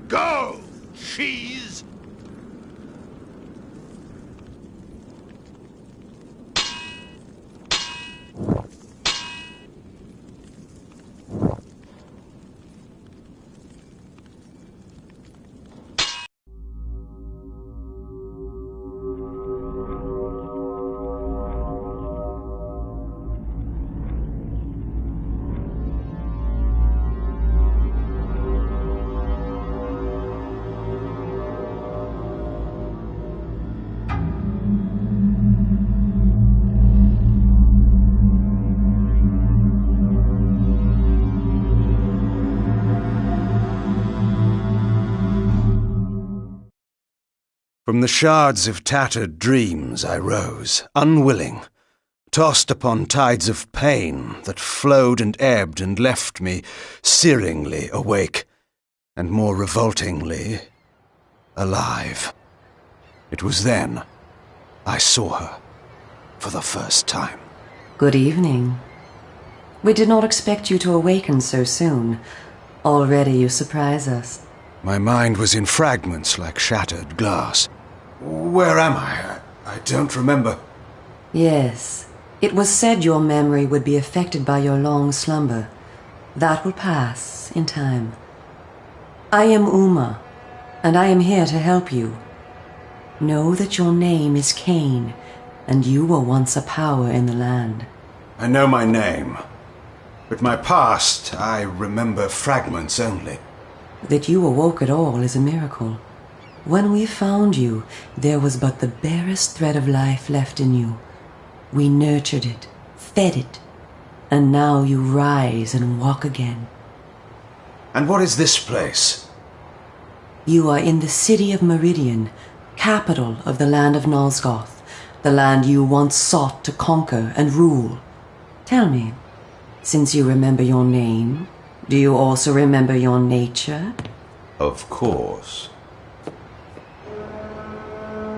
Go, cheese! From the shards of tattered dreams I rose, unwilling, tossed upon tides of pain that flowed and ebbed and left me searingly awake, and more revoltingly, alive. It was then I saw her for the first time. Good evening. We did not expect you to awaken so soon. Already you surprise us. My mind was in fragments like shattered glass. Where am I? I don't remember. Yes. It was said your memory would be affected by your long slumber. That will pass in time. I am Uma, and I am here to help you. Know that your name is Cain, and you were once a power in the land. I know my name, but my past, I remember fragments only. That you awoke at all is a miracle. When we found you, there was but the barest thread of life left in you. We nurtured it, fed it, and now you rise and walk again. And what is this place? You are in the city of Meridian, capital of the land of Nosgoth, the land you once sought to conquer and rule. Tell me, since you remember your name, do you also remember your nature? Of course.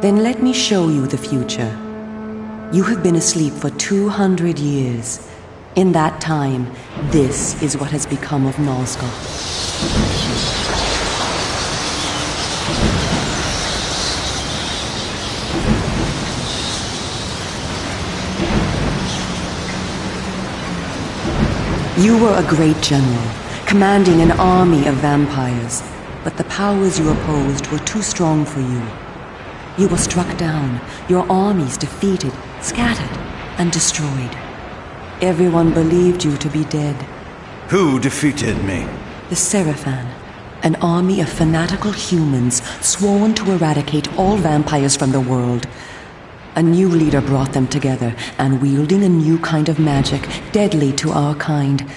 Then let me show you the future. You have been asleep for 200 years. In that time, this is what has become of Nosgoth. You were a great general, commanding an army of vampires, but the powers you opposed were too strong for you. You were struck down, your armies defeated, scattered, and destroyed. Everyone believed you to be dead. Who defeated me? The Seraphan, an army of fanatical humans sworn to eradicate all vampires from the world. A new leader brought them together, and wielding a new kind of magic, deadly to our kind,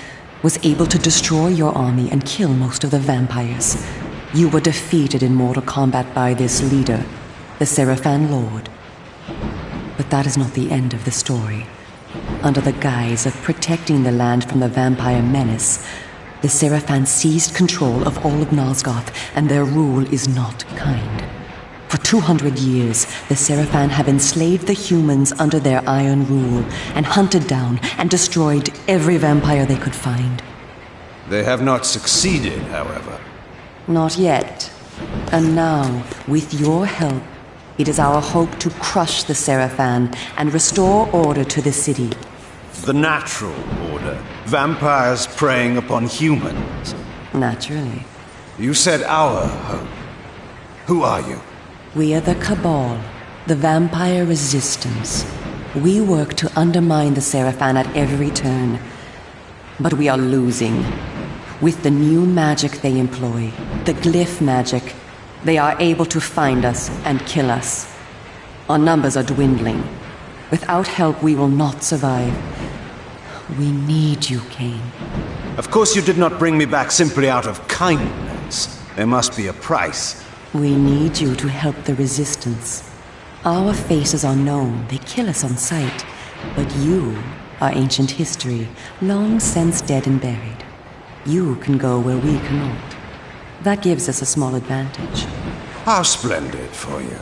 was able to destroy your army and kill most of the vampires. You were defeated in mortal combat by this leader, the Seraphan Lord. But that is not the end of the story. Under the guise of protecting the land from the vampire menace, the Seraphan seized control of all of Nosgoth, and their rule is not kind. For 200 years, the Seraphan have enslaved the humans under their iron rule, and hunted down and destroyed every vampire they could find. They have not succeeded, however. Not yet. And now, with your help, it is our hope to crush the Seraphan and restore order to the city. The natural order. Vampires preying upon humans. Naturally. You said our hope. Who are you? We are the Cabal, the vampire resistance. We work to undermine the Seraphan at every turn. But we are losing. With the new magic they employ, the glyph magic, they are able to find us and kill us. Our numbers are dwindling. Without help, we will not survive. We need you, Cain. Of course you did not bring me back simply out of kindness. There must be a price. We need you to help the Resistance. Our faces are known, they kill us on sight. But you are ancient history, long since dead and buried. You can go where we cannot. That gives us a small advantage. How splendid for you.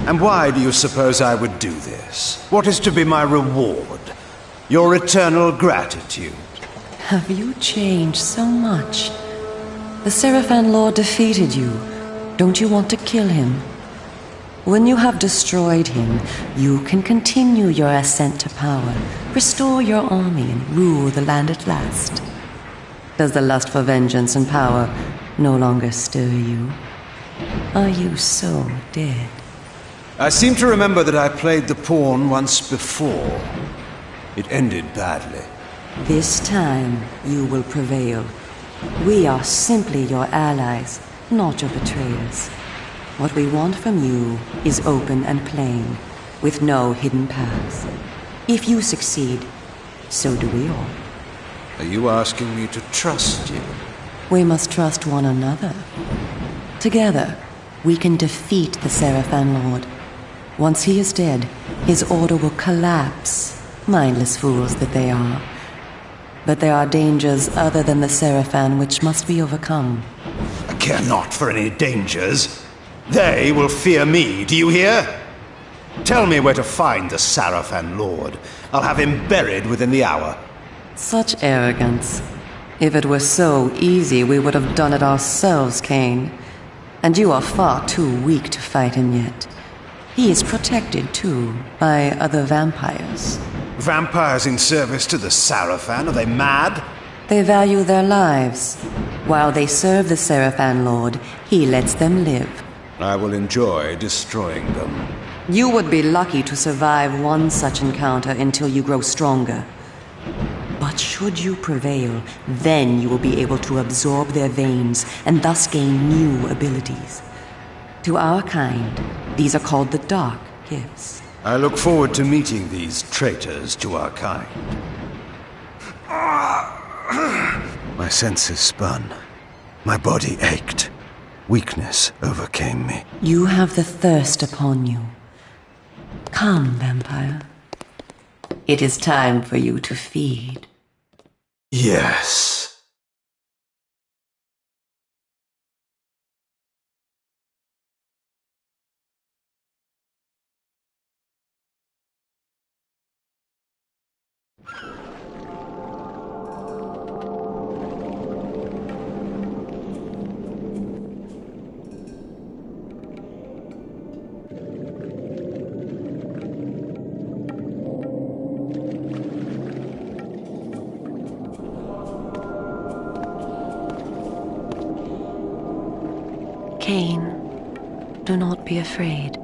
And why do you suppose I would do this? What is to be my reward? Your eternal gratitude? Have you changed so much? The Seraphan Lord defeated you. Don't you want to kill him? When you have destroyed him, you can continue your ascent to power, restore your army, and rule the land at last. Does the lust for vengeance and power no longer stir you? Are you so dead? I seem to remember that I played the pawn once before. It ended badly. This time, you will prevail. We are simply your allies, not your betrayers. What we want from you is open and plain, with no hidden paths. If you succeed, so do we all. Are you asking me to trust you? We must trust one another. Together, we can defeat the Seraphan Lord. Once he is dead, his order will collapse, mindless fools that they are. But there are dangers other than the Seraphan which must be overcome. I care not for any dangers. They will fear me, do you hear? Tell me where to find the Seraphan Lord. I'll have him buried within the hour. Such arrogance. If it were so easy, we would have done it ourselves, Cain. And you are far too weak to fight him yet. He is protected, too, by other vampires. Vampires in service to the Seraphan? Are they mad? They value their lives. While they serve the Seraphan Lord, he lets them live. I will enjoy destroying them. You would be lucky to survive one such encounter until you grow stronger. But should you prevail, then you will be able to absorb their veins and thus gain new abilities. To our kind, these are called the Dark Gifts. I look forward to meeting these traitors to our kind. My senses spun. My body ached. Weakness overcame me. You have the thirst upon you. Come, vampire. It is time for you to feed. Yes. Cain, do not be afraid.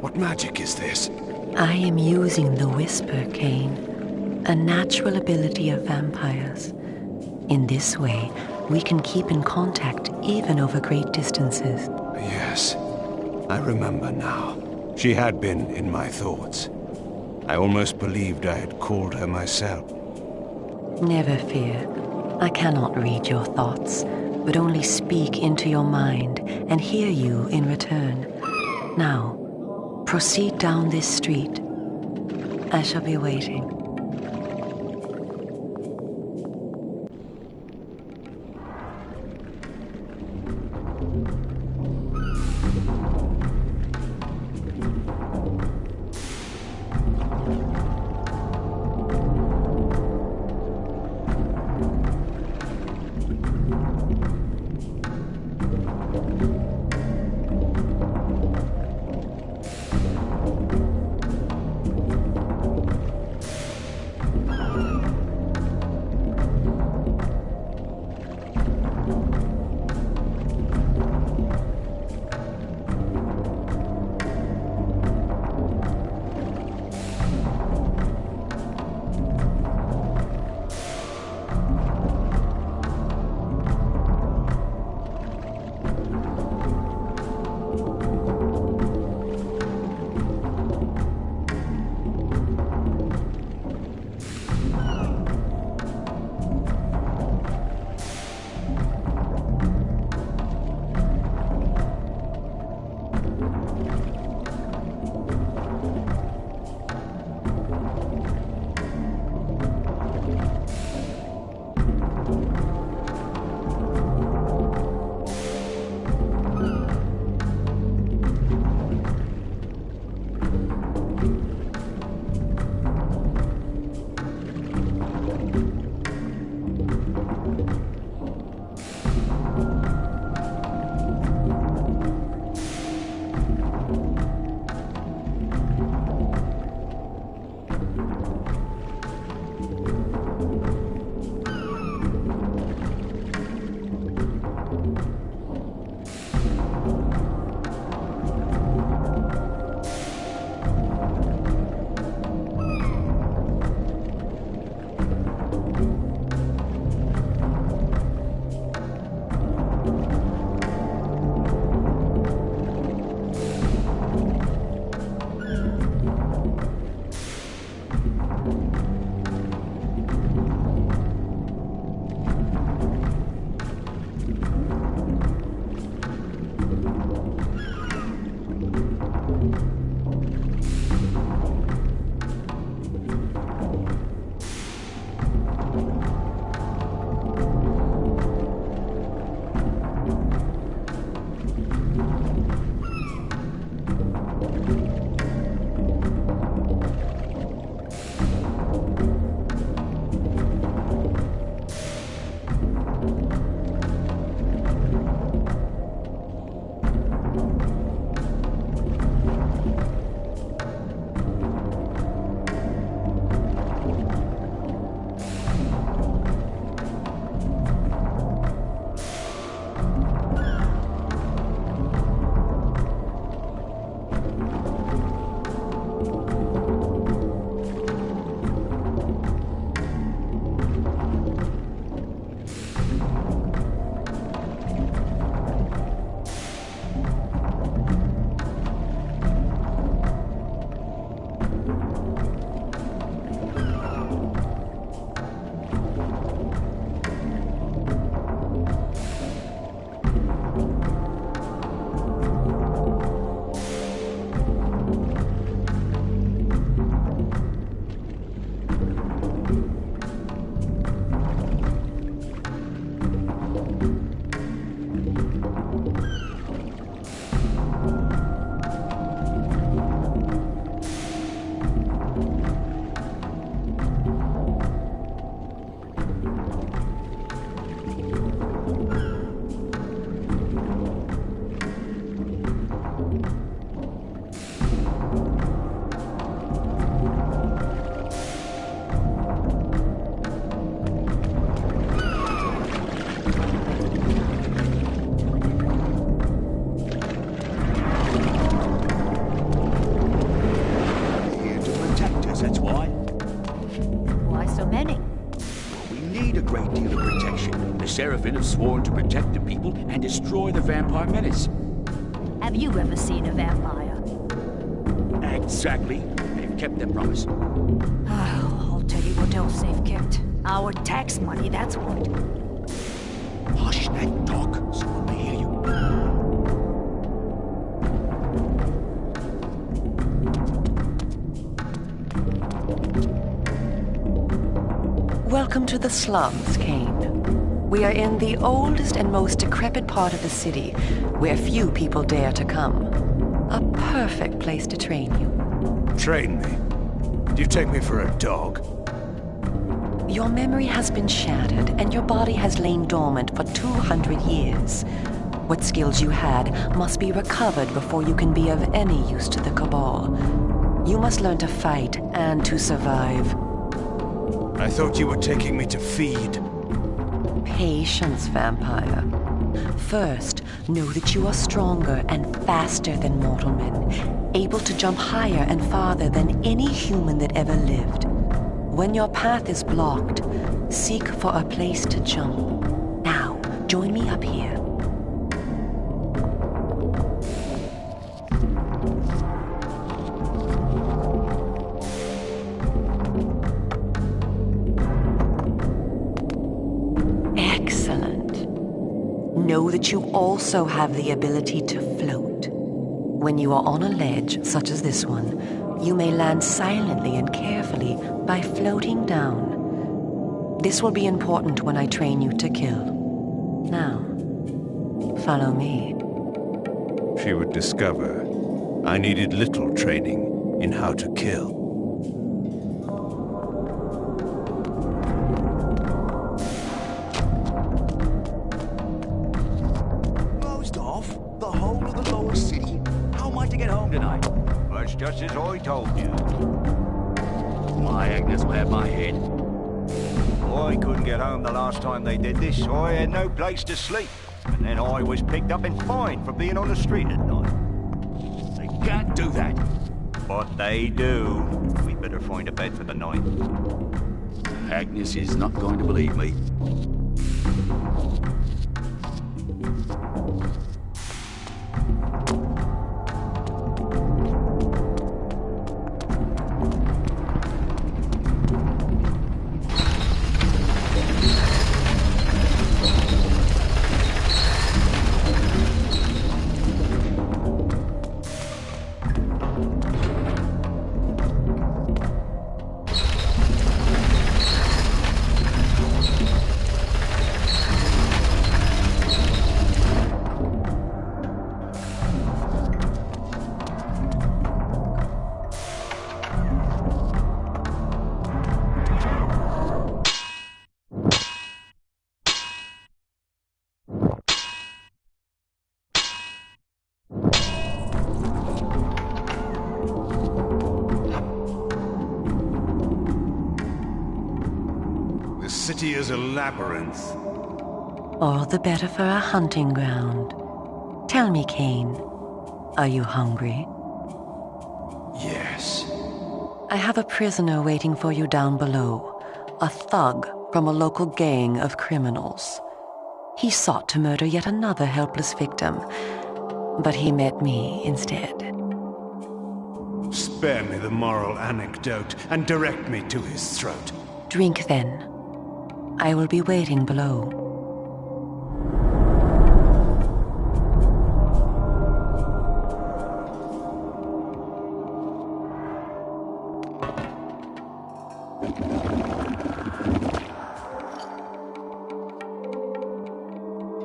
What magic is this? I am using the Whisper, Cain, a natural ability of vampires. In this way, we can keep in contact even over great distances. Yes, I remember now. She had been in my thoughts. I almost believed I had called her myself. Never fear. I cannot read your thoughts, but only speak into your mind and hear you in return. Now, proceed down this street. I shall be waiting. Why? Why so many? We need a great deal of protection. The Seraphim have sworn to protect the people and destroy the vampire menace. Have you ever seen a vampire? Exactly. They've kept their promise. Oh, I'll tell you what else they've kept. Our tax money, that's what. Hush that talk. Someone may hear you. Welcome to the slums, Kane. We are in the oldest and most decrepit part of the city, where few people dare to come. A perfect place to train you. Train me? Do you take me for a dog? Your memory has been shattered, and your body has lain dormant for 200 years. What skills you had must be recovered before you can be of any use to the Cabal. You must learn to fight and to survive. I thought you were taking me to feed. Patience, vampire. First, know that you are stronger and faster than mortal men, able to jump higher and farther than any human that ever lived. When your path is blocked, seek for a place to jump. Now, join me up here. Know that you also have the ability to float. When you are on a ledge, such as this one, you may land silently and carefully by floating down. This will be important when I train you to kill. Now, follow me. She would discover I needed little training in how to kill. Just as I told you. My Agnes will have my head. I couldn't get home the last time they did this. I had no place to sleep. And then I was picked up and fined for being on the street at night. They can't do that. But they do. We better find a bed for the night. Agnes is not going to believe me. The city is a labyrinth. All the better for a hunting ground. Tell me, Kane, are you hungry? Yes. I have a prisoner waiting for you down below, a thug from a local gang of criminals. He sought to murder yet another helpless victim, but he met me instead. Spare me the moral anecdote and direct me to his throat. Drink then. I will be waiting below.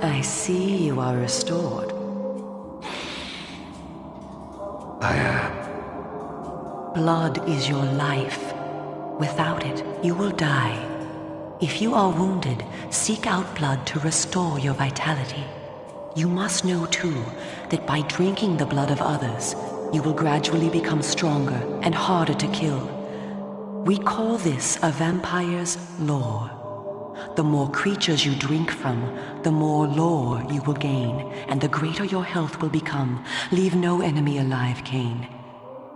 I see you are restored. I am. Blood is your life. Without it, you will die. If you are wounded, seek out blood to restore your vitality. You must know, too, that by drinking the blood of others, you will gradually become stronger and harder to kill. We call this a vampire's lore. The more creatures you drink from, the more lore you will gain, and the greater your health will become. Leave no enemy alive, Kane.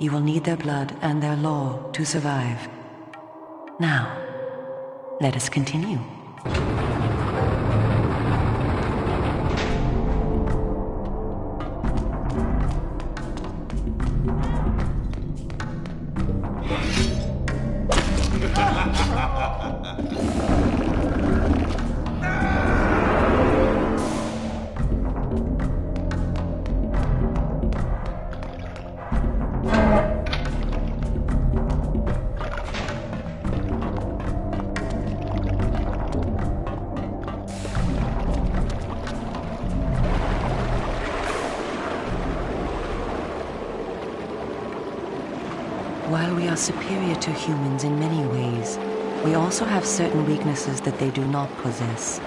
You will need their blood and their law to survive. Now, let us continue. While we are superior to humans in many ways, we also have certain weaknesses that they do not possess.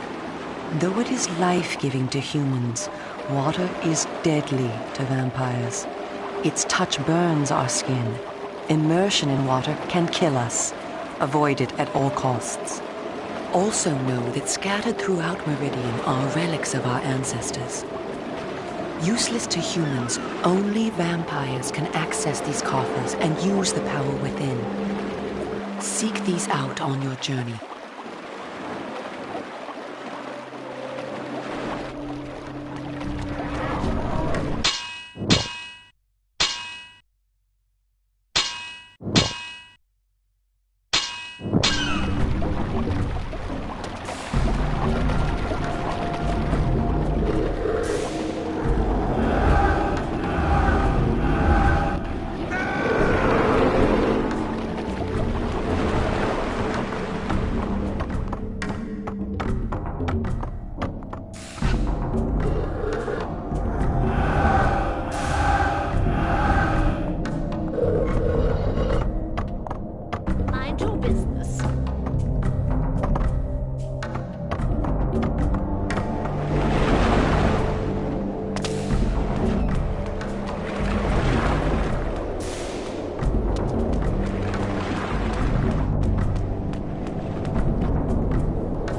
Though it is life-giving to humans, water is deadly to vampires. Its touch burns our skin. Immersion in water can kill us. Avoid it at all costs. Also know that scattered throughout Meridian are relics of our ancestors. Useless to humans, only vampires can access these coffers and use the power within. Seek these out on your journey.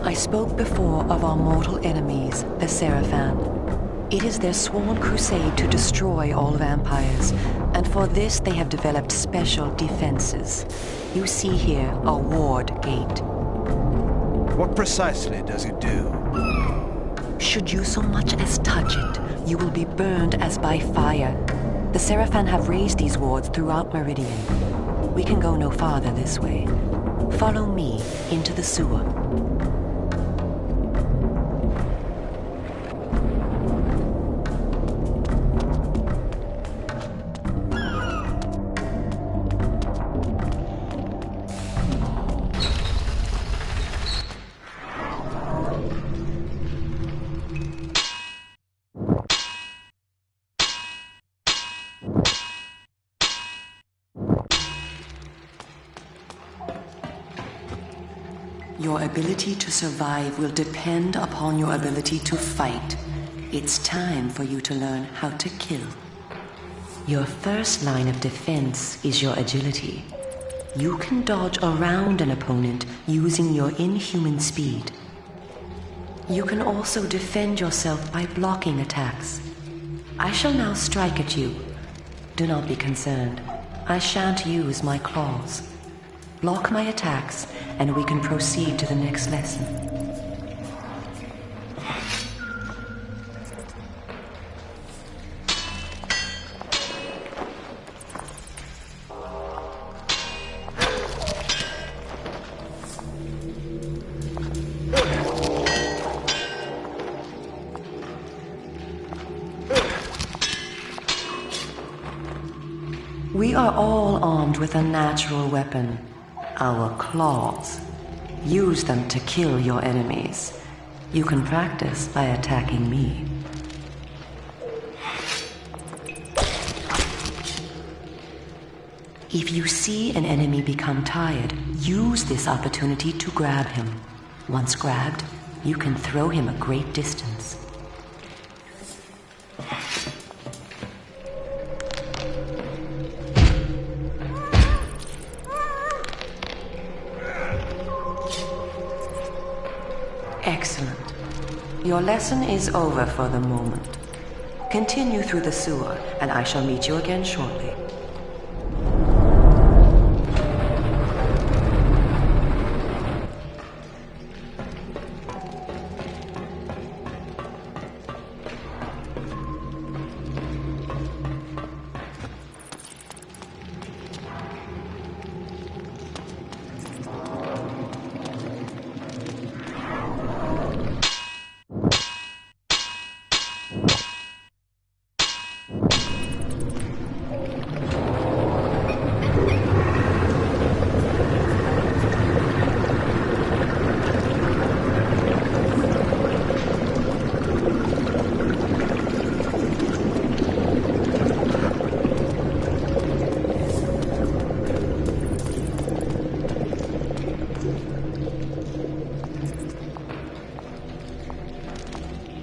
I spoke before of our mortal enemies, the Seraphan. It is their sworn crusade to destroy all vampires, and for this they have developed special defenses. You see here a ward gate. What precisely does it do? Should you so much as touch it, you will be burned as by fire. The Seraphan have raised these wards throughout Meridian. We can go no farther this way. Follow me into the sewer. Your ability to survive will depend upon your ability to fight. It's time for you to learn how to kill. Your first line of defense is your agility. You can dodge around an opponent using your inhuman speed. You can also defend yourself by blocking attacks. I shall now strike at you. Do not be concerned. I shan't use my claws. Block my attacks, and we can proceed to the next lesson. We are all armed with a natural weapon. Our claws. Use them to kill your enemies. You can practice by attacking me. If you see an enemy become tired, use this opportunity to grab him. Once grabbed, you can throw him a great distance. Excellent. Your lesson is over for the moment. Continue through the sewer, and I shall meet you again shortly.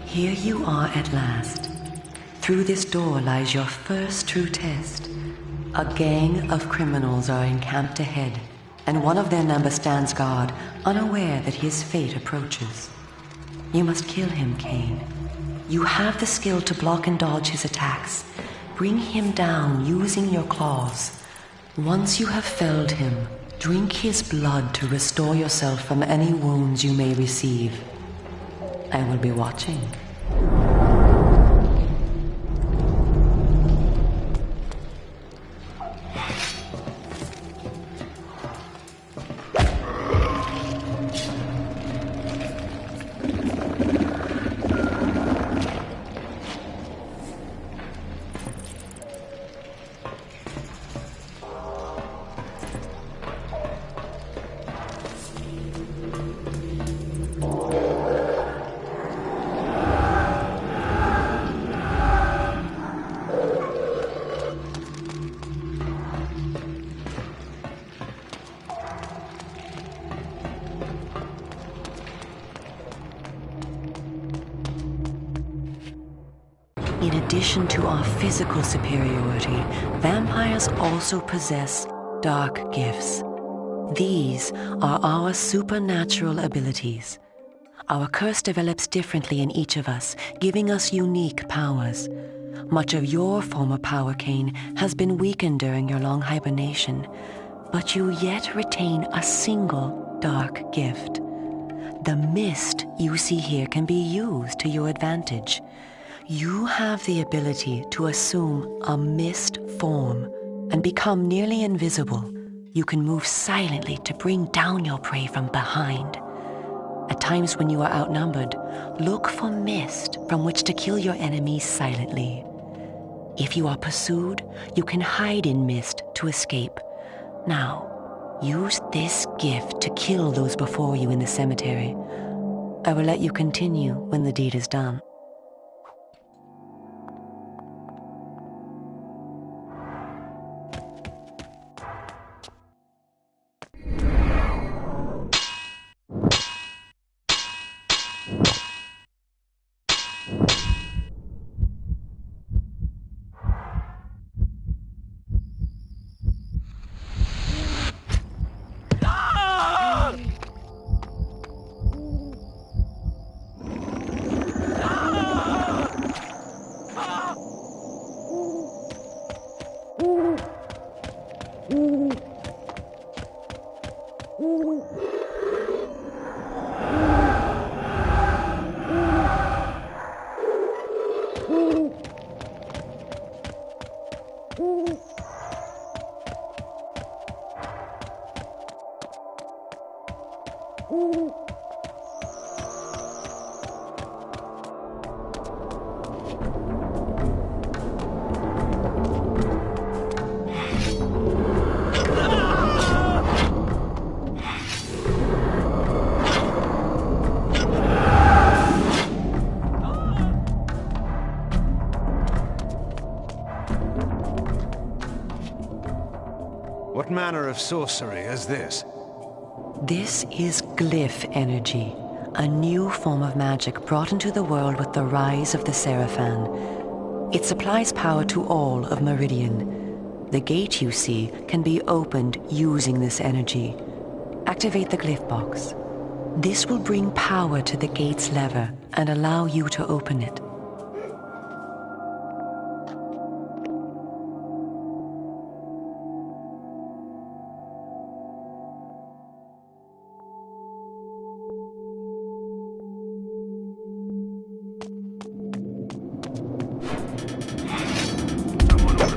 Here you are at last. Through this door lies your first true test. A gang of criminals are encamped ahead, and one of their number stands guard, unaware that his fate approaches. You must kill him, Cain. You have the skill to block and dodge his attacks. Bring him down using your claws. Once you have felled him, drink his blood to restore yourself from any wounds you may receive. I will be watching. In addition to our physical superiority, vampires also possess dark gifts. These are our supernatural abilities. Our curse develops differently in each of us, giving us unique powers. Much of your former power, Cain, has been weakened during your long hibernation, but you yet retain a single dark gift. The mist you see here can be used to your advantage. You have the ability to assume a mist form and become nearly invisible. You can move silently to bring down your prey from behind. At times when you are outnumbered, look for mist from which to kill your enemies silently. If you are pursued, you can hide in mist to escape. Now, use this gift to kill those before you in the cemetery. I will let you continue when the deed is done. What manner of sorcery is this? This is glyph energy, a new form of magic brought into the world with the rise of the Seraphan. It supplies power to all of Meridian. The gate you see can be opened using this energy. Activate the glyph box. This will bring power to the gate's lever and allow you to open it.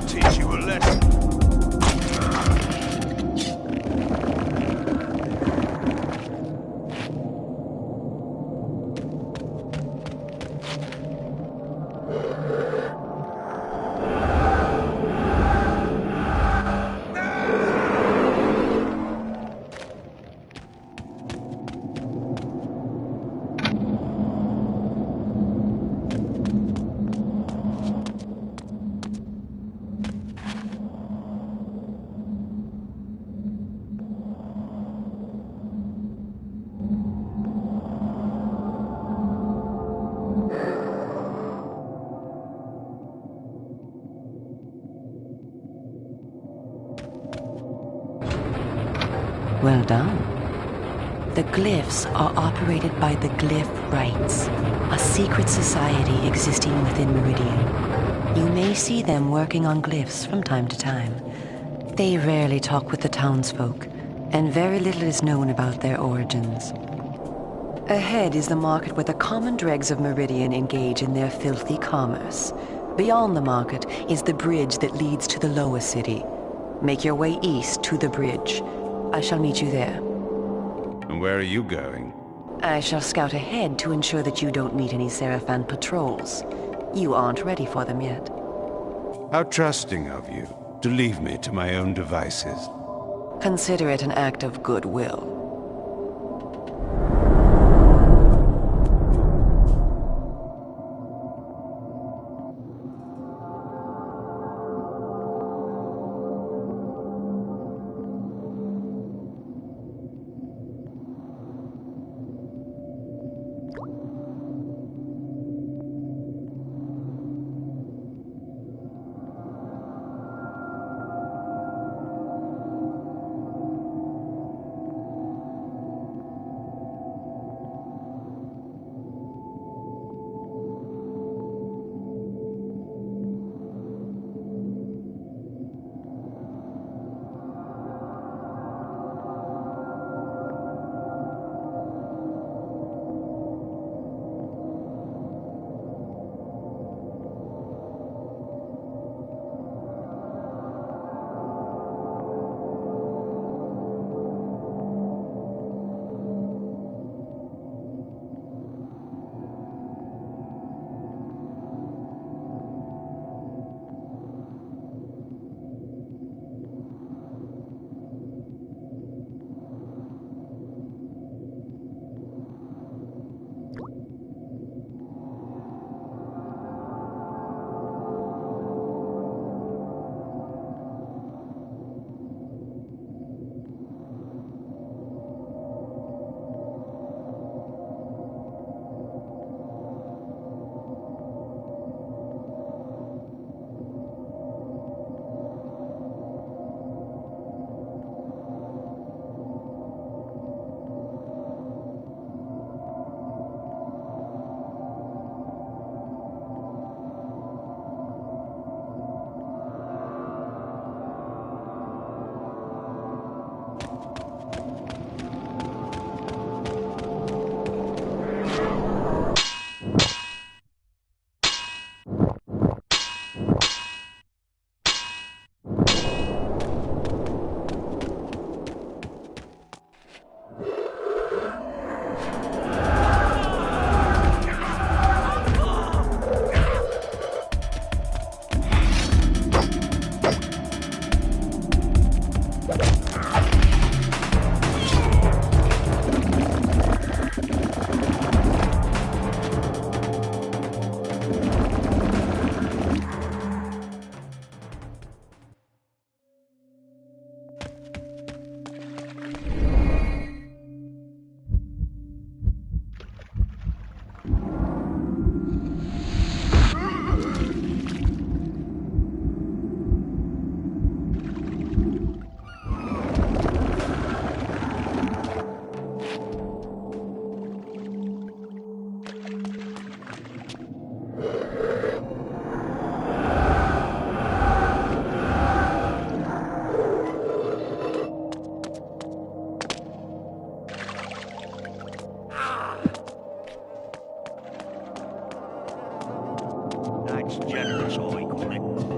Teach you a lesson. Well done. The glyphs are operated by the Glyph Rites, a secret society existing within Meridian. You may see them working on glyphs from time to time. They rarely talk with the townsfolk, and very little is known about their origins. Ahead is the market where the common dregs of Meridian engage in their filthy commerce. Beyond the market is the bridge that leads to the lower city. Make your way east to the bridge. I shall meet you there. And where are you going? I shall scout ahead to ensure that you don't meet any Seraphan patrols. You aren't ready for them yet. How trusting of you to leave me to my own devices. Consider it an act of goodwill.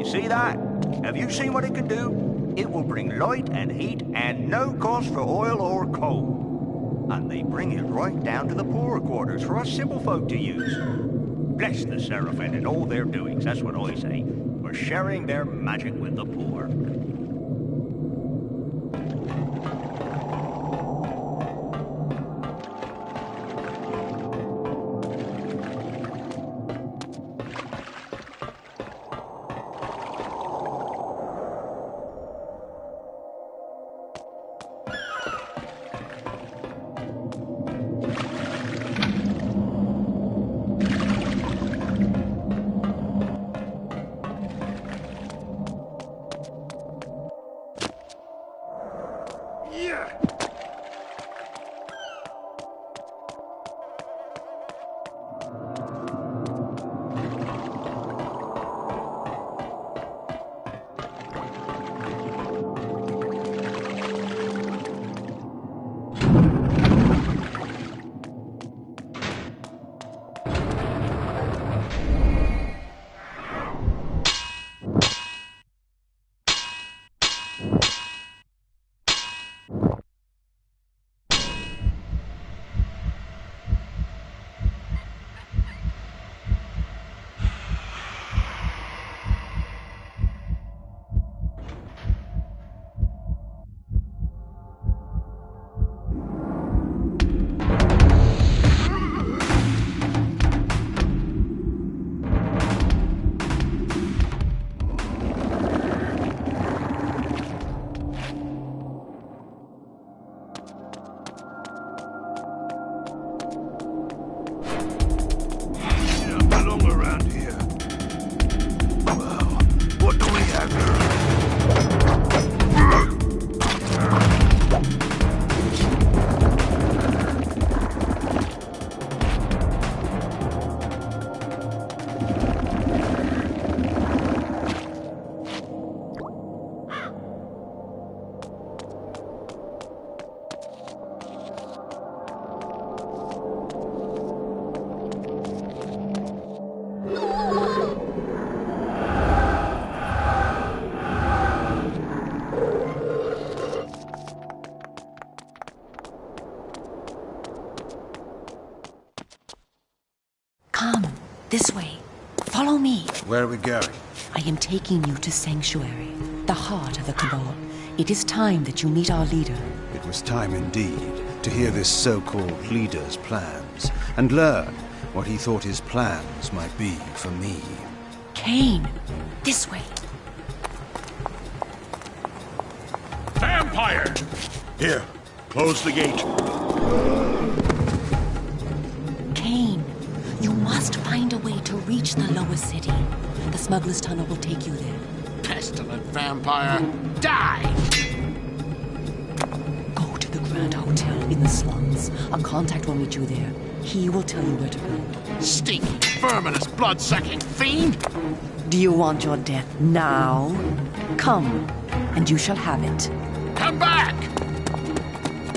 See that? Have you seen what it can do? It will bring light and heat and no cost for oil or coal. And they bring it right down to the poorer quarters for us simple folk to use. Bless the Seraphim and all their doings, that's what I say, for sharing their magic with the poor. belong around here. Well, what do we have here? Come, this way. Follow me. Where are we going? I am taking you to Sanctuary, the heart of the Cabal. It is time that you meet our leader. It was time indeed to hear this so-called leader's plans and learn what he thought his plans might be for me. Cain, this way. Vampire! Here, close the gate. Cain, you must find a way to reach the lower city. The smuggler's tunnel will take you there. Pestilent vampire, die! Go to the Grand Hotel in the slums. A contact will meet you there. He will tell you where to go. Stinking, verminous, blood-sucking fiend! Do you want your death now? Come, and you shall have it. Come back!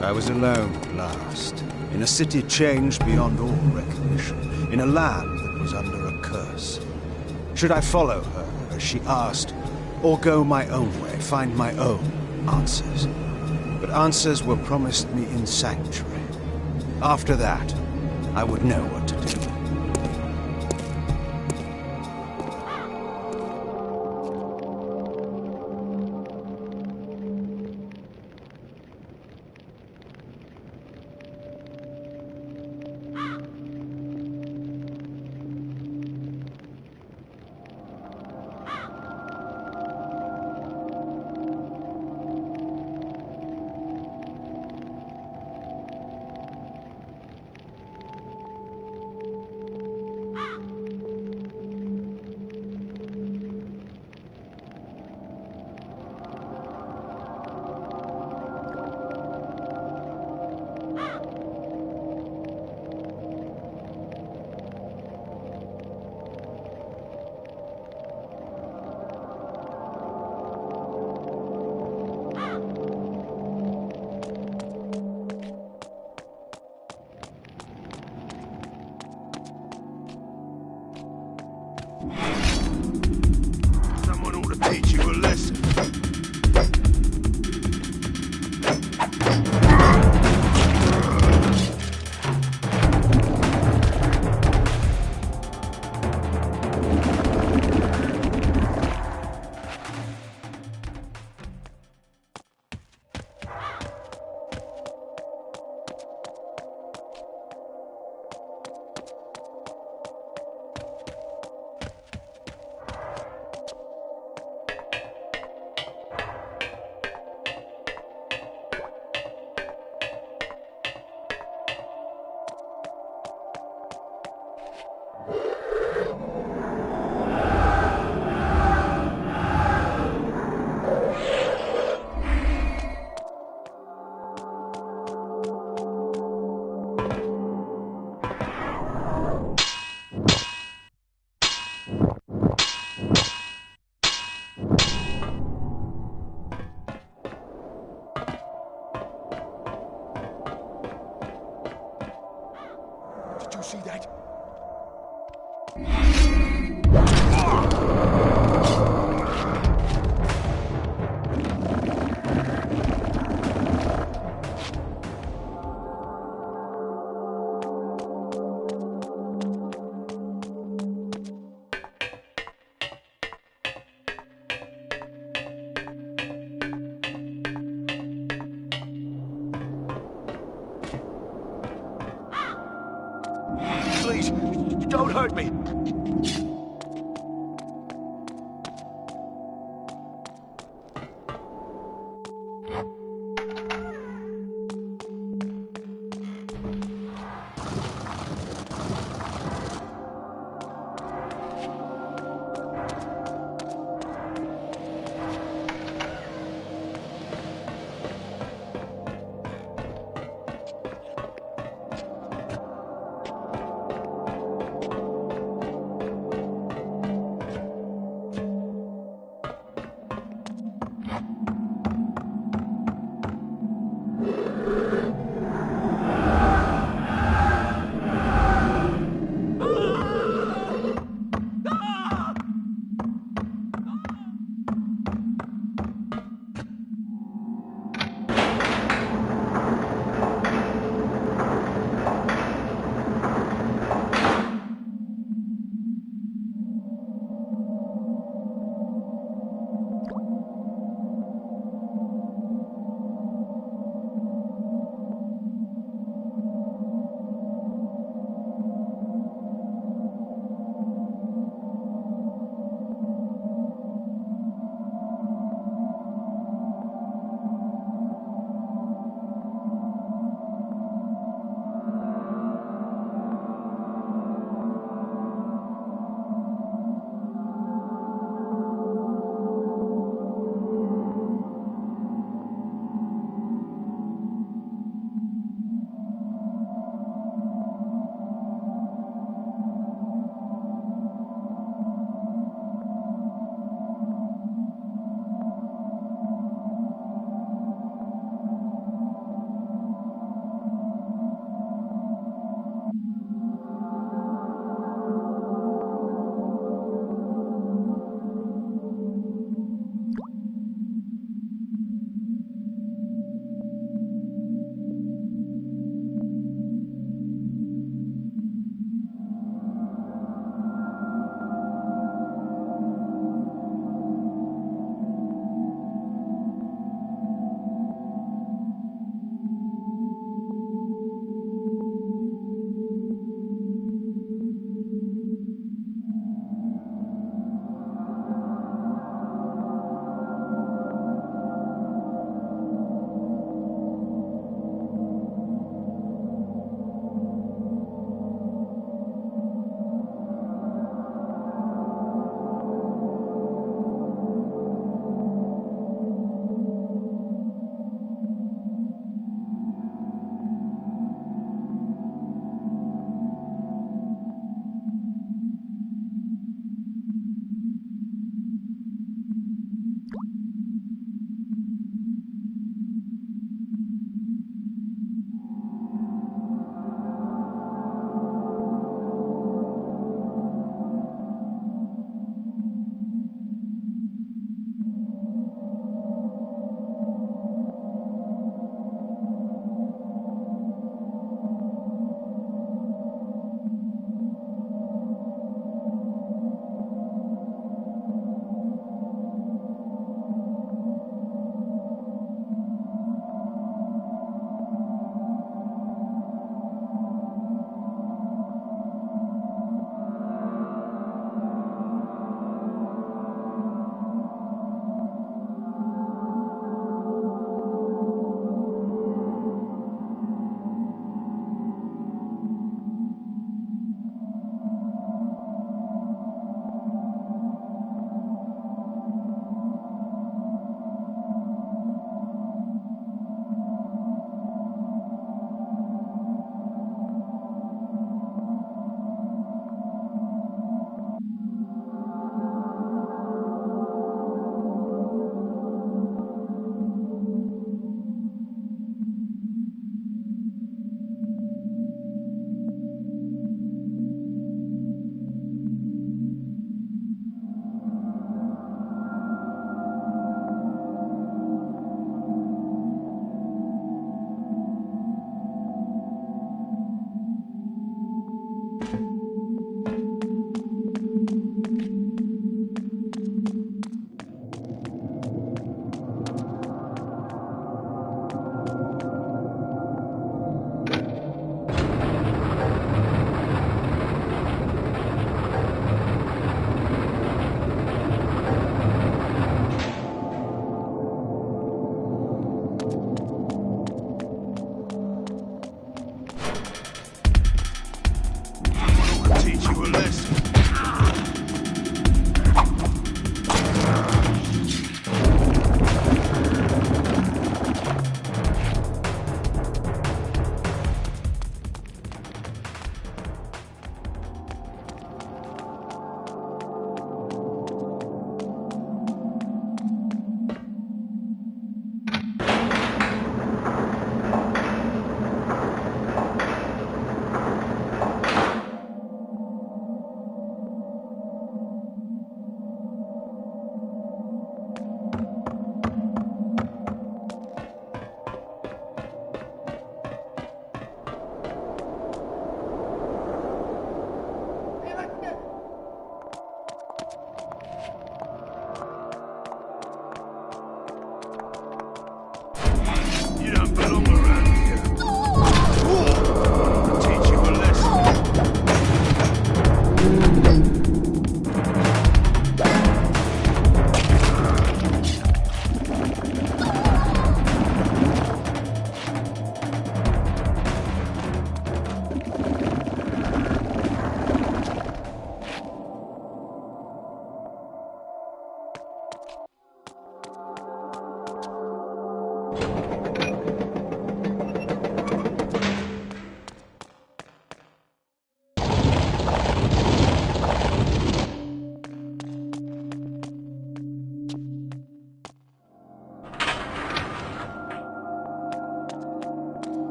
I was alone at last, in a city changed beyond all recognition, in a land that was under a curse. Should I follow her, as she asked, or go my own way, find my own answers? But answers were promised me in Sanctuary. After that, I would know what to do. Someone ought to teach you a lesson. Did you see that? Please, don't hurt me.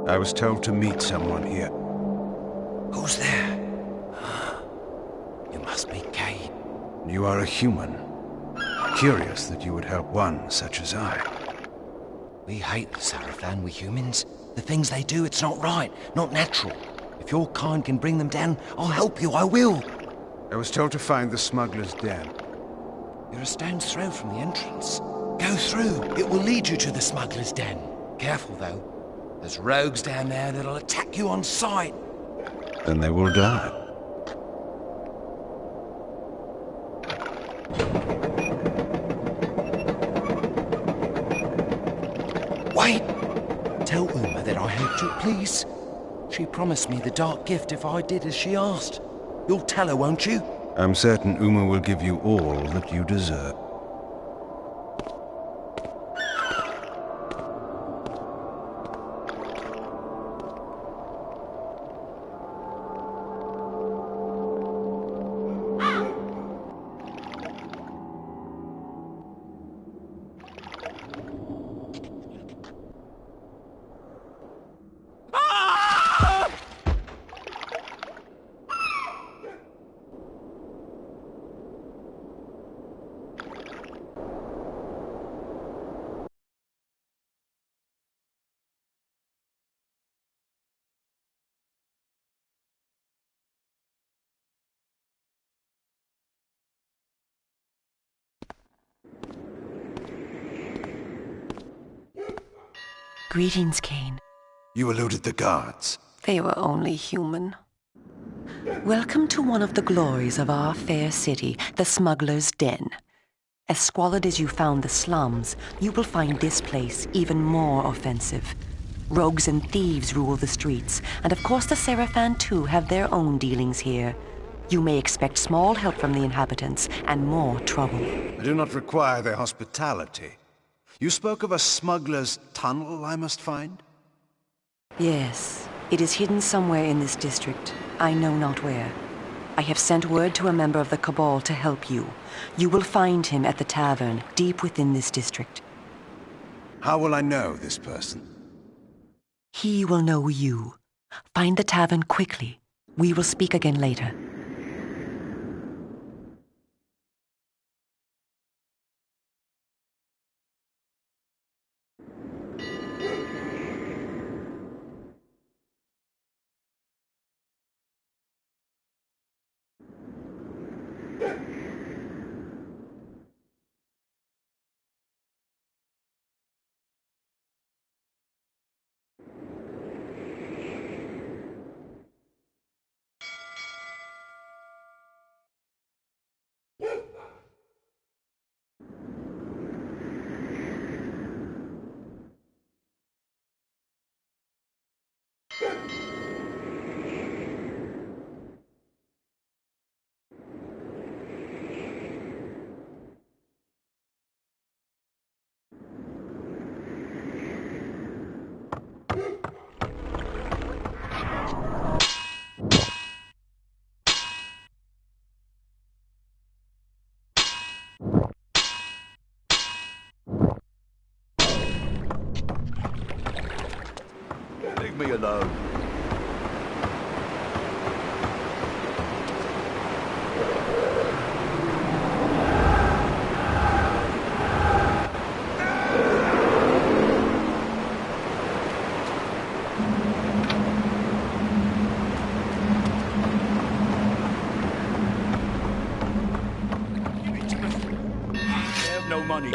I was told to meet someone here. Who's there? You must be Kane. You are a human. Curious that you would help one such as I. We hate the Sarafan, we humans. The things they do, it's not right, not natural. If your kind can bring them down, I'll help you, I will. I was told to find the smuggler's den. You're a stone's throw from the entrance. Go through, it will lead you to the smuggler's den. Careful though. There's rogues down there that'll attack you on sight. Then they will die. Wait! Tell Uma that I helped you, please. She promised me the dark gift if I did as she asked. You'll tell her, won't you? I'm certain Uma will give you all that you deserve. Greetings, Kane. You eluded the guards. They were only human. Welcome to one of the glories of our fair city, the Smuggler's Den. As squalid as you found the slums, you will find this place even more offensive. Rogues and thieves rule the streets, and of course the Sarafan too have their own dealings here. You may expect small help from the inhabitants, and more trouble. I do not require their hospitality. You spoke of a smuggler's tunnel I must find? Yes, it is hidden somewhere in this district. I know not where. I have sent word to a member of the Cabal to help you. You will find him at the tavern, deep within this district. How will I know this person? He will know you. Find the tavern quickly. We will speak again later. Leave me alone. I have no money.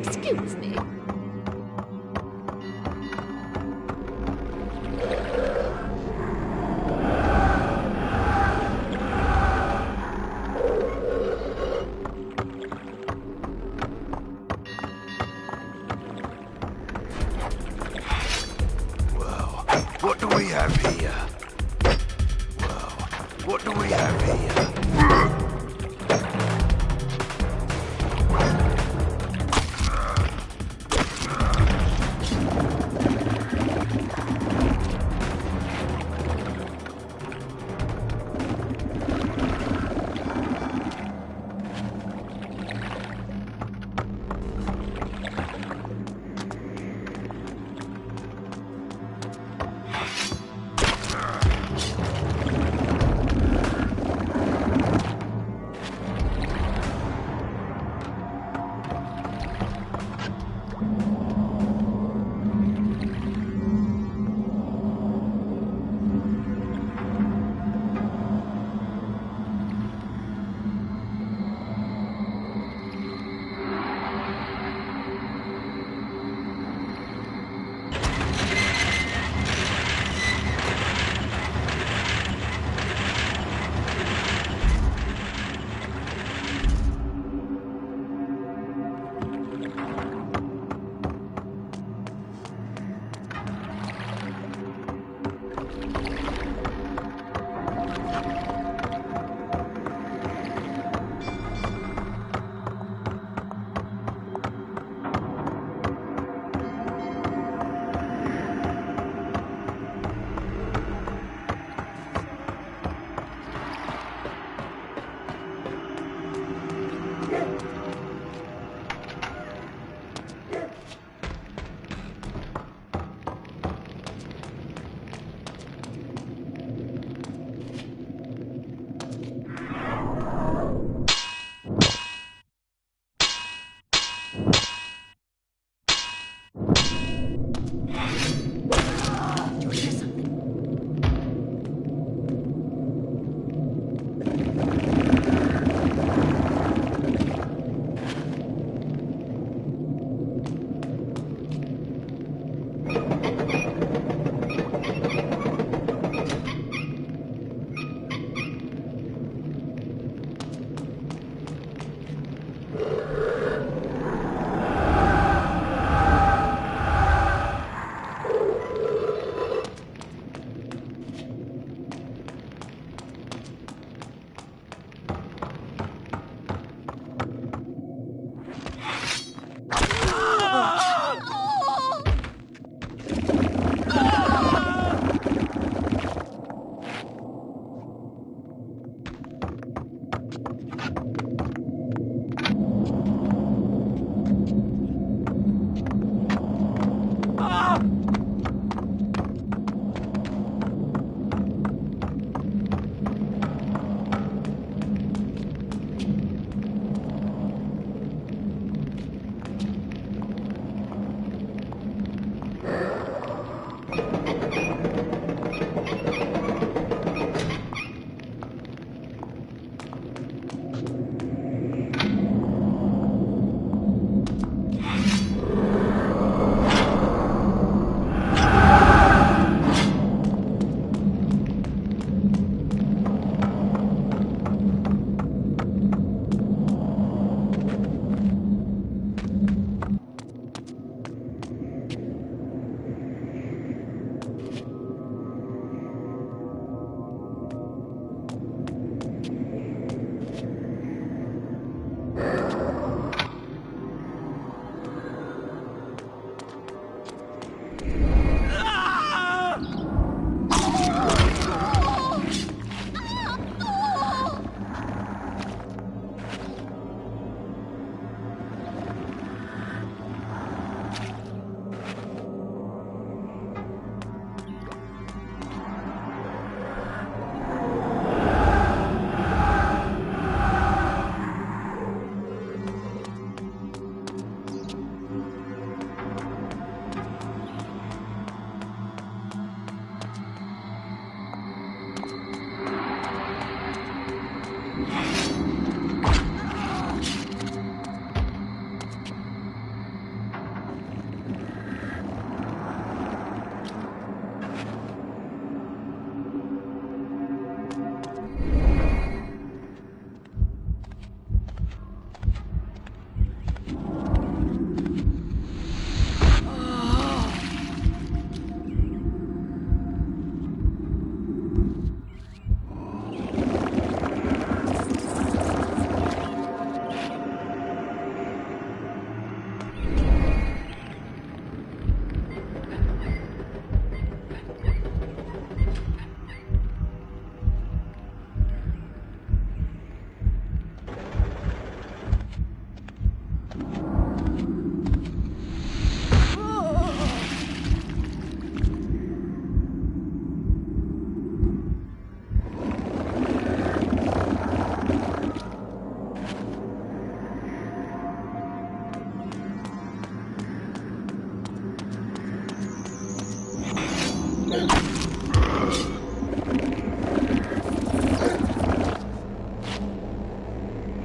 Excuse me. What do we have here? Well, what do we have here?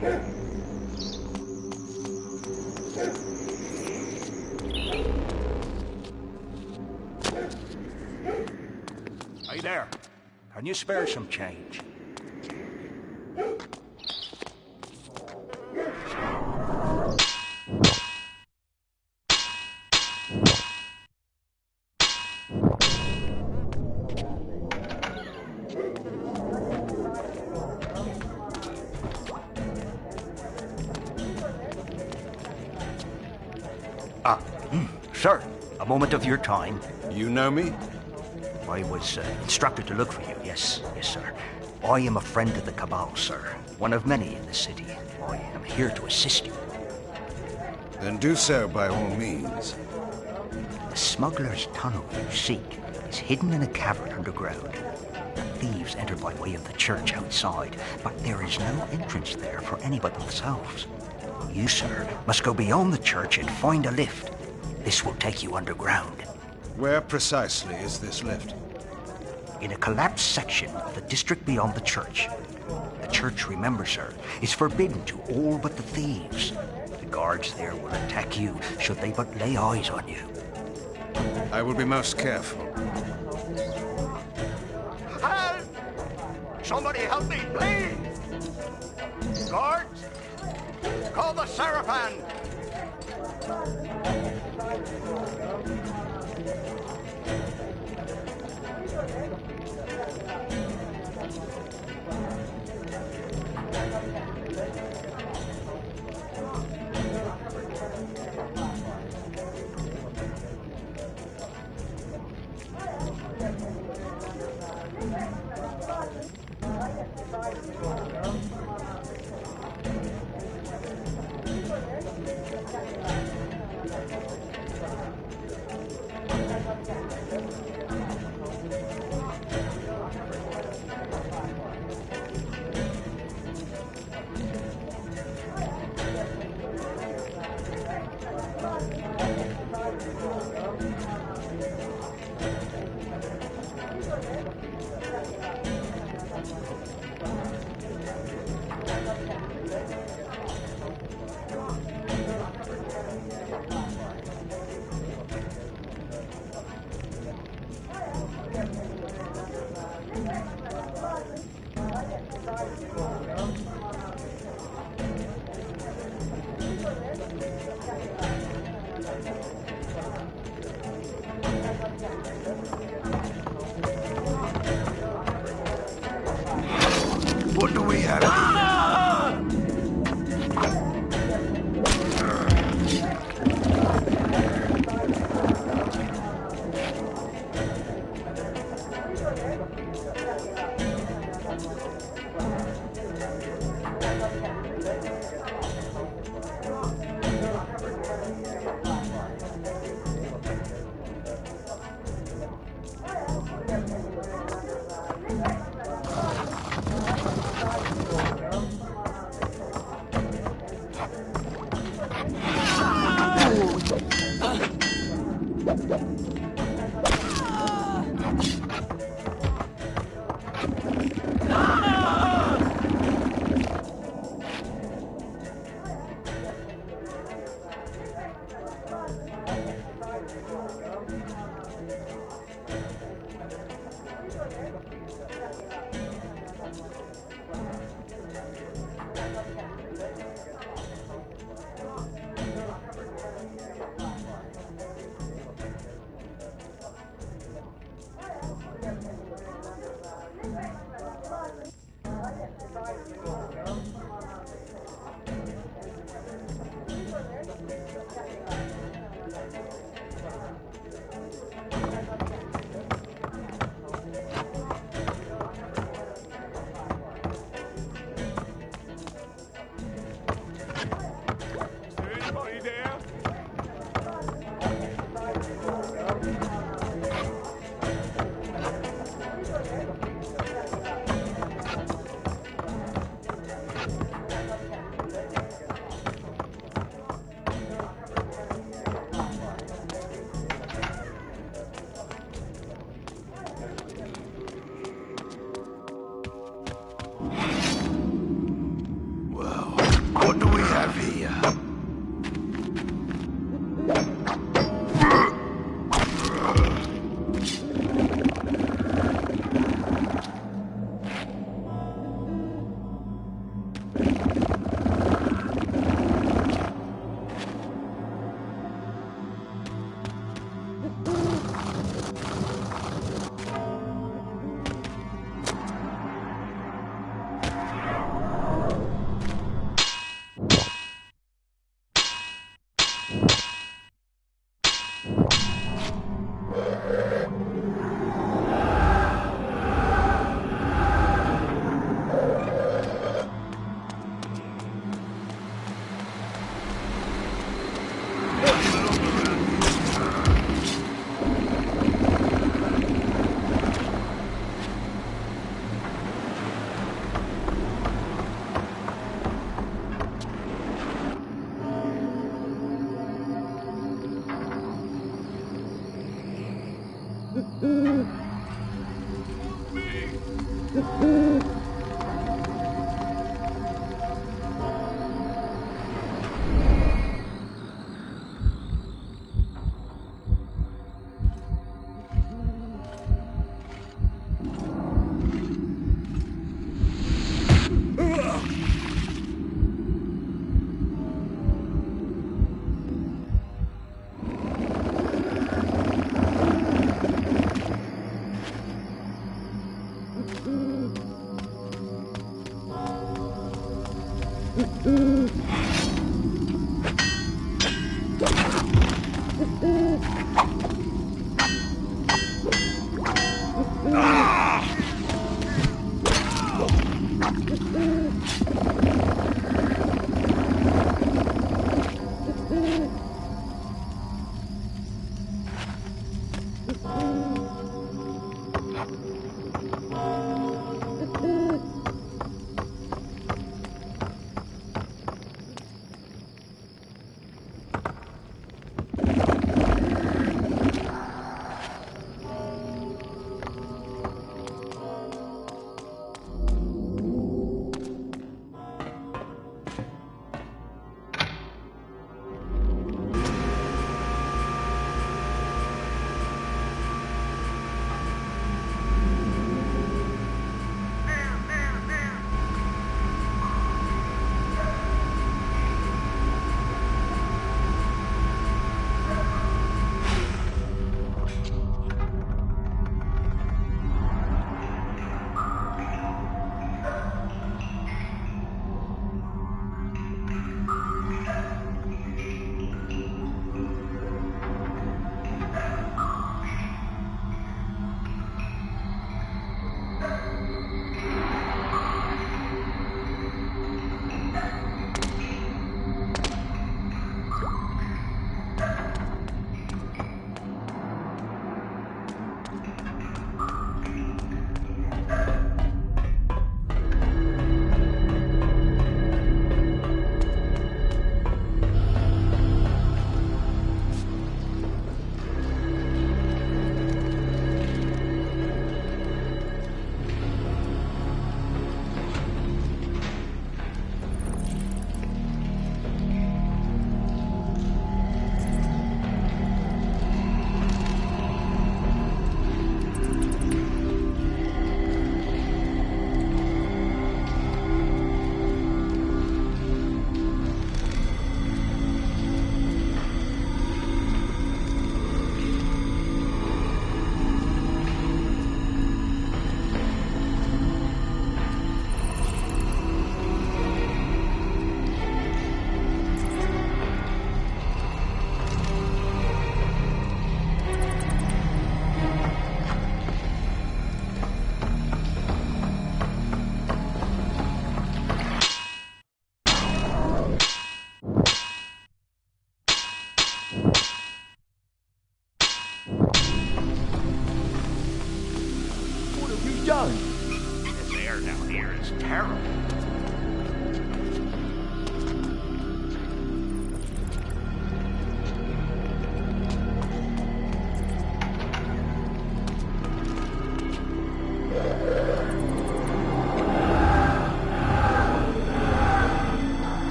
Hey there. Can you spare some change? Sir, a moment of your time. You know me? I was instructed to look for you, yes, sir. I am a friend of the Cabal, sir. One of many in the city. I am here to assist you. Then do so by all means. The smuggler's tunnel you seek is hidden in a cavern underground. Thieves enter by way of the church outside, but there is no entrance there for any but themselves. You, sir, must go beyond the church and find a lift. This will take you underground. Where precisely is this lift? In a collapsed section of the district beyond the church. The church, remember, sir, is forbidden to all but the thieves. The guards there will attack you should they but lay eyes on you. I will be most careful. Help! Somebody help me, please! Guards! Call the Seraphim!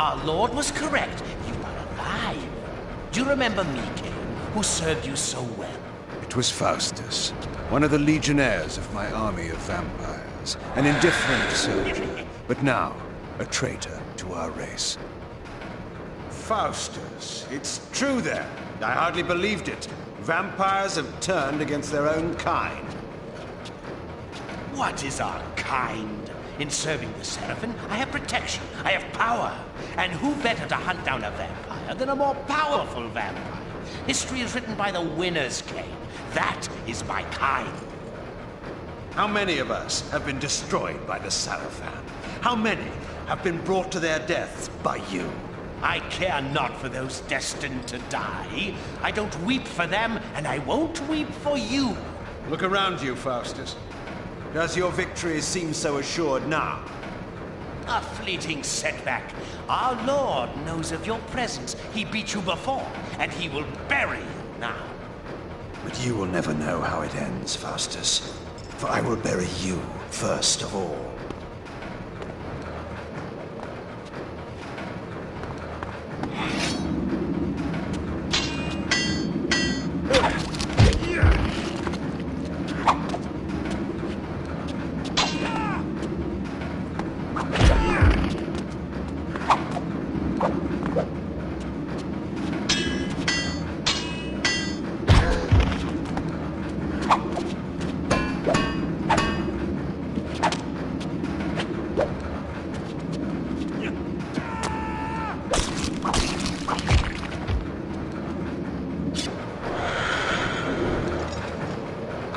Our Lord was correct. You are alive. Do you remember me, Cain, who served you so well? It was Faustus, one of the legionnaires of my army of vampires. An indifferent soldier, but now a traitor to our race. Faustus, it's true then. I hardly believed it. Vampires have turned against their own kind. What is our kind? In serving the Seraphim, I have protection, I have power. And who better to hunt down a vampire than a more powerful vampire? History is written by the winners, Cain. That is my kind. How many of us have been destroyed by the Seraphim? How many have been brought to their deaths by you? I care not for those destined to die. I don't weep for them, and I won't weep for you. Look around you, Faustus. Does your victory seem so assured now? A fleeting setback. Our Lord knows of your presence. He beat you before, and he will bury you now. But you will never know how it ends, Faustus. For I will bury you first of all.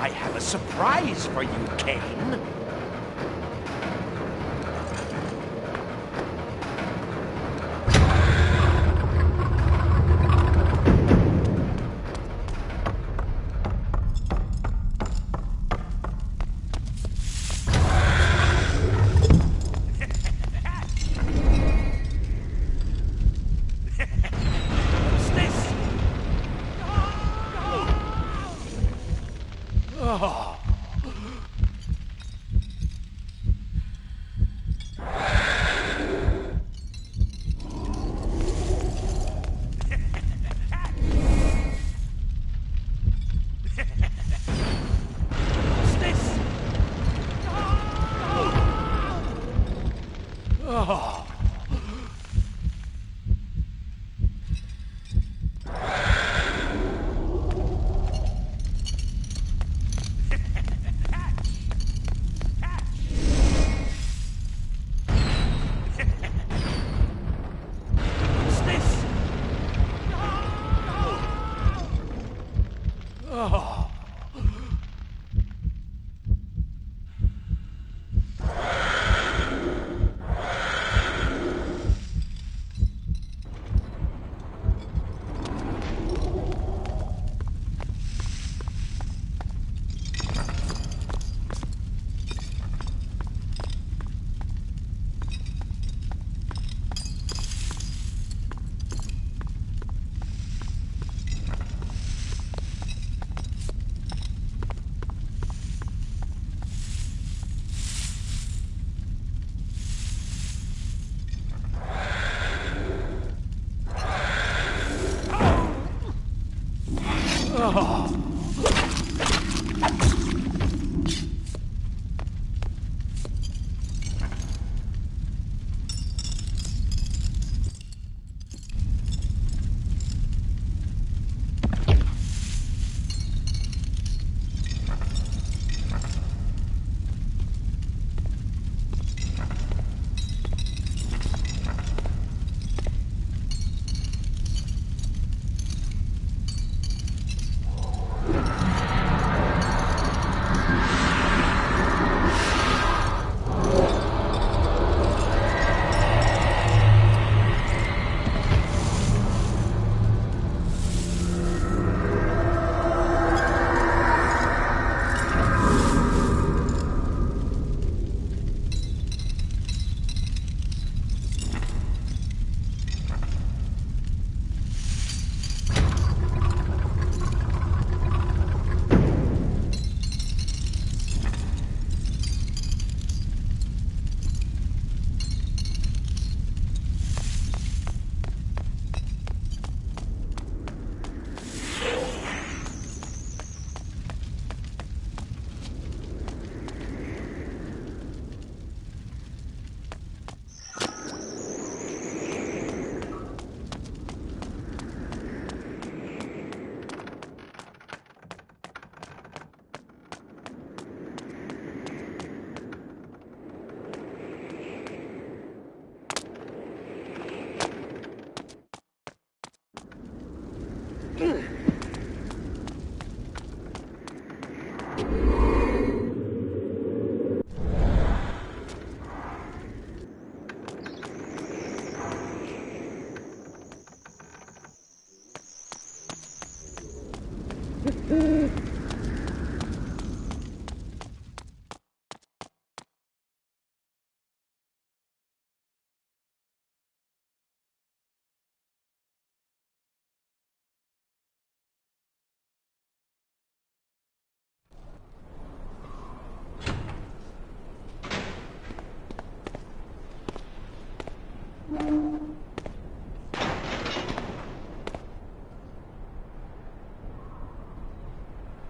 I have a surprise for you, Cain. What's this?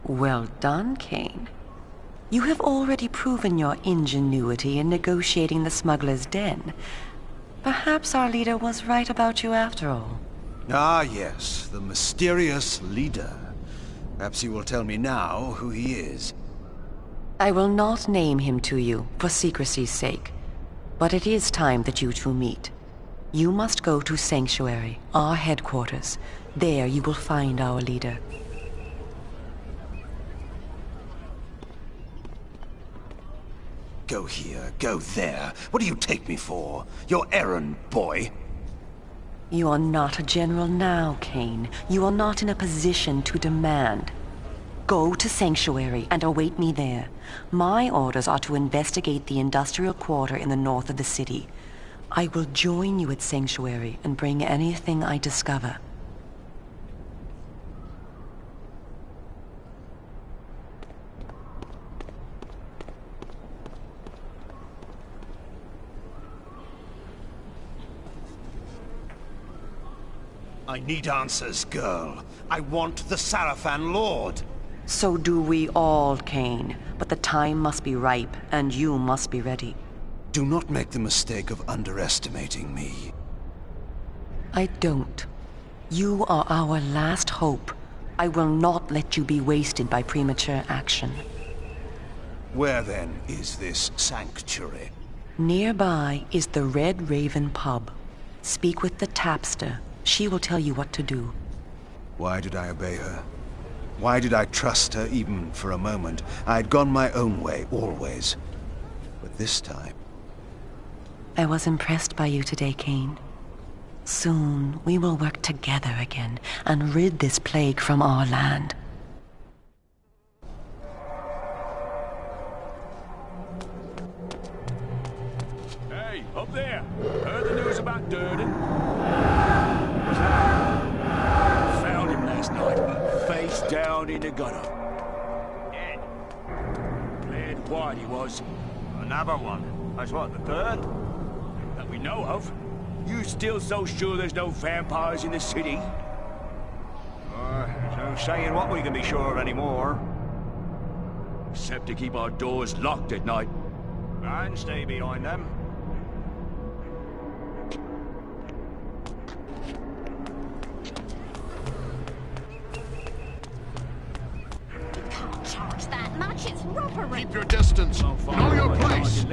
Well done, Kane. You have already proven your ingenuity in negotiating the smuggler's den. Perhaps our leader was right about you after all. Ah, yes, the mysterious leader. Perhaps you will tell me now who he is. I will not name him to you, for secrecy's sake. But it is time that you two meet. You must go to Sanctuary, our headquarters. There you will find our leader. Go here, go there. What do you take me for? Your errand boy? You are not a general now, Kane. You are not in a position to demand. Go to Sanctuary and await me there. My orders are to investigate the industrial quarter in the north of the city. I will join you at Sanctuary and bring anything I discover. I need answers, girl. I want the Sarafan Lord. So do we all, Kane. But the time must be ripe, and you must be ready. Do not make the mistake of underestimating me. I don't. You are our last hope. I will not let you be wasted by premature action. Where then is this sanctuary? Nearby is the Red Raven pub. Speak with the tapster. She will tell you what to do. Why did I obey her? Why did I trust her even for a moment? I had gone my own way, always. But this time... I was impressed by you today, Kane. Soon, we will work together again and rid this plague from our land. Hey, up there! Heard the news about Durden? Found him last night, face down in the gutter. Dead. Dead white he was. Another one. That's what, the third? That we know of. You still so sure there's no vampires in the city? There's no saying what we can be sure of anymore. Except to keep our doors locked at night. And stay behind them. Can't charge that much, it's robbery. Keep your distance. Know your place.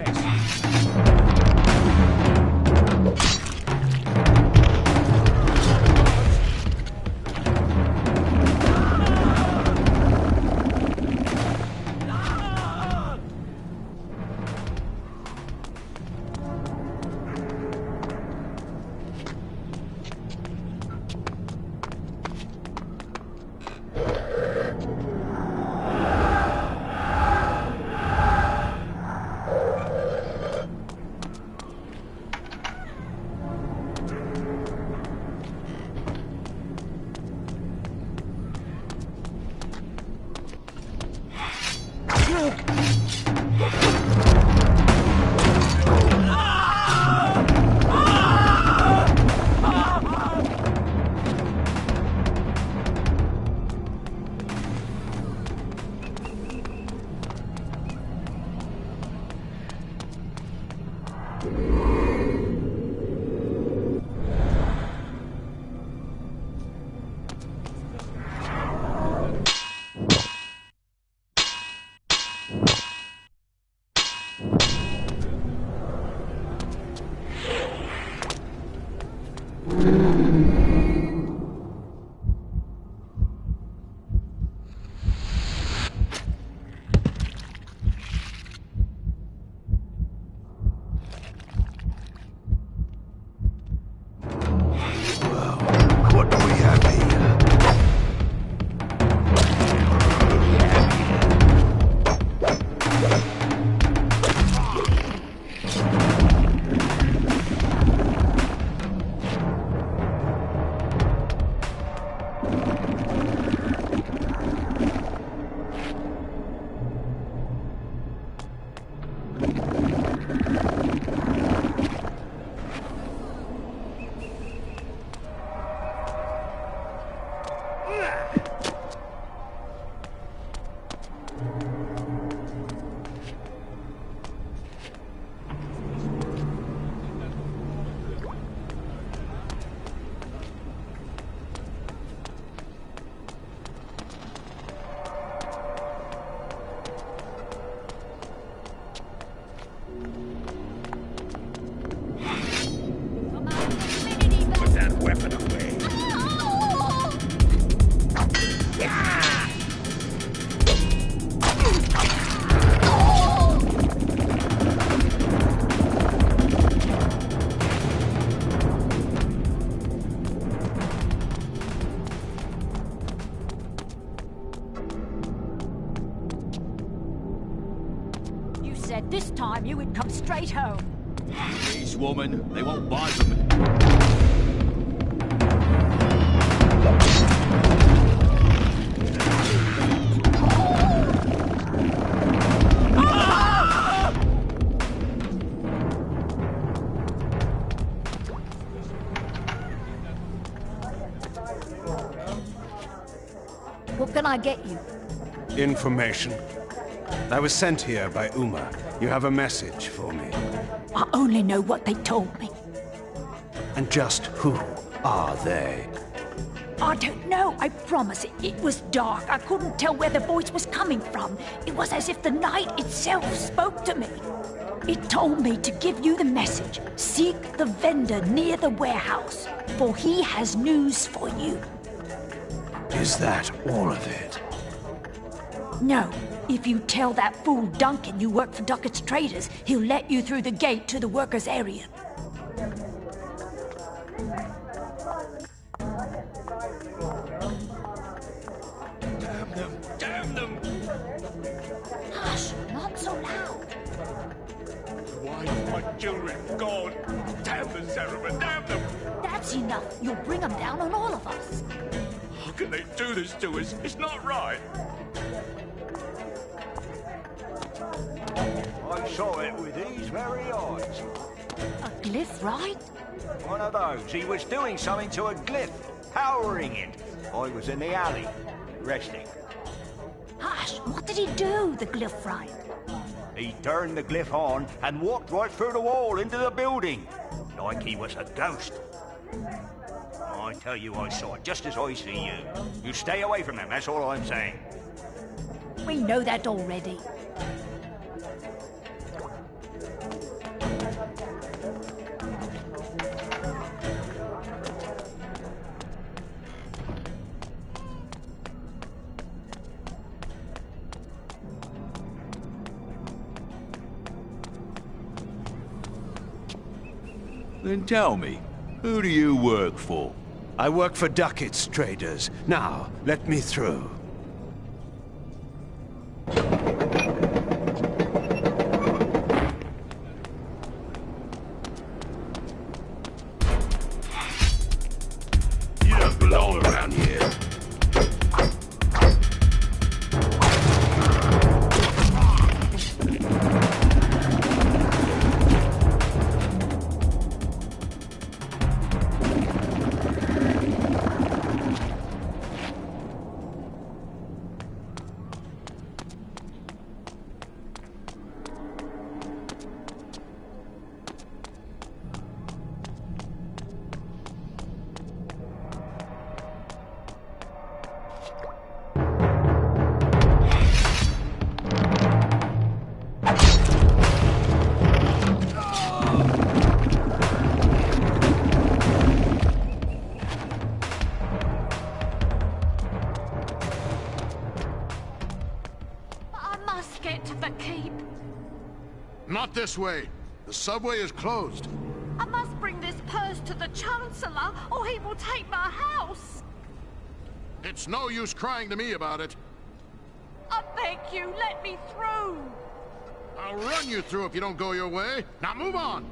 said this time you would come straight home. Please, woman, they won't buy from me. What can I get you? Information. I was sent here by Uma. You have a message for me. I only know what they told me. And just who are they? I don't know, I promise. It was dark. I couldn't tell where the voice was coming from. It was as if the night itself spoke to me. It told me to give you the message. Seek the vendor near the warehouse, for he has news for you. Is that all of it? No. If you tell that fool Duncan you work for Duckett's Traders, he'll let you through the gate to the workers' area. Damn them! Damn them! Hush, not so loud. Why is my children gone? Damn the Seraphim! Damn them! That's enough. You'll bring them down on all of us. How can they do this to us? It's not right. I saw it with these very eyes. A glyph, right? One of those. He was doing something to a glyph, powering it. I was in the alley, resting. Hush, what did he do, the glyph, right? He turned the glyph on and walked right through the wall into the building, like he was a ghost. I tell you, I saw it just as I see you. You stay away from him, that's all I'm saying. We know that already. Then tell me, who do you work for? I work for Duckett's Traders. Now, let me through. You don't belong around here. Not this way. The subway is closed. I must bring this purse to the Chancellor, or he will take my house. It's no use crying to me about it. I beg you, let me through. I'll run you through if you don't go your way. Now move on.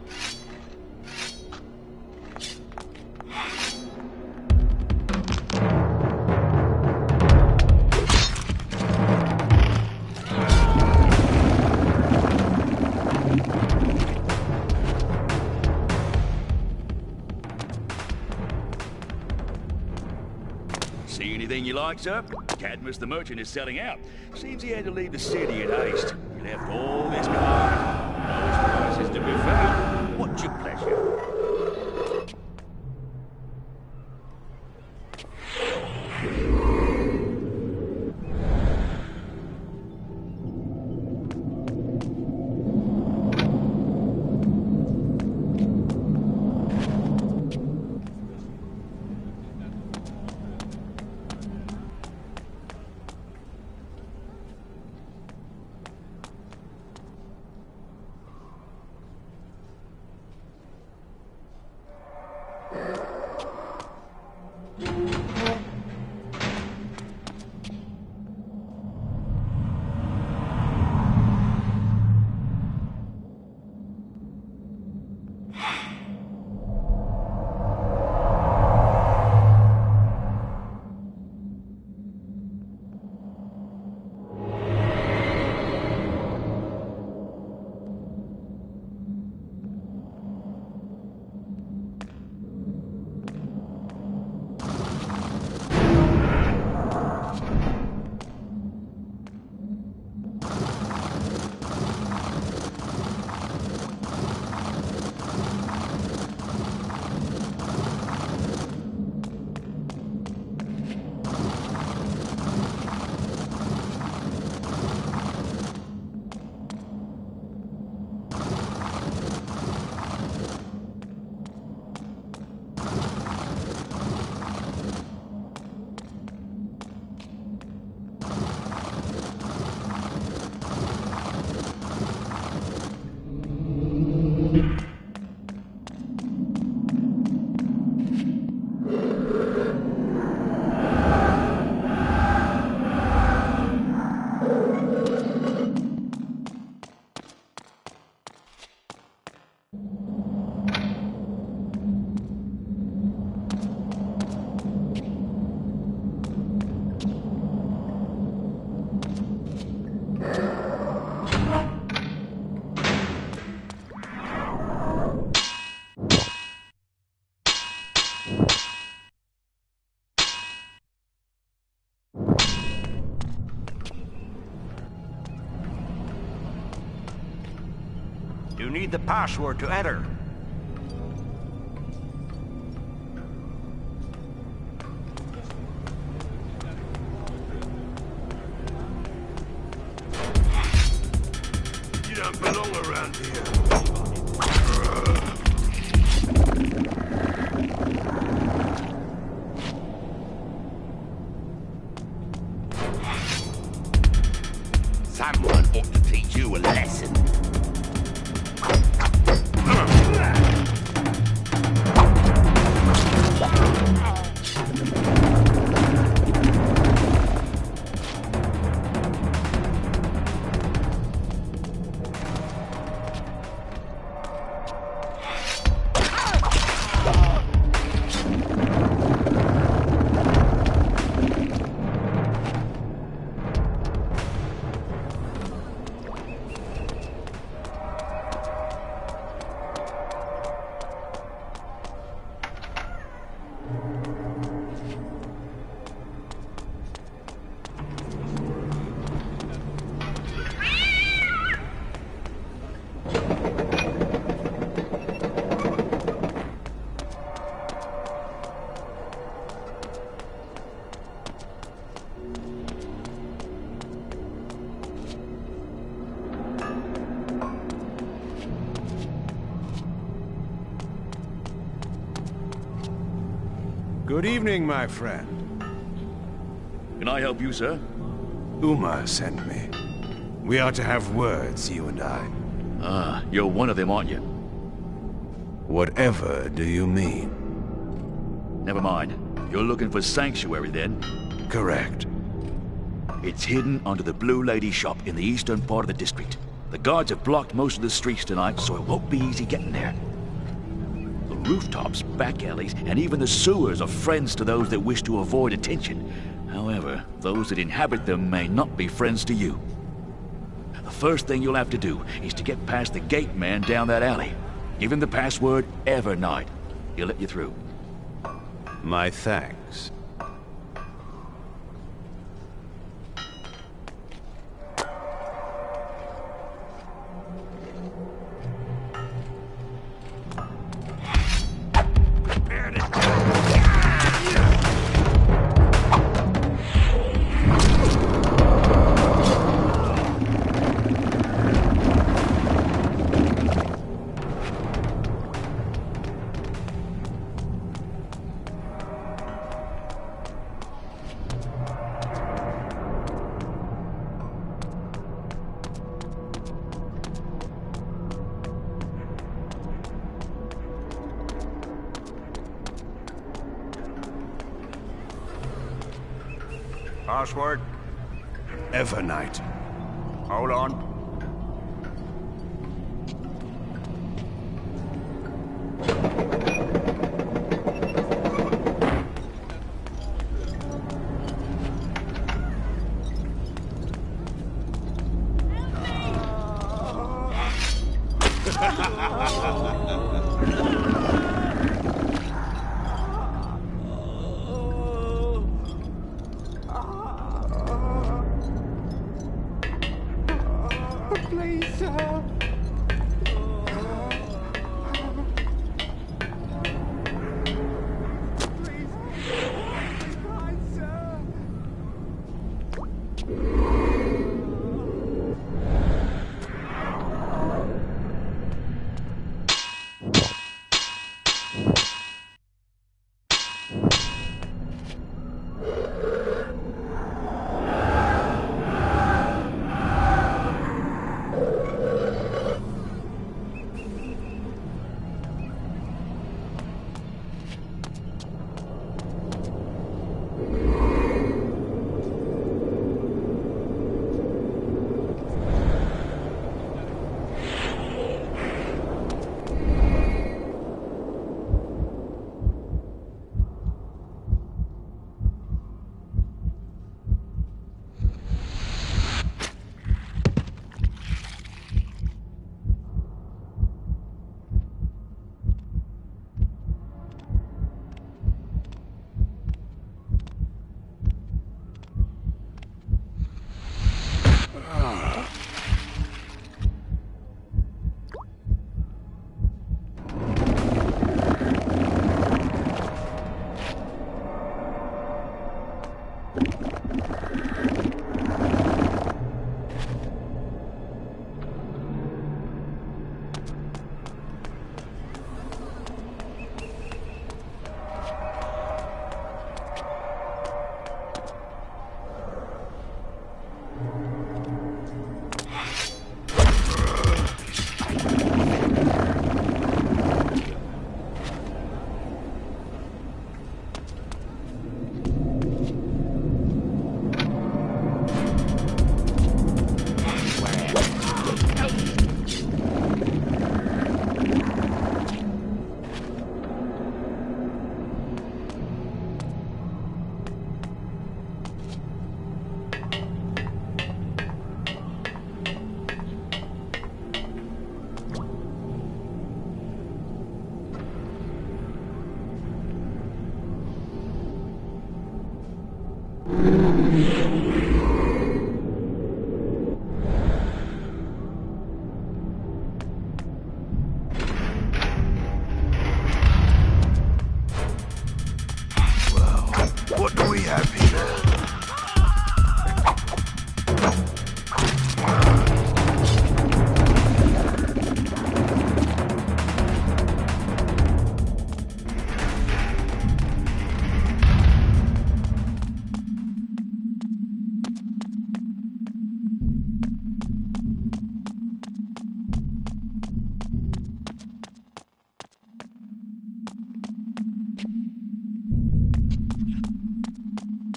See anything you like, sir? Cadmus the merchant is selling out. Seems he had to leave the city in haste. He left all this behind. No prices to be found. What's your pleasure? You need the password to enter. You don't belong around here. Someone ought to teach you a lesson. Good evening, my friend. Can I help you, sir? Uma sent me. We are to have words, you and I. Ah, you're one of them, aren't you? Whatever do you mean? Never mind. You're looking for sanctuary, then? Correct. It's hidden under the Blue Lady shop in the eastern part of the district. The guards have blocked most of the streets tonight, so it won't be easy getting there. The rooftops, back alleys, and even the sewers are friends to those that wish to avoid attention. However, those that inhabit them may not be friends to you. The first thing you'll have to do is to get past the gate man down that alley. Give him the password Evernight. He'll let you through. My thanks. Password? Evernight. Hold on. What do we have here?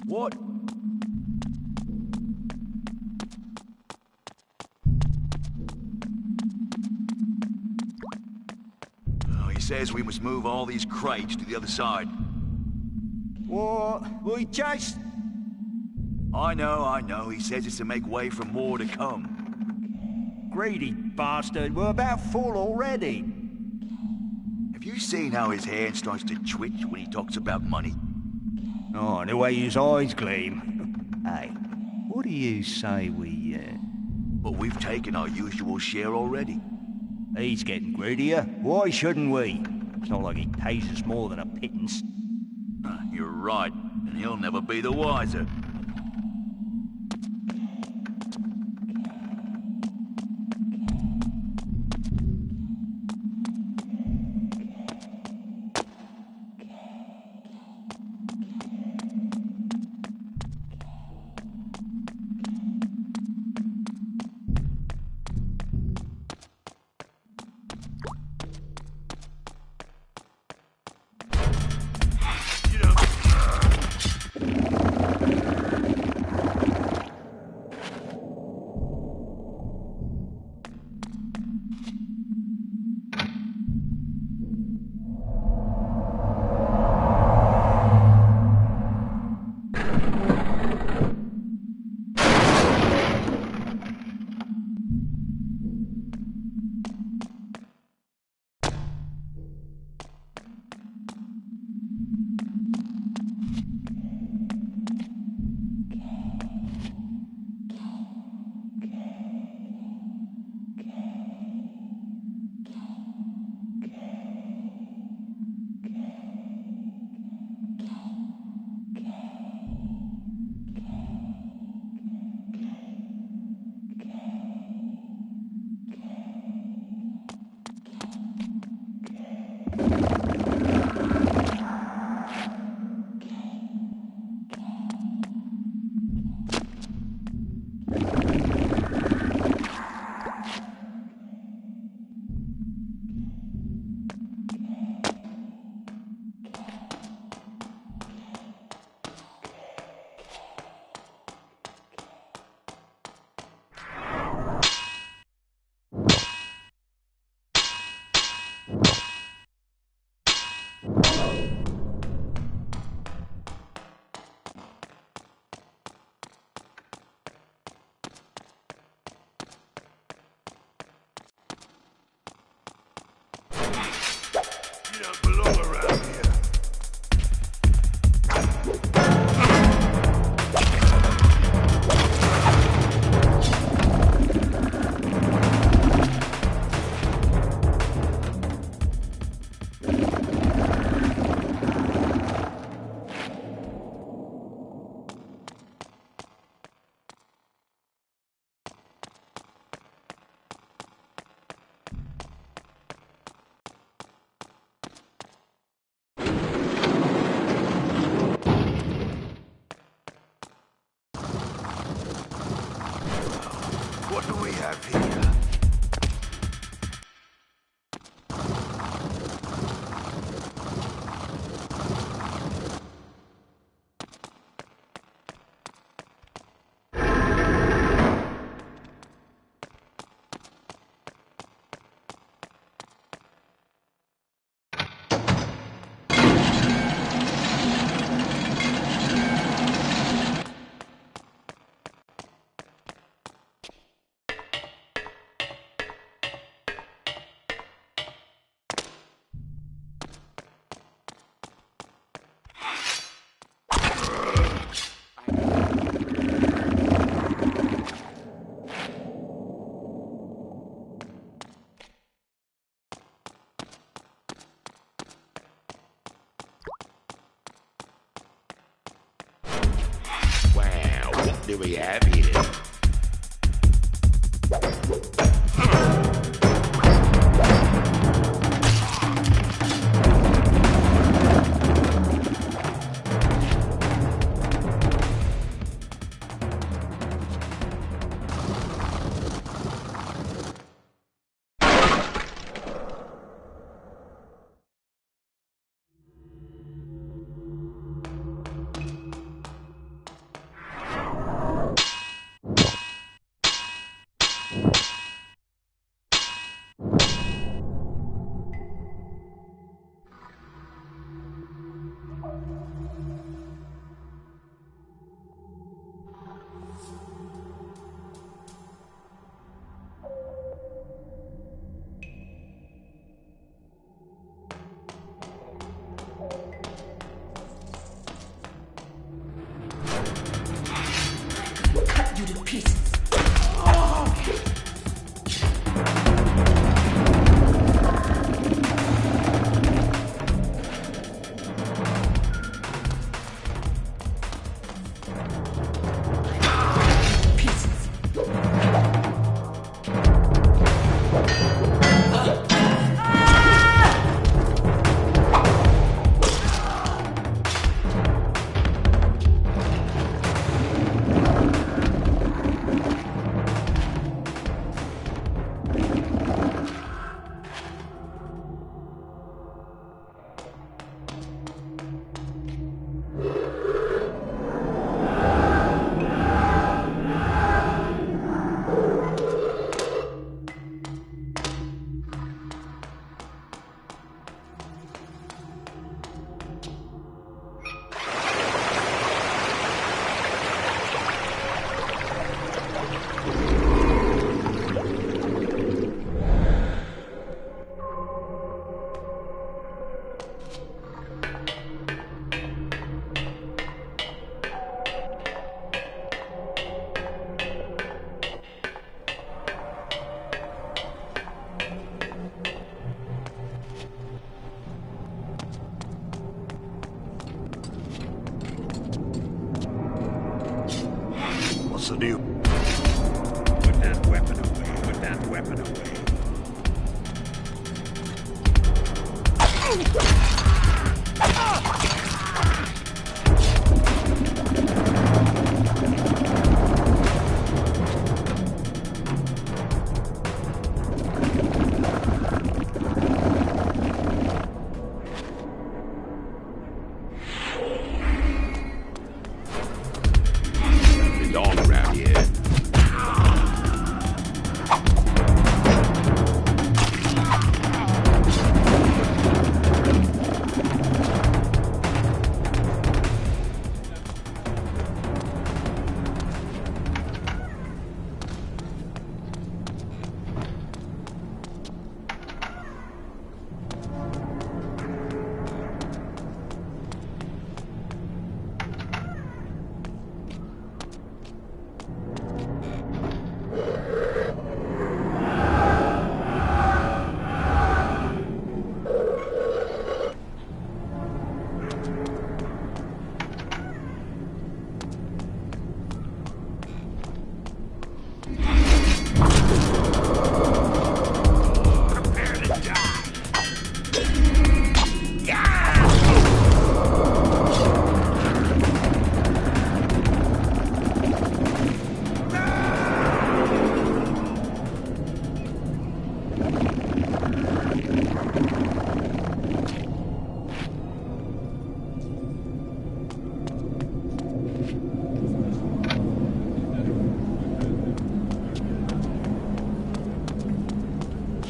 What? Oh, he says we must move all these crates to the other side. What? We just... I know. He says it's to make way for more to come. Greedy bastard, we're about full already. Have you seen how his hand starts to twitch when he talks about money? Oh, and the way his eyes gleam. Hey, what do you say we, But we've taken our usual share already. He's getting greedier. Why shouldn't we? It's not like he pays us more than a pittance. You're right, and he'll never be the wiser. What do we have here? Cut you to pieces. What's the deal? Put that weapon away. Put that weapon away. It's all around here.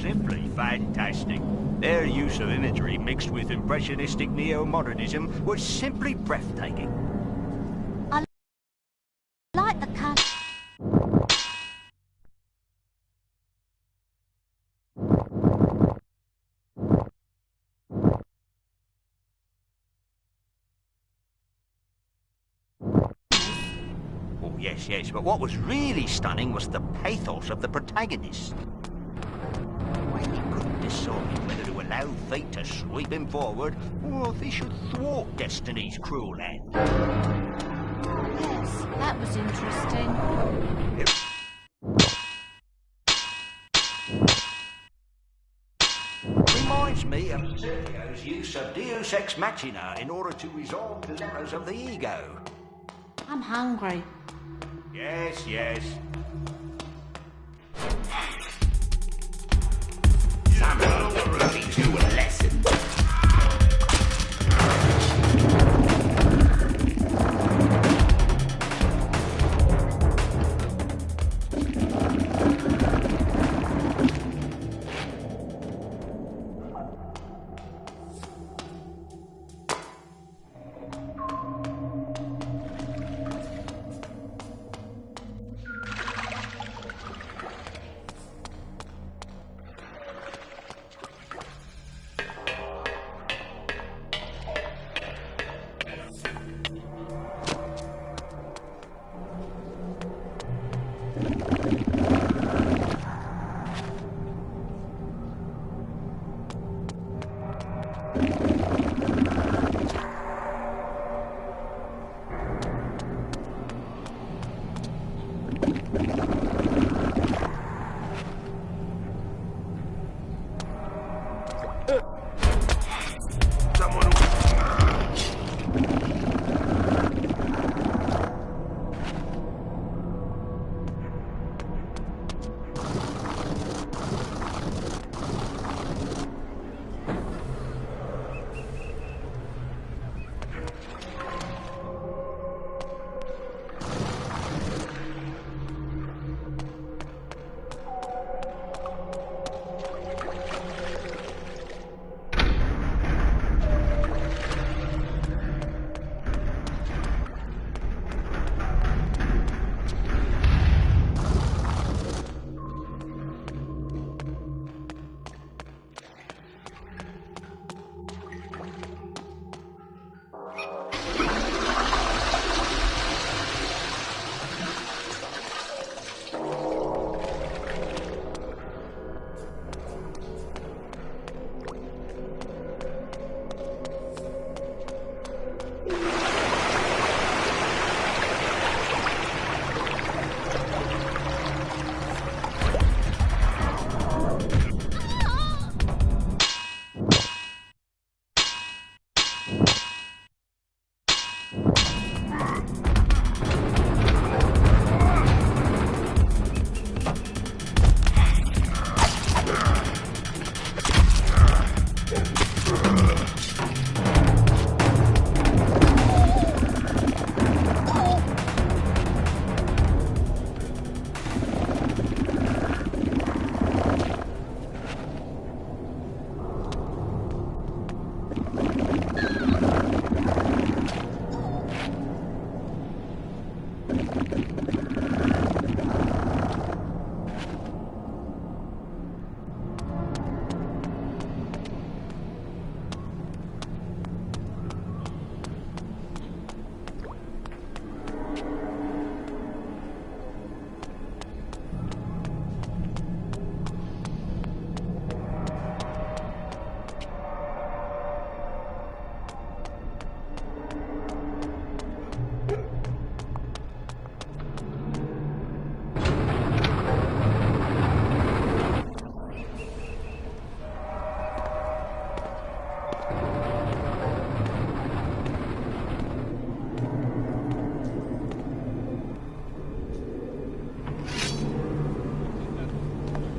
Simply fantastic. Their use of imagery mixed with impressionistic neo-modernism was simply breathtaking. I like the colour. Oh, yes, but what was really stunning was the pathos of the protagonist. When he couldn't decide whether to allow fate to sweep him forward, or if he should thwart destiny's cruel hand. Yes, that that was interesting. Reminds me of Sergio's use of Deus Ex Machina in order to resolve dilemmas of the ego. I'm hungry. Yes, yes. Somehow to teach you a lesson.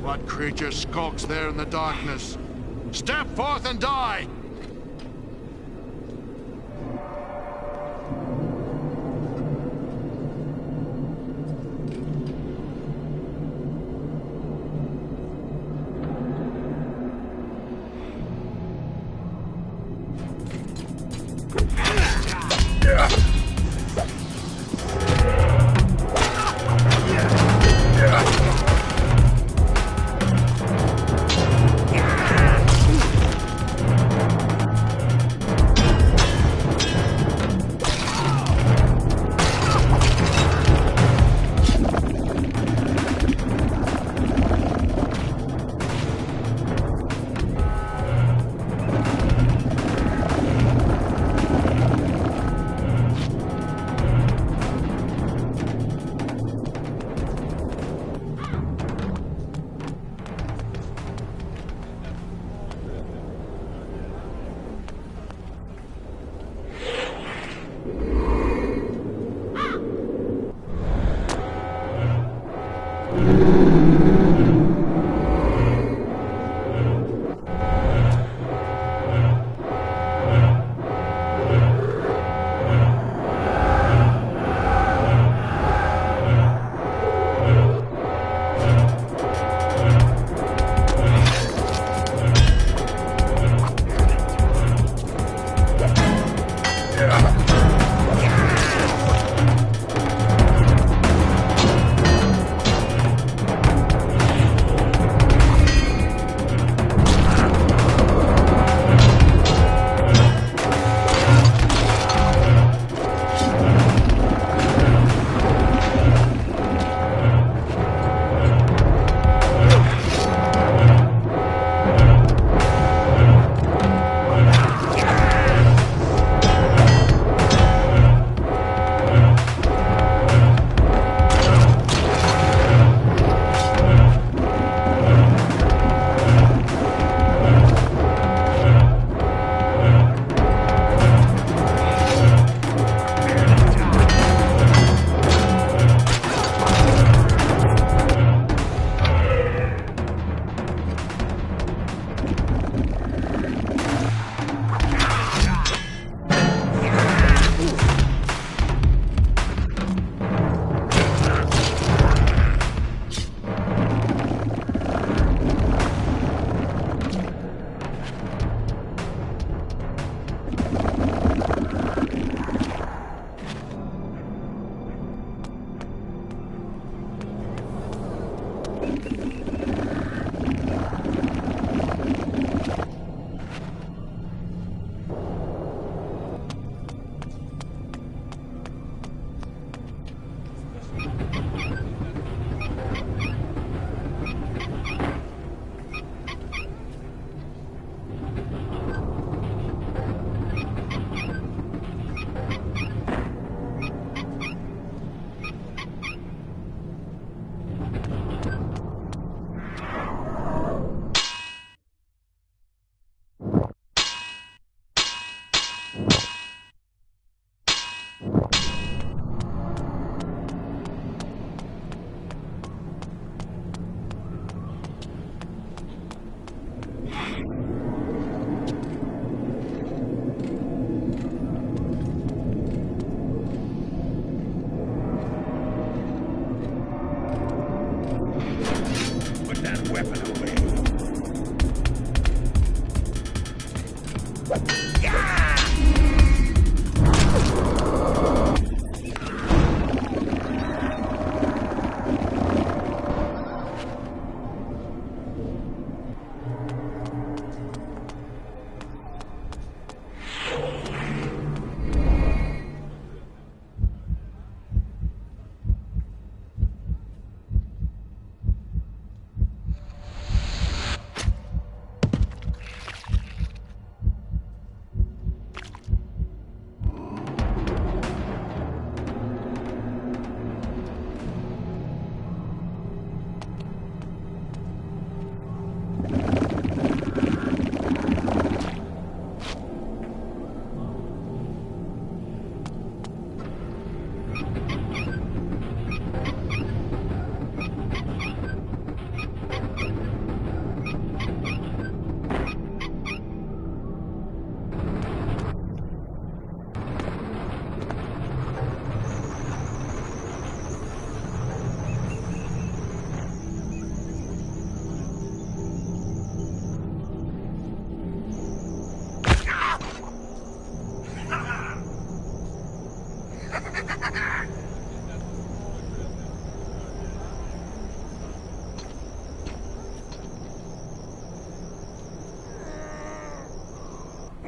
What creature skulks there in the darkness? Step forth and die!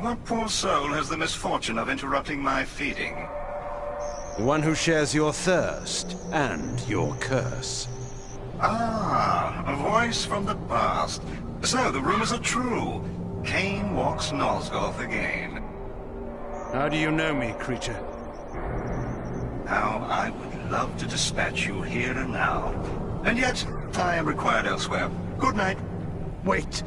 What poor soul has the misfortune of interrupting my feeding? The one who shares your thirst and your curse. Ah, a voice from the past. So the rumors are true. Cain walks Nosgoth again. How do you know me, creature? How I would love to dispatch you here and now. And yet, I am required elsewhere. Good night. Wait!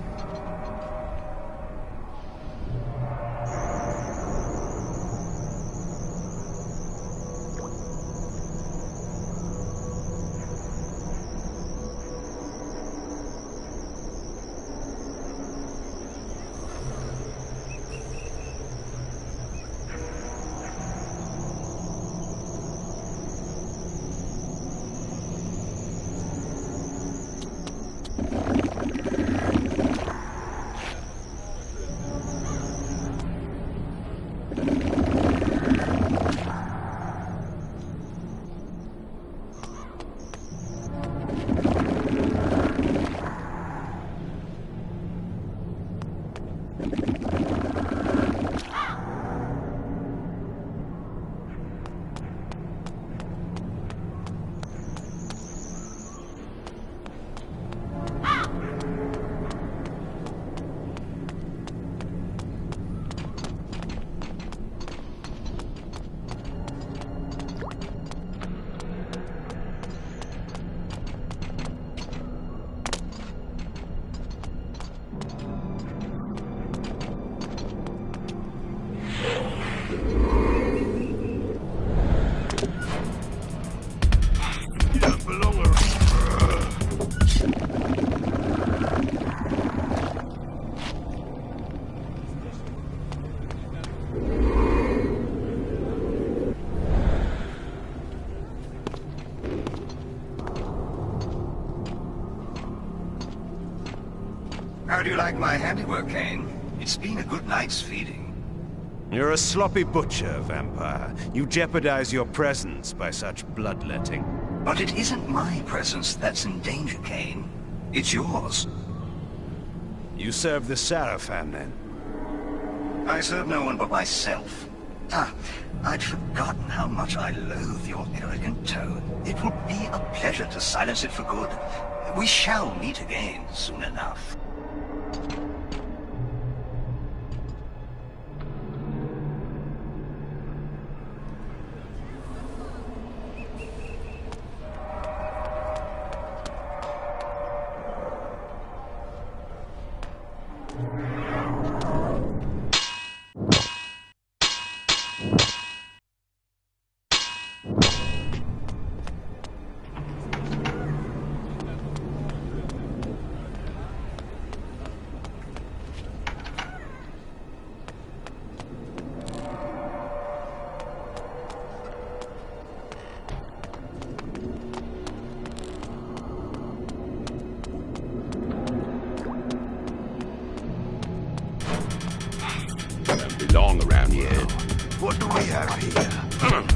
How do you like my handiwork, Cain? It's been a good night's feeding. You're a sloppy butcher, vampire. You jeopardize your presence by such bloodletting. But it isn't my presence that's in danger, Cain. It's yours. You serve the Sarafan, then? I serve no one but myself. Ah, I'd forgotten how much I loathe your arrogant tone. It will be a pleasure to silence it for good. We shall meet again soon enough. Belong around here. What do we have here?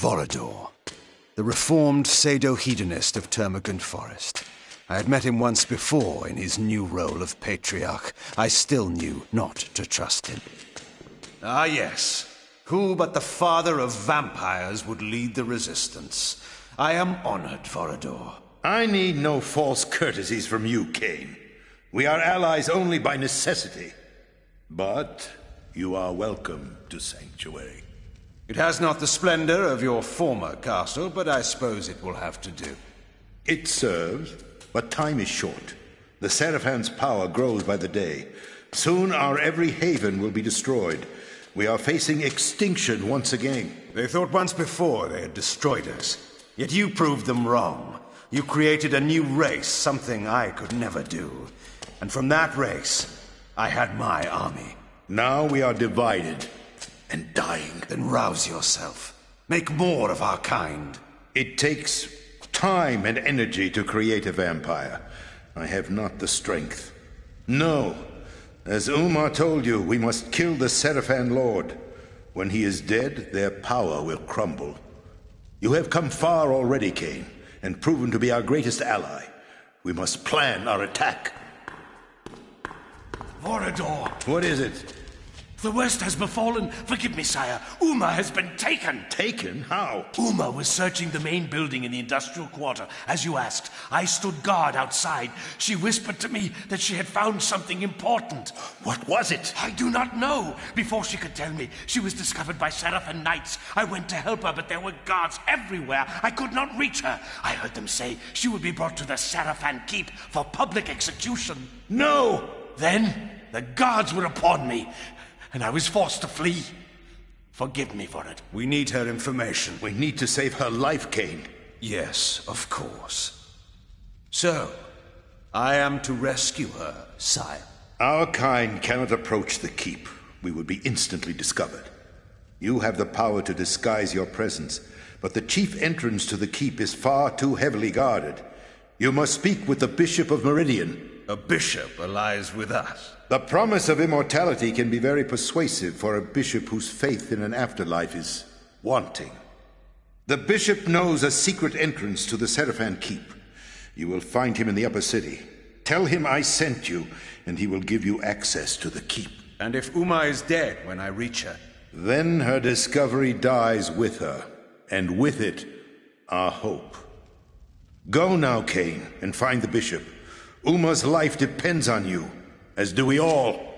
Vorador, the reformed pseudo-hedonist of Termagant Forest. I had met him once before in his new role of patriarch. I still knew not to trust him. Ah, yes. Who but the father of vampires would lead the resistance? I am honored, Vorador. I need no false courtesies from you, Cain. We are allies only by necessity. But you are welcome to Sanctuary. It has not the splendor of your former castle, but I suppose it will have to do. It serves, but time is short. The Seraphan's power grows by the day. Soon our every haven will be destroyed. We are facing extinction once again. They thought once before they had destroyed us. Yet you proved them wrong. You created a new race, something I could never do. And from that race, I had my army. Now we are divided and dying. Then rouse yourself. Make more of our kind. It takes time and energy to create a vampire. I have not the strength. No. As Umar told you, we must kill the Seraphan Lord. When he is dead, their power will crumble. You have come far already, Cain, and proven to be our greatest ally. We must plan our attack. Vorador! What is it? The worst has befallen. Forgive me, sire. Uma has been taken. Taken? How? Uma was searching the main building in the industrial quarter, as you asked. I stood guard outside. She whispered to me that she had found something important. What was it? I do not know. Before she could tell me, she was discovered by Seraphan knights. I went to help her, but there were guards everywhere. I could not reach her. I heard them say she would be brought to the Seraphan Keep for public execution. No! Then the guards were upon me, and I was forced to flee. Forgive me for it. We need her information. We need to save her life, Cain. Yes, of course. So, I am to rescue her, sire. Our kind cannot approach the keep. We would be instantly discovered. You have the power to disguise your presence, but the chief entrance to the keep is far too heavily guarded. You must speak with the Bishop of Meridian. A bishop allies with us. The promise of immortality can be very persuasive for a bishop whose faith in an afterlife is wanting. The bishop knows a secret entrance to the Seraphan Keep. You will find him in the upper city. Tell him I sent you, and he will give you access to the keep. And if Uma is dead when I reach her? Then her discovery dies with her, and with it, our hope. Go now, Cain, and find the bishop. Uma's life depends on you, as do we all.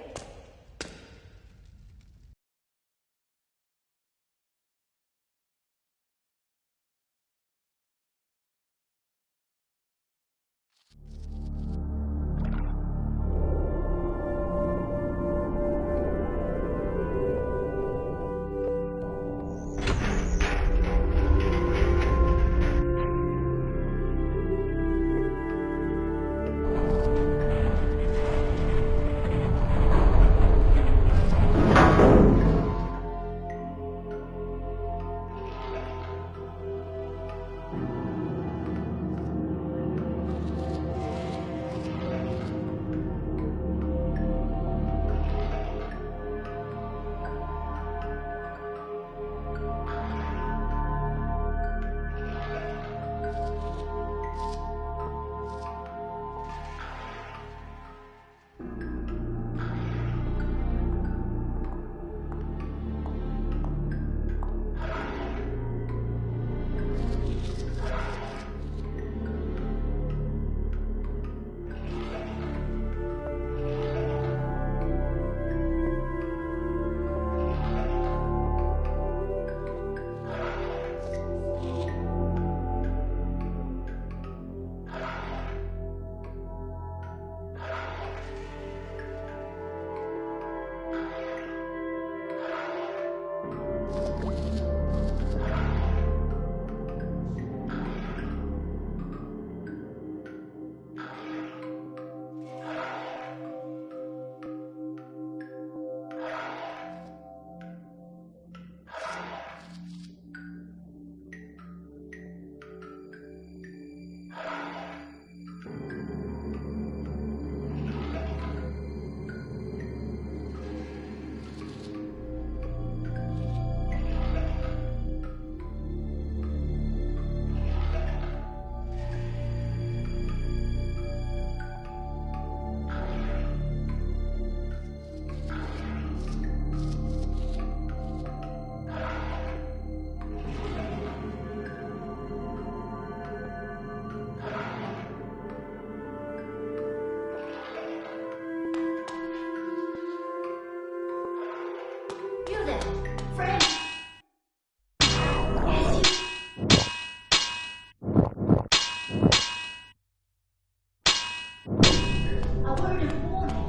A word of warning.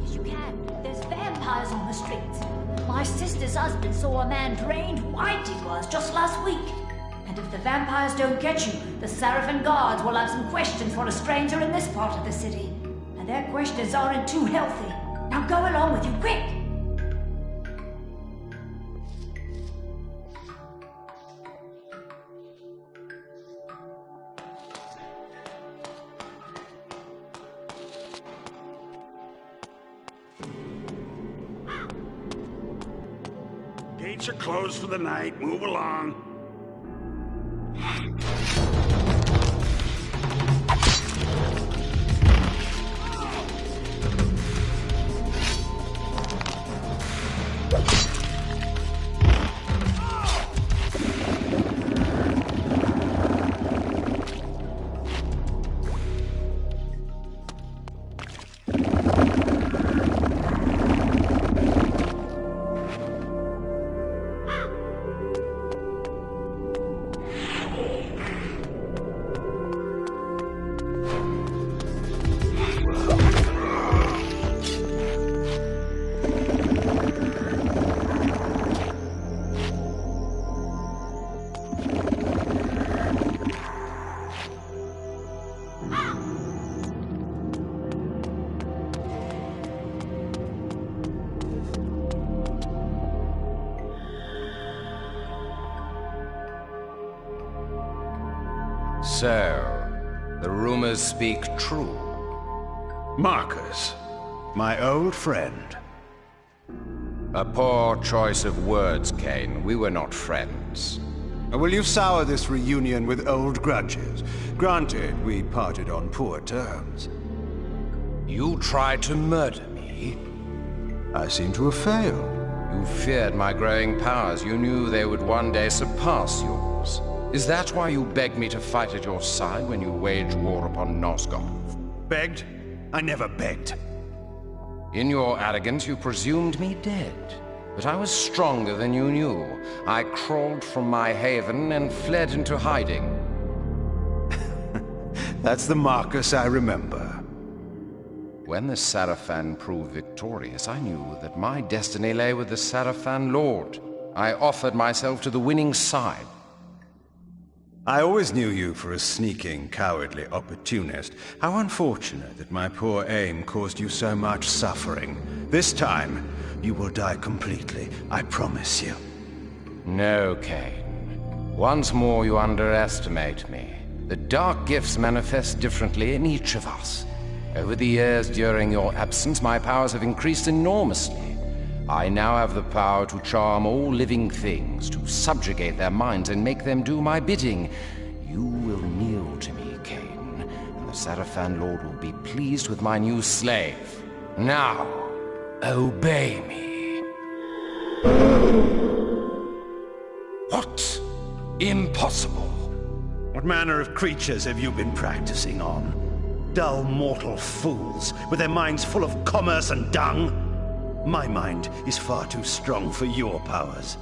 Yes, you can. There's vampires on the streets. My sister's husband saw a man drained white he was just last week. And if the vampires don't get you, the Seraphin guards will have some questions for a stranger in this part of the city. And their questions aren't too healthy. Now go along with you, quick! Gates are closed for the night. Move along. So, the rumors speak true. Marcus, my old friend. A poor choice of words, Cain. We were not friends. Will you sour this reunion with old grudges? Granted, we parted on poor terms. You tried to murder me? I seem to have failed. You feared my growing powers. You knew they would one day surpass yours. Is that why you begged me to fight at your side when you waged war upon Nosgoth? Begged? I never begged. In your arrogance, you presumed me dead. But I was stronger than you knew. I crawled from my haven and fled into hiding. That's the Marcus I remember. When the Seraphin proved victorious, I knew that my destiny lay with the Seraphin Lord. I offered myself to the winning side. I always knew you for a sneaking, cowardly opportunist. How unfortunate that my poor aim caused you so much suffering. This time, you will die completely, I promise you. No, Cain. Once more you underestimate me. The dark gifts manifest differently in each of us. Over the years during your absence, my powers have increased enormously. I now have the power to charm all living things, to subjugate their minds and make them do my bidding. You will kneel to me, Cain, and the Seraphin Lord will be pleased with my new slave. Now, obey me. What? Impossible. What manner of creatures have you been practicing on? Dull mortal fools, with their minds full of commerce and dung? My mind is far too strong for your powers.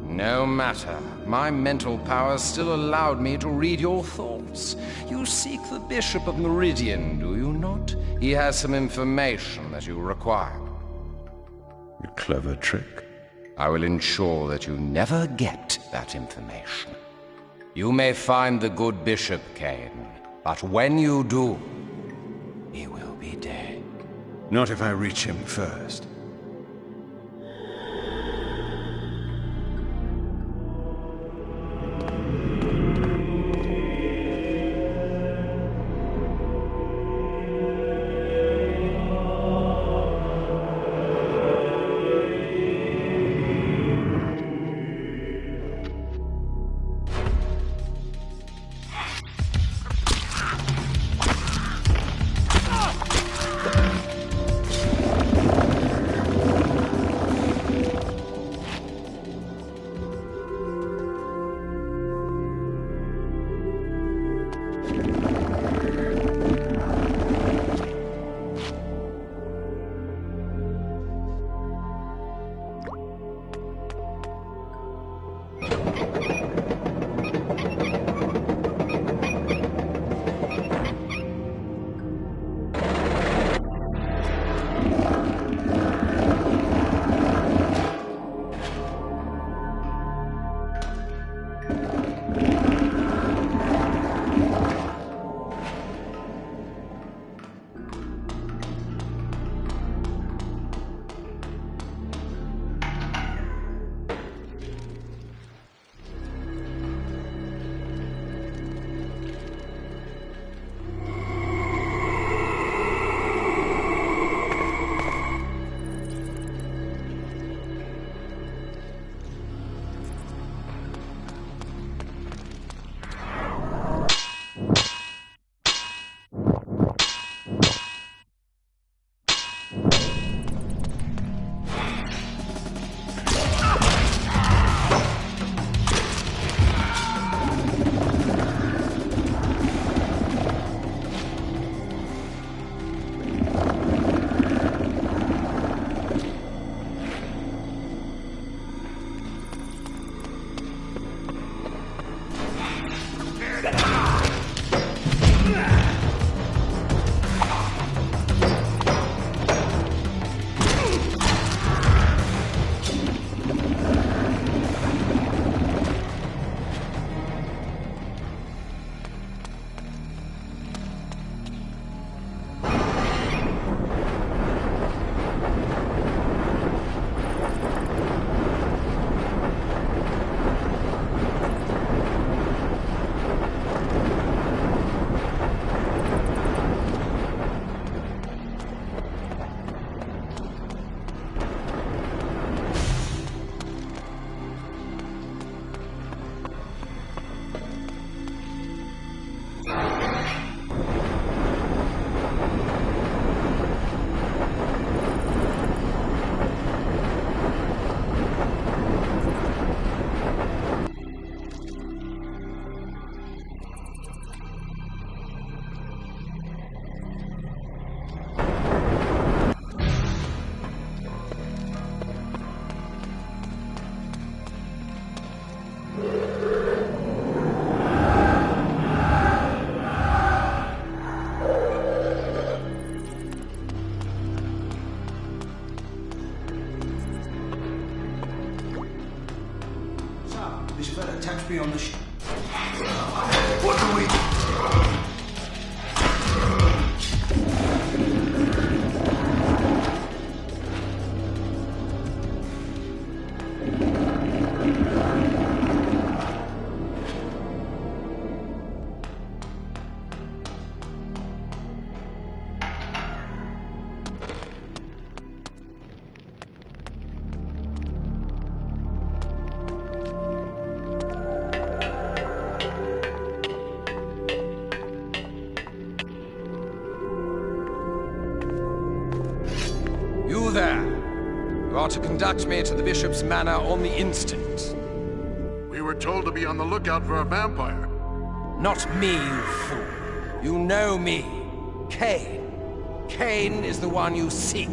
No matter. My mental powers still allowed me to read your thoughts. You seek the Bishop of Meridian, do you not? He has some information that you require. A clever trick. I will ensure that you never get that information. You may find the good Bishop, Cain, but when you do, he will be dead. Not if I reach him first. are to conduct me to the Bishop's manor on the instant. We were told to be on the lookout for a vampire. Not me, you fool. You know me. Cain. Cain is the one you seek.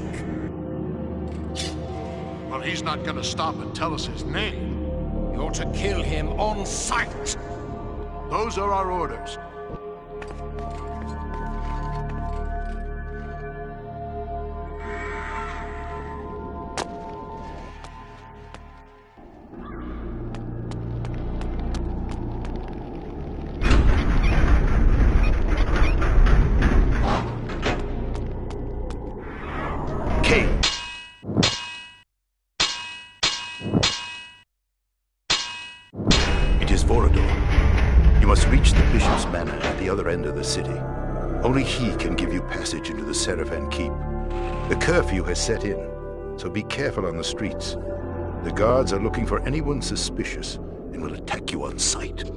Well, he's not gonna stop and tell us his name. You're to kill him on sight. Those are our orders. End of the city. Only he can give you passage into the Seraphan Keep. The curfew has set in, so be careful on the streets. The guards are looking for anyone suspicious and will attack you on sight.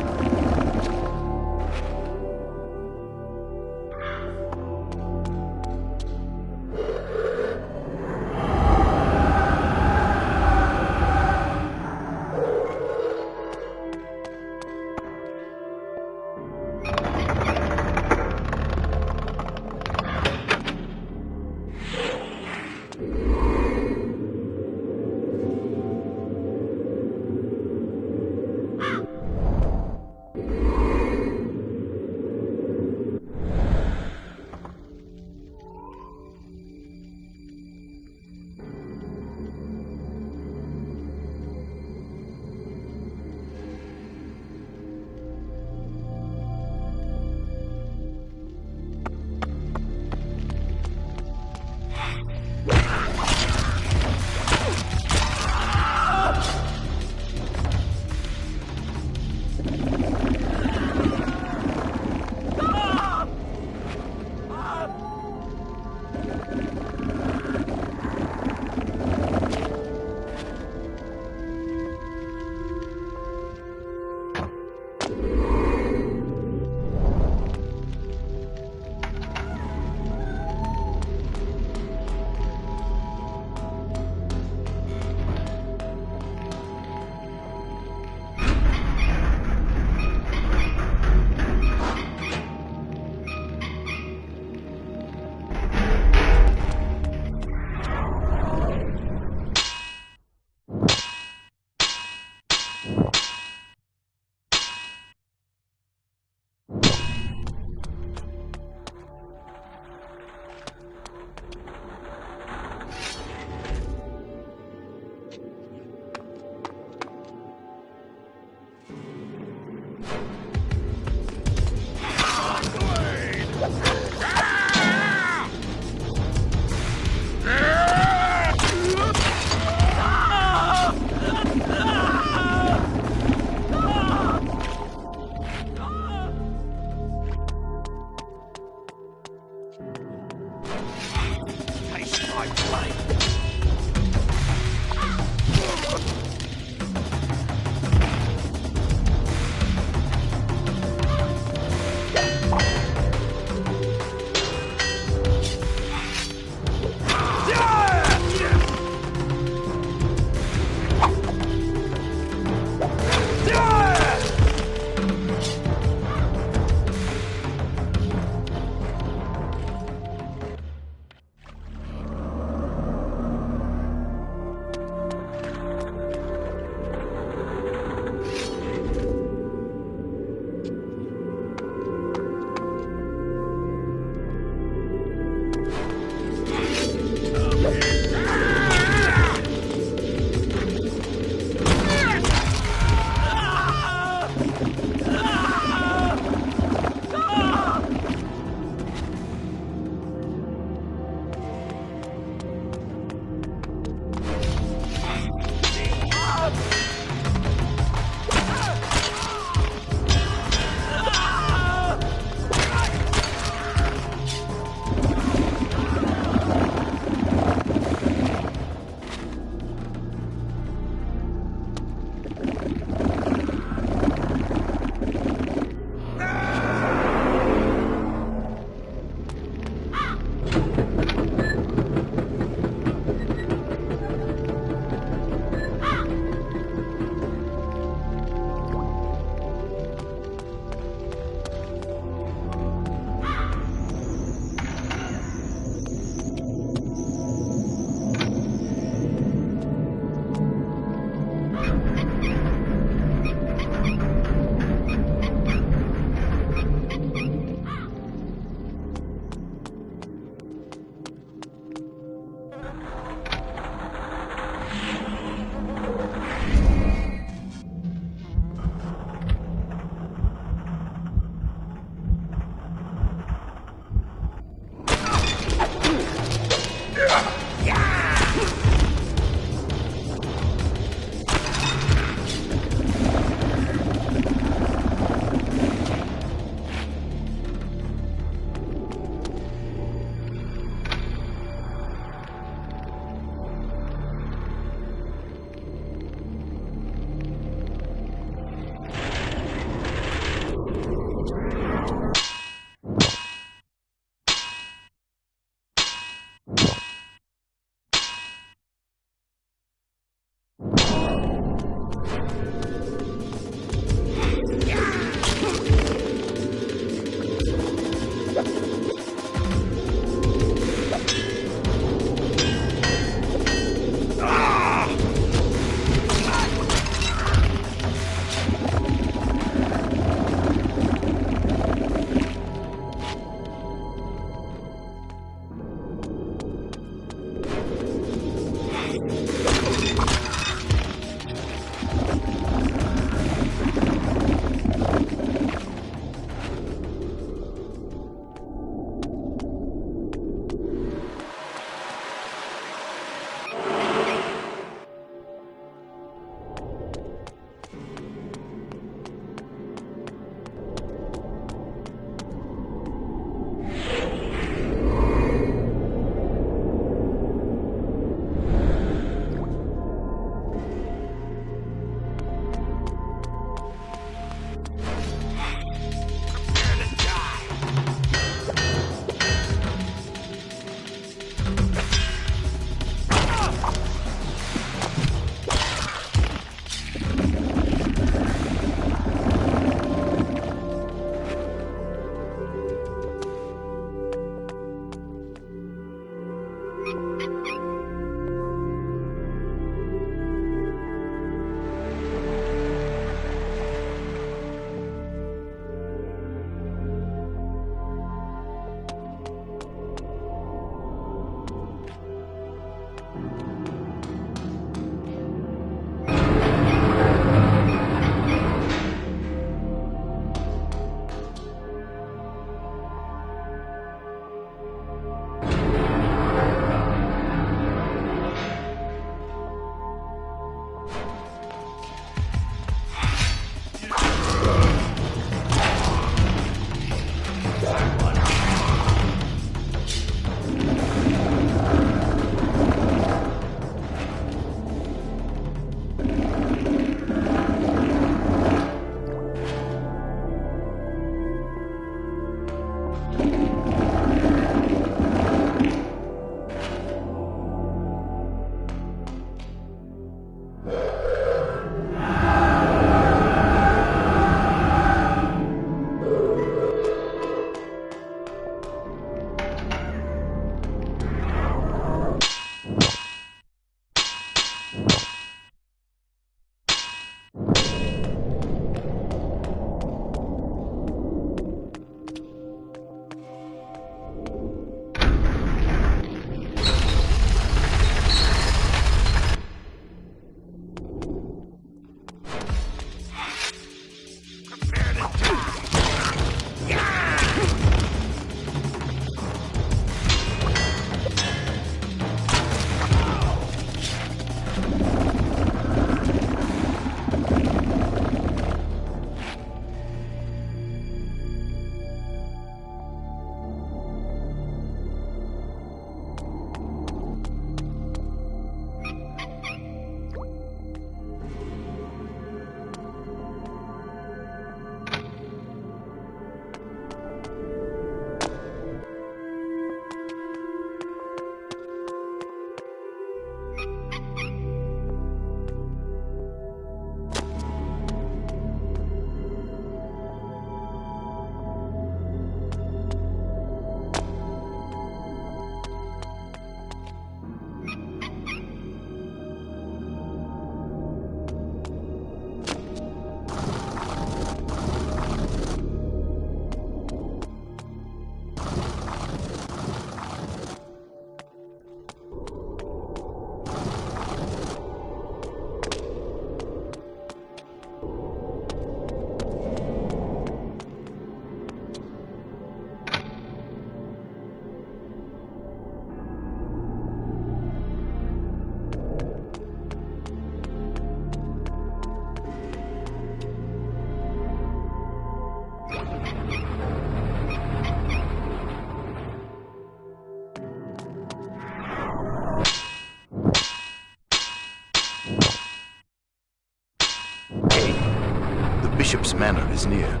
Bishop's Manor is near.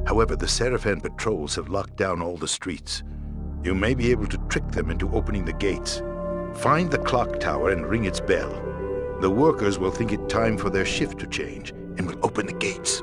However, the Seraphan patrols have locked down all the streets. You may be able to trick them into opening the gates. Find the clock tower and ring its bell. The workers will think it time for their shift to change and will open the gates.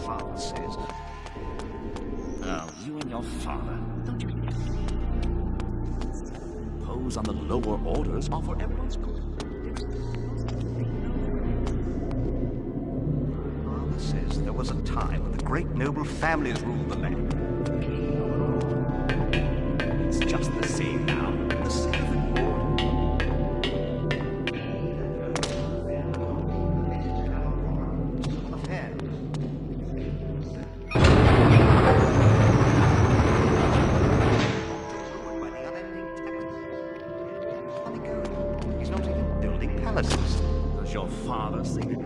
father says. Oh, you and your father. Don't you impose on the lower orders are for everyone's good? Father says there was a time when the great noble families ruled the land. It's just the same now. The Seraphim Lord. He's not even building palaces. Does your father think?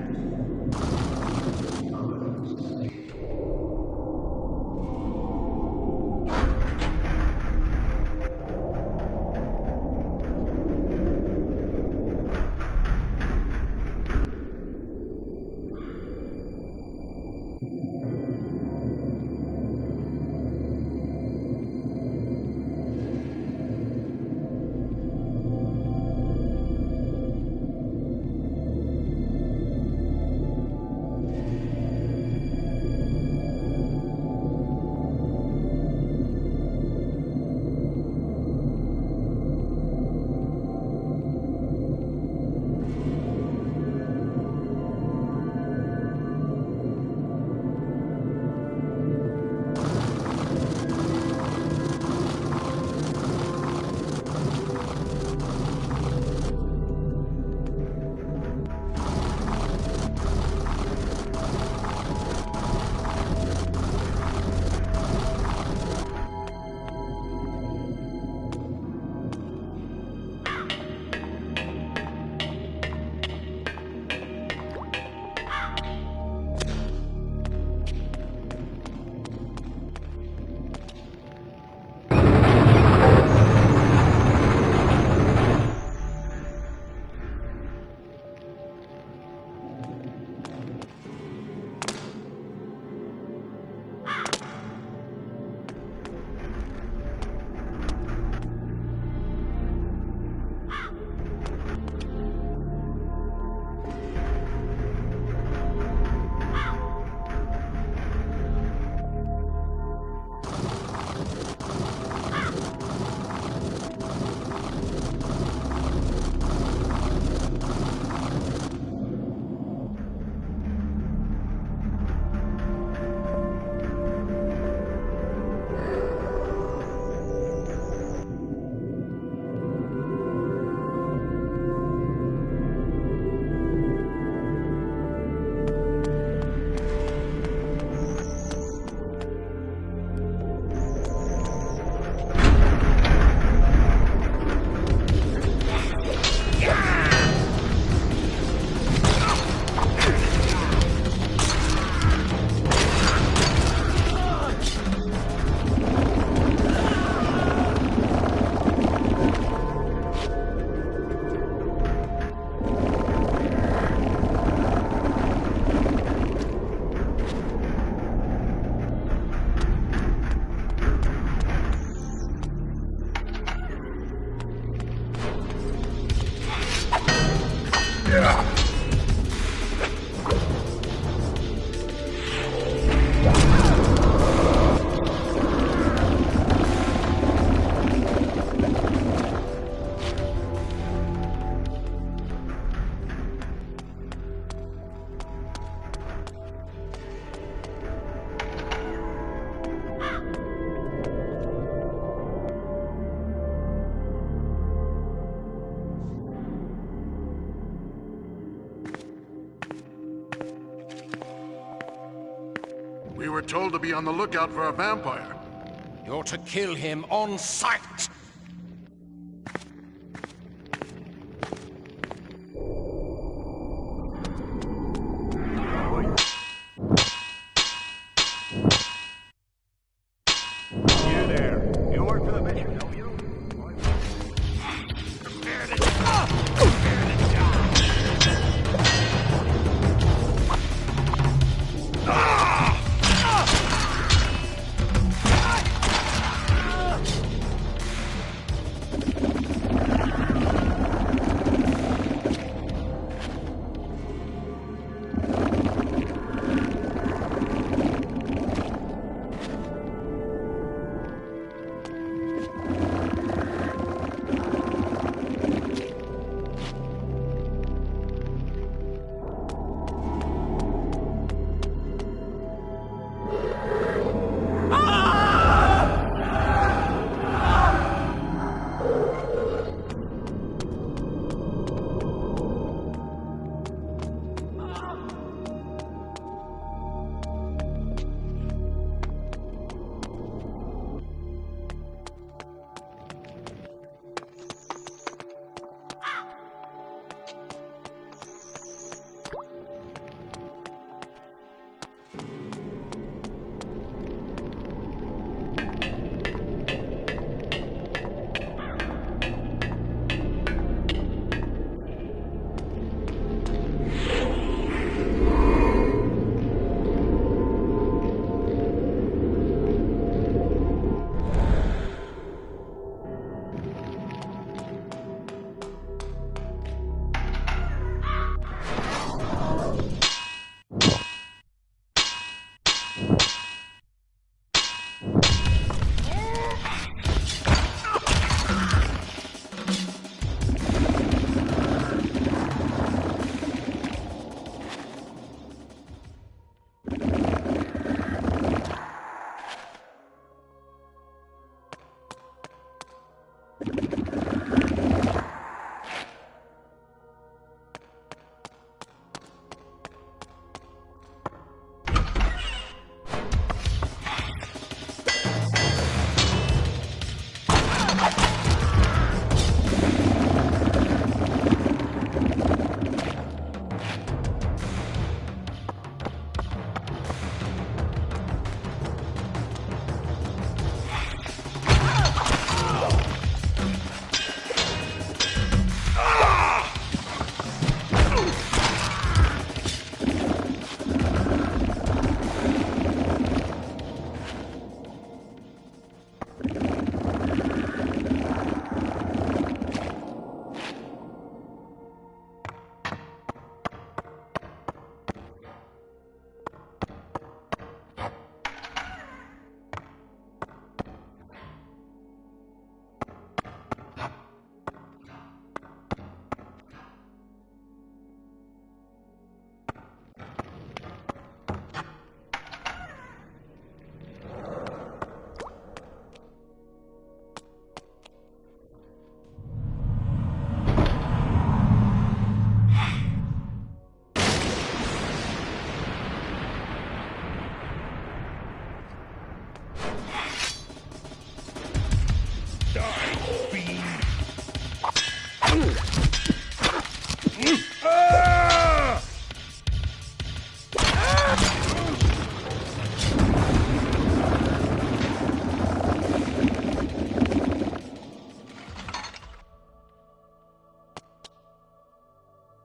We were told to be on the lookout for a vampire. You're to kill him on sight! You there. You work for the mission, don't you? Prepare to die. Prepare to die.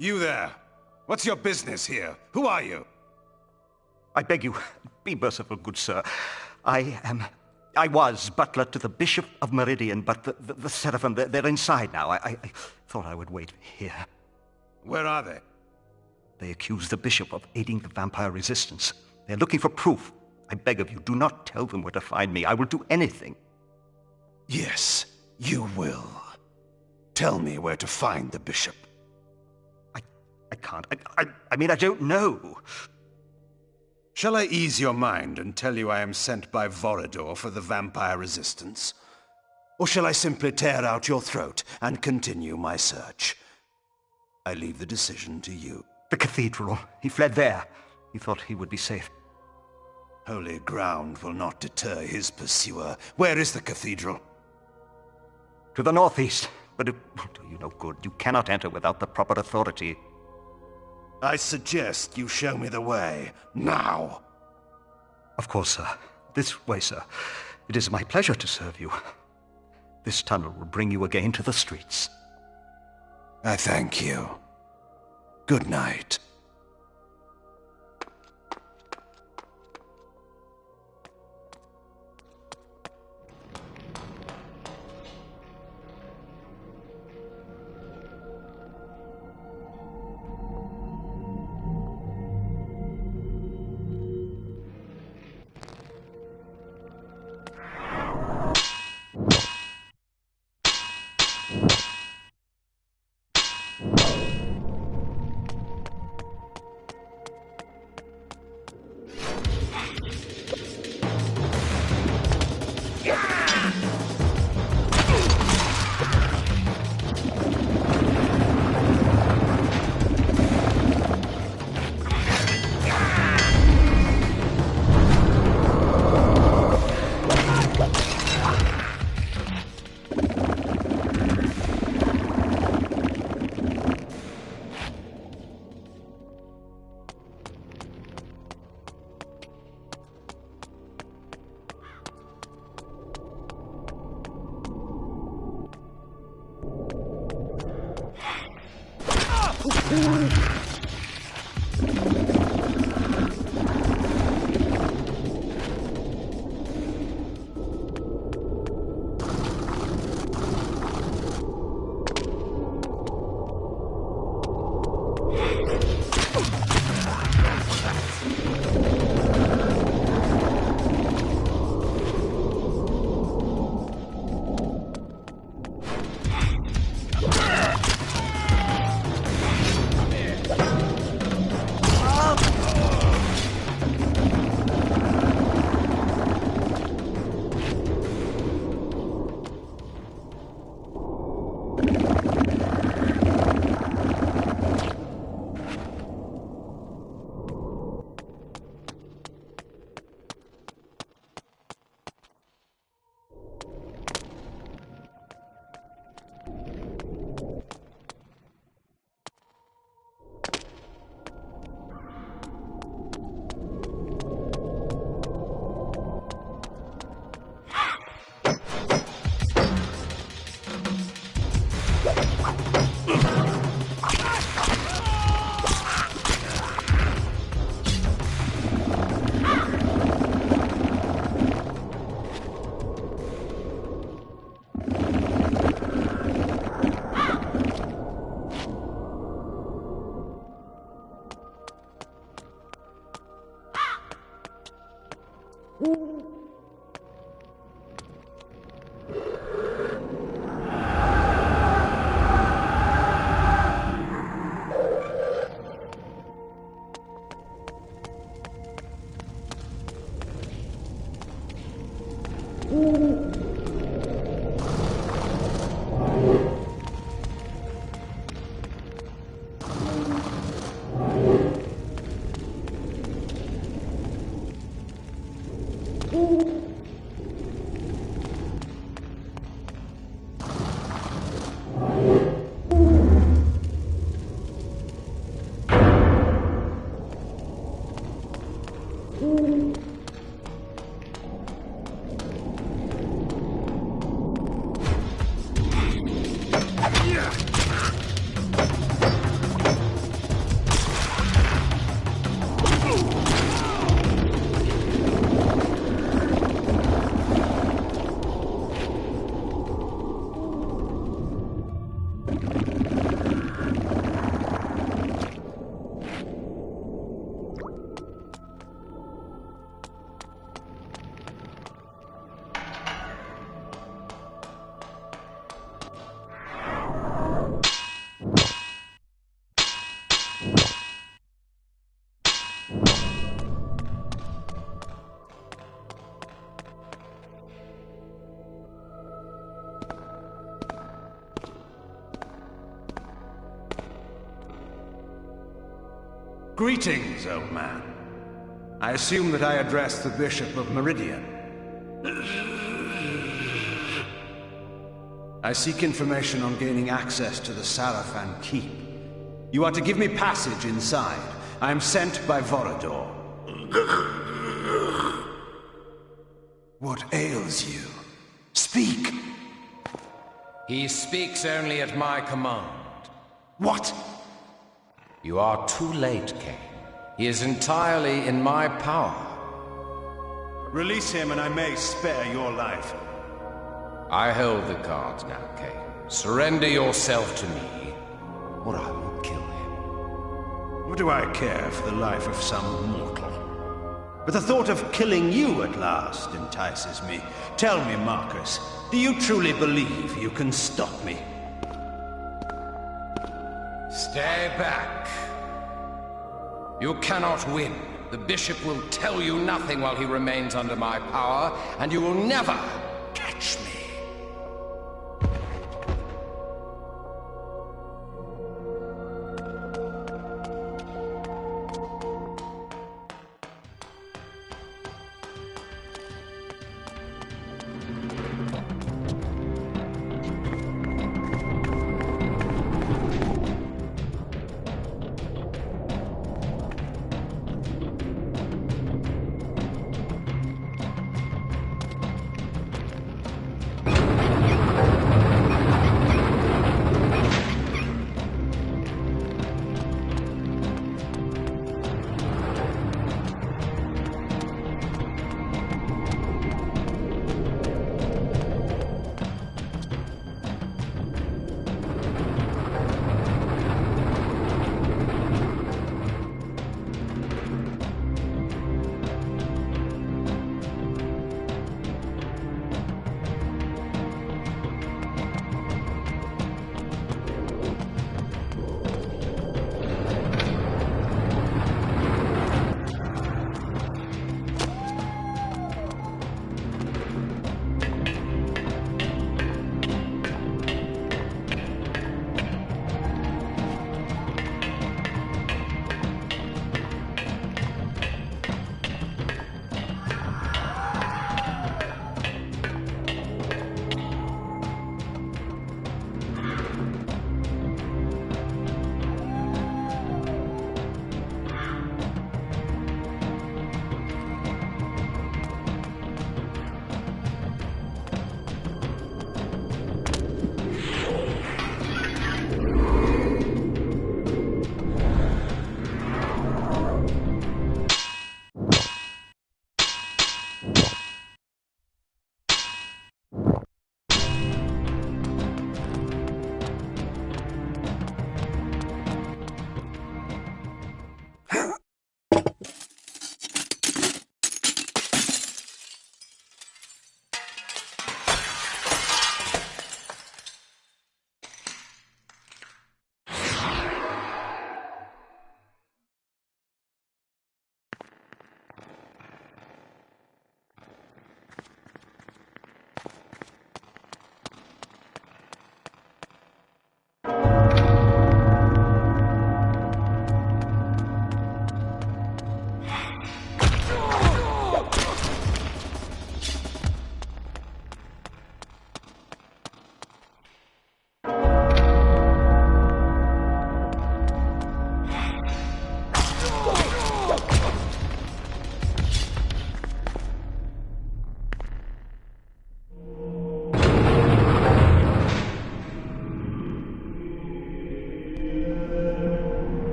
You there! What's your business here? Who are you? I beg you, be merciful, good sir. I was butler to the Bishop of Meridian, but the Seraphim, they're inside now. I thought I would wait here. Where are they? They accuse the Bishop of aiding the vampire resistance. They're looking for proof. I beg of you, do not tell them where to find me. I will do anything. Yes, you will. Tell me where to find the Bishop. I can't. I mean, I don't know. Shall I ease your mind and tell you I am sent by Vorador for the vampire resistance? Or shall I simply tear out your throat and continue my search? I leave the decision to you. The cathedral. He fled there. He thought he would be safe. Holy ground will not deter his pursuer. Where is the cathedral? To the northeast. But it will do you no good. You cannot enter without the proper authority. I suggest you show me the way, now. Of course, sir. This way, sir. It is my pleasure to serve you. This tunnel will bring you again to the streets. I thank you. Good night. Greetings, old man. I assume that I address the Bishop of Meridian. I seek information on gaining access to the Sarafan Keep. You are to give me passage inside. I am sent by Vorador. What ails you? Speak! He speaks only at my command. What? You are too late, Cain. He is entirely in my power. Release him and I may spare your life. I hold the cards now, Cain. Surrender yourself to me, or I will kill him. What do I care for the life of some mortal? But the thought of killing you at last entices me. Tell me, Marcus, do you truly believe you can stop me? Stay back. You cannot win. The bishop will tell you nothing while he remains under my power, and you will never catch me.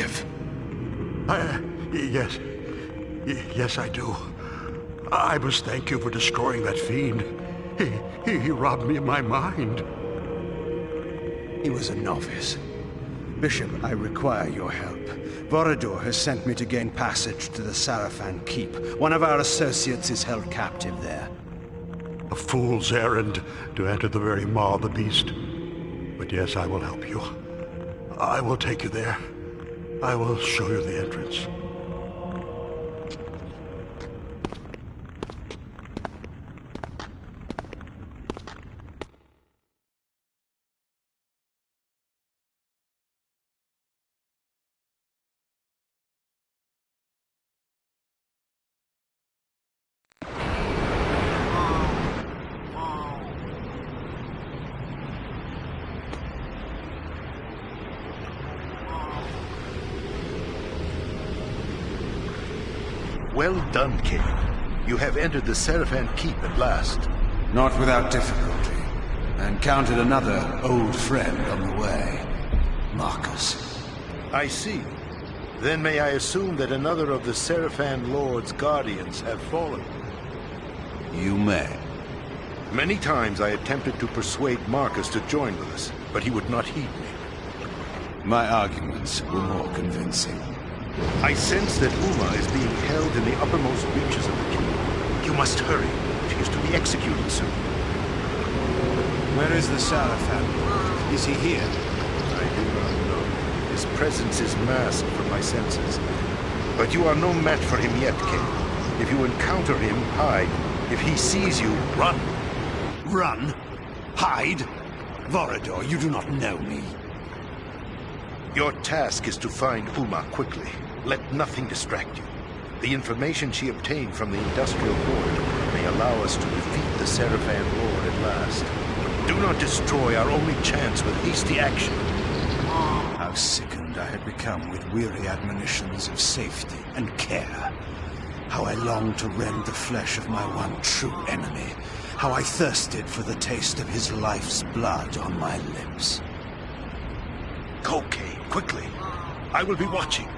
live? Yes. Yes, I do. I must thank you for destroying that fiend. He robbed me of my mind. He was a novice. Bishop, I require your help. Vorador has sent me to gain passage to the Sarafan Keep. One of our associates is held captive there. A fool's errand to enter the very maw of the beast. But yes, I will help you. I will take you there. I will show you the entrance. Well done, King. You have entered the Sarafan Keep at last. Not without difficulty. I encountered another old friend on the way. Marcus. I see. Then may I assume that another of the Sarafan Lord's guardians have fallen? You may. Many times I attempted to persuade Marcus to join with us, but he would not heed me. My arguments were more convincing. I sense that Uma is being held in the uppermost reaches of the keep. You must hurry. She is to be executed soon. Where is the Sarafan? Is he here? I do not know. His presence is masked from my senses. But you are no match for him yet, King. If you encounter him, hide. If he sees you, run. Run? Hide? Vorador, you do not know me. Your task is to find Uma quickly. Let nothing distract you. The information she obtained from the Industrial Board may allow us to defeat the Sarafan Lord at last. Do not destroy our only chance with hasty action. How sickened I had become with weary admonitions of safety and care. How I longed to rend the flesh of my one true enemy. How I thirsted for the taste of his life's blood on my lips. Go, Kane, quickly. I will be watching.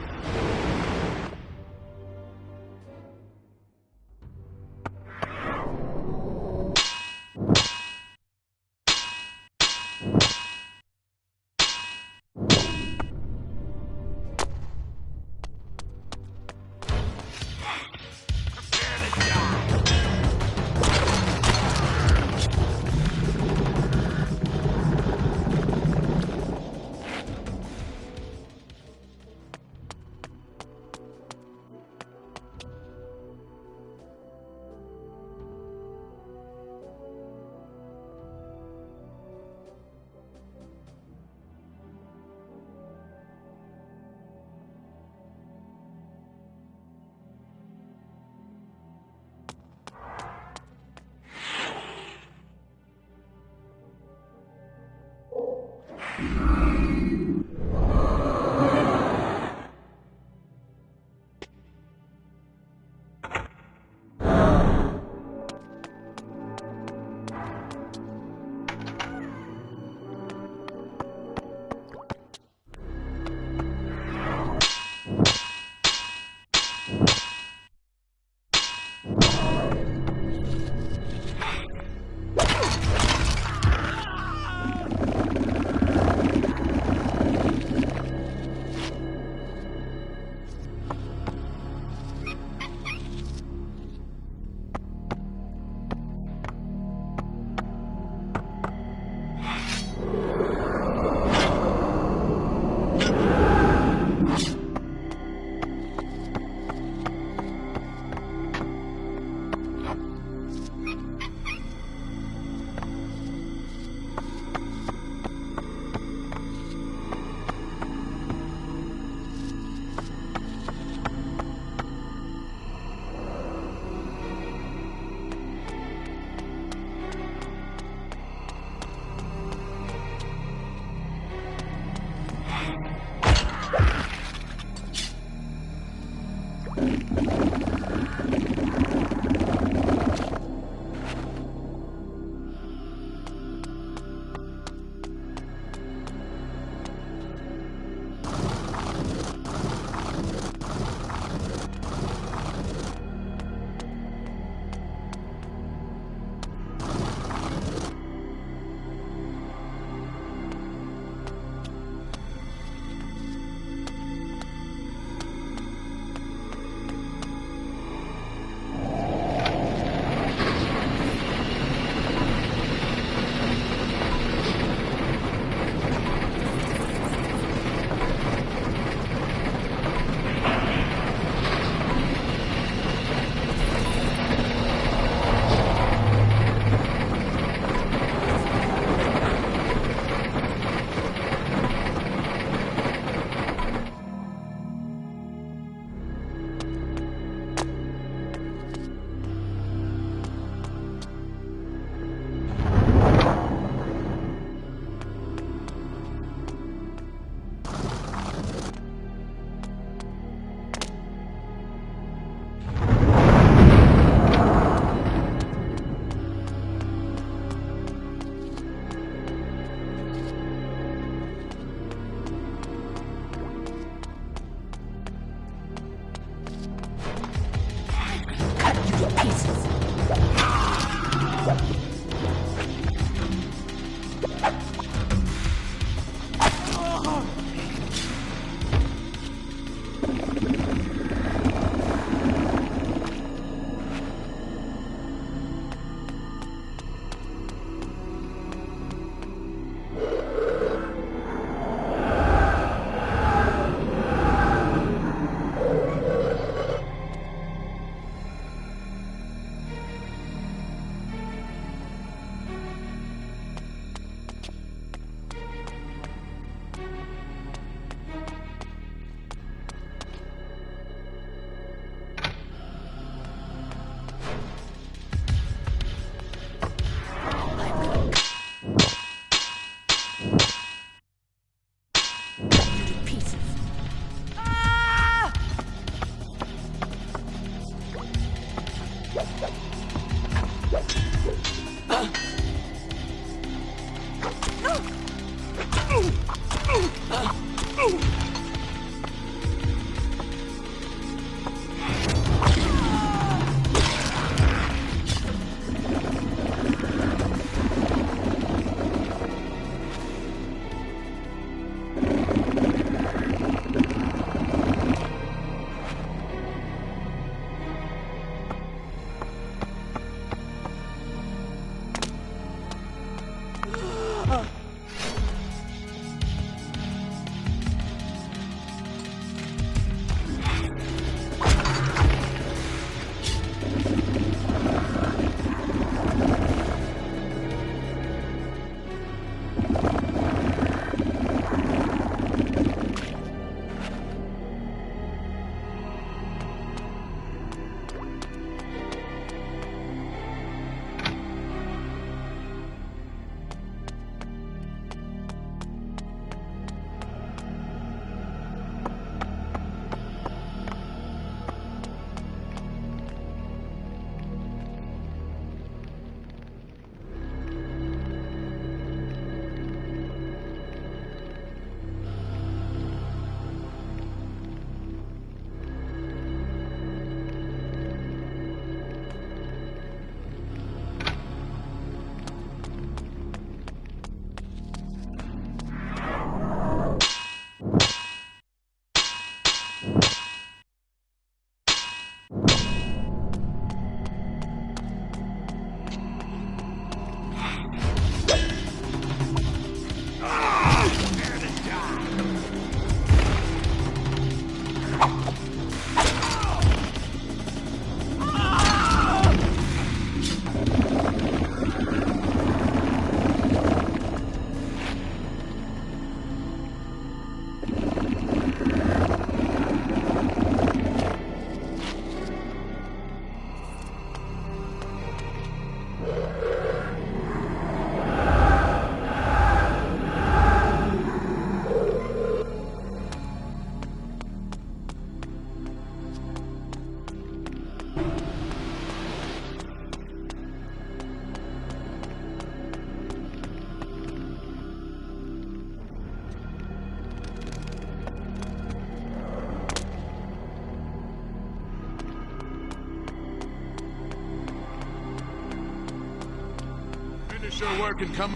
Finish your work and come.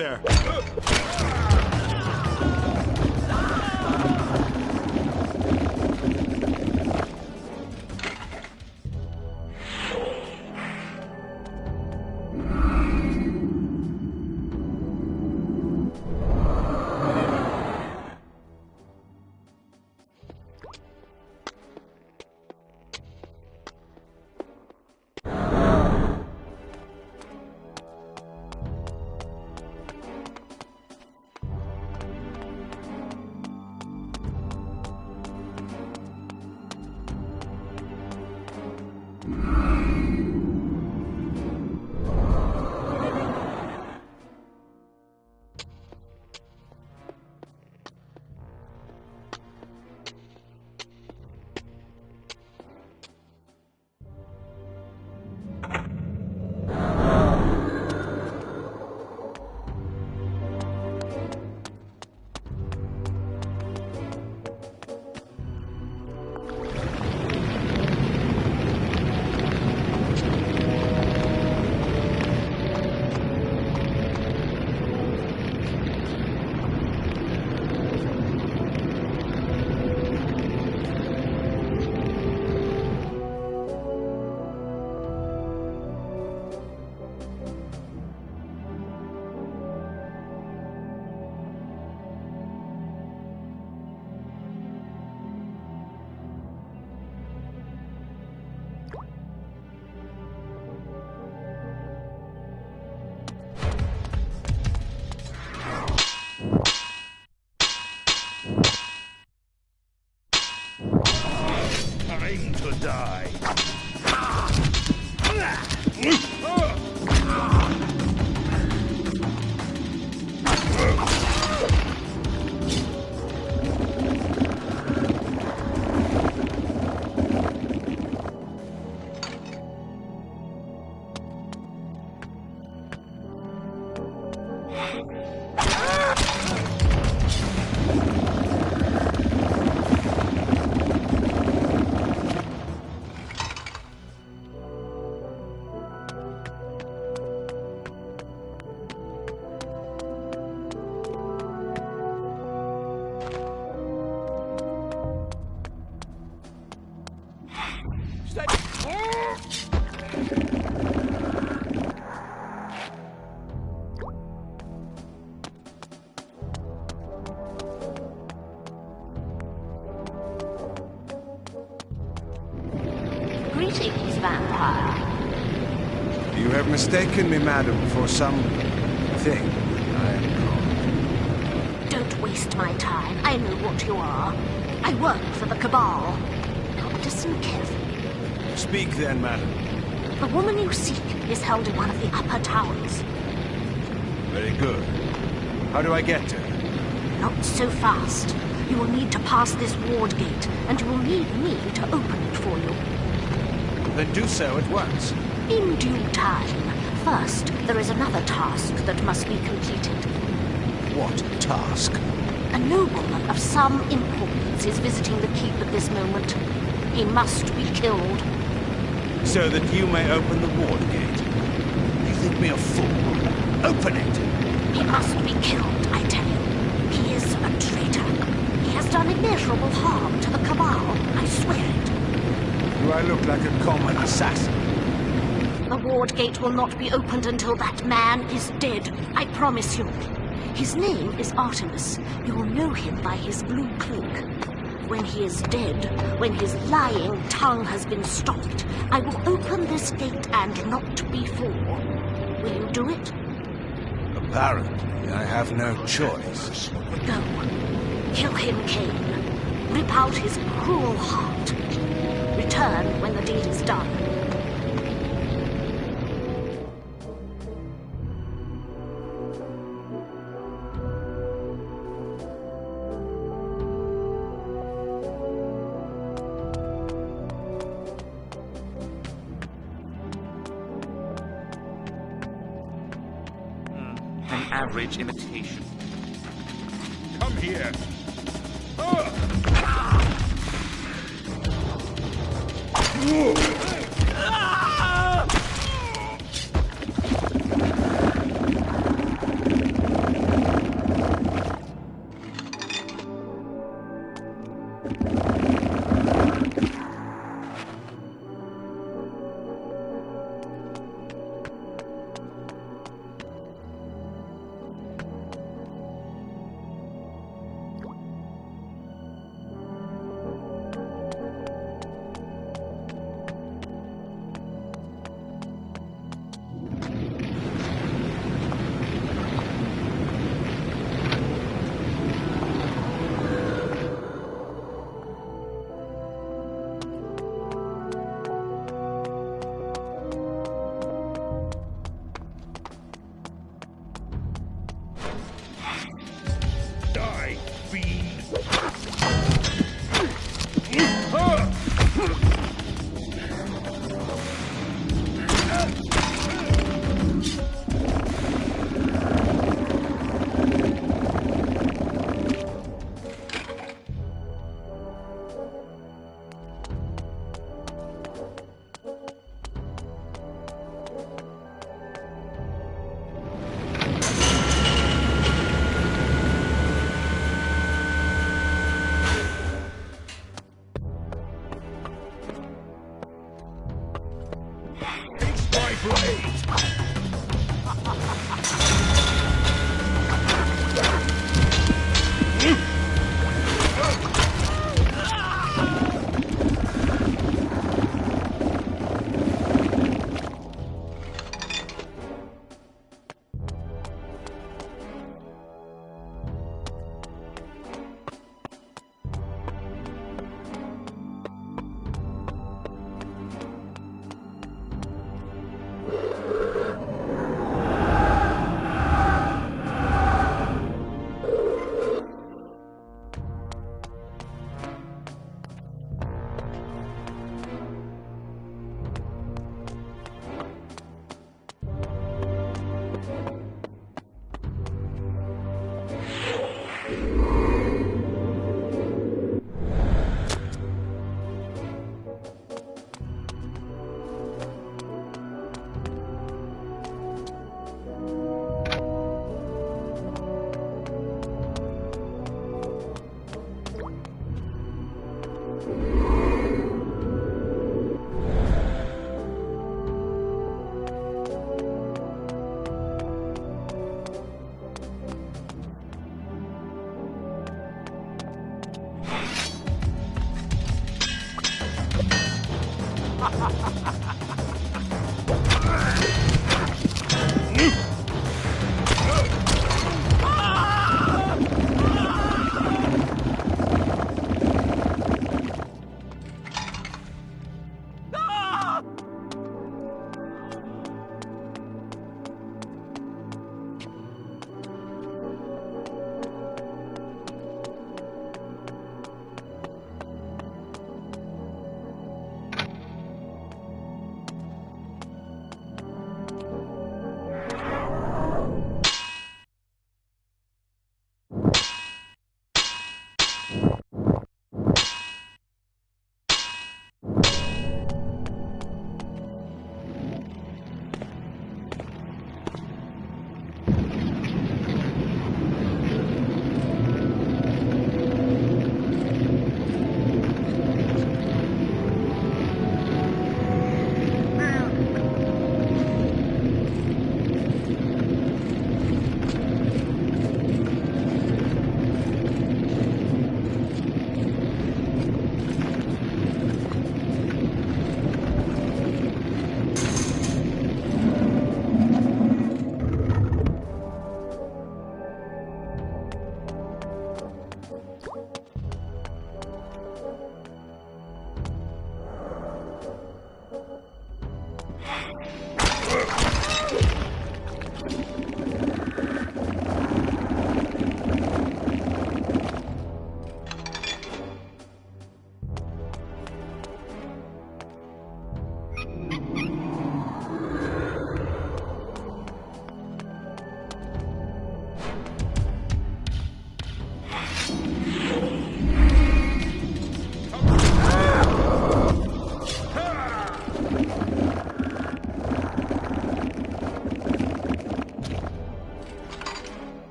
there. Time to die. Stay. Greetings, vampire. You have mistaken me, madam, for some thing. I am not. Don't waste my time. I know what you are. I work for the Cabal. Now listen carefully. Speak then, madam. The woman you seek is held in one of the upper towers. Very good. How do I get to her? Not so fast. You will need to pass this ward gate, and you will need me to open it for you. Then do so at once. In due time. First, there is another task that must be completed. What task? A nobleman of some importance is visiting the keep at this moment. He must be killed. So that you may open the ward gate. You think me a fool? Open it! He must be killed, I tell you. He is a traitor. He has done immeasurable harm to the Cabal. I swear it. Do I look like a common assassin? The ward gate will not be opened until that man is dead. I promise you. His name is Artemis. You will know him by his blue cloak. When he is dead, when his lying tongue has been stopped, I will open this gate and not before. Will you do it? Apparently, I have no choice. Go. Kill him, Cain. Rip out his cruel heart. Return when the deed is done. An average imitation. Come here.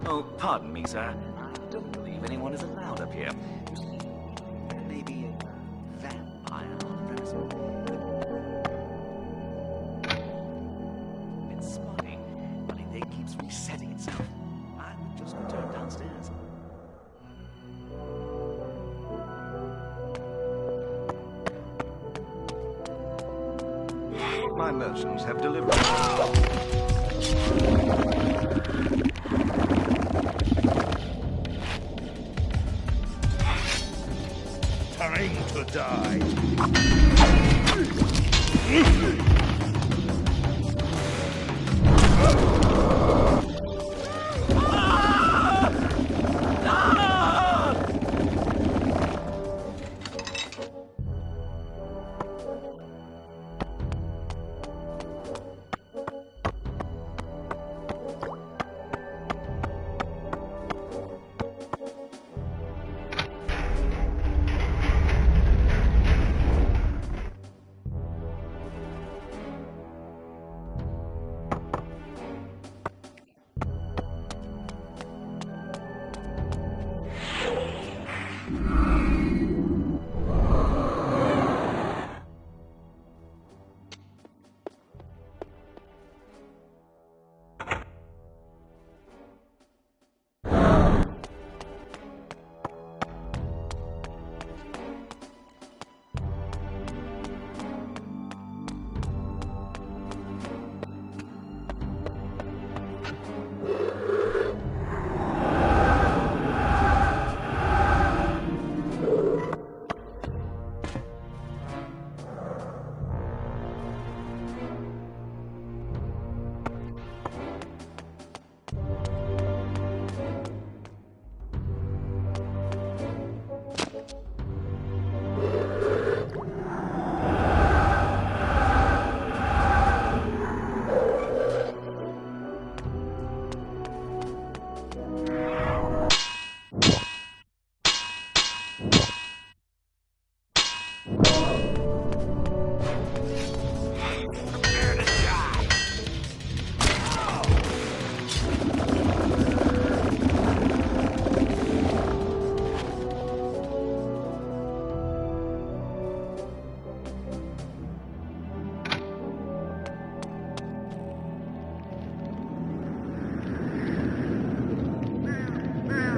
Oh, pardon me, sir. I don't believe anyone is allowed up here. You see, maybe a vampire on the premises. It's spotting, but it keeps resetting itself. I would just return downstairs. My merchants have delivered. Time to die.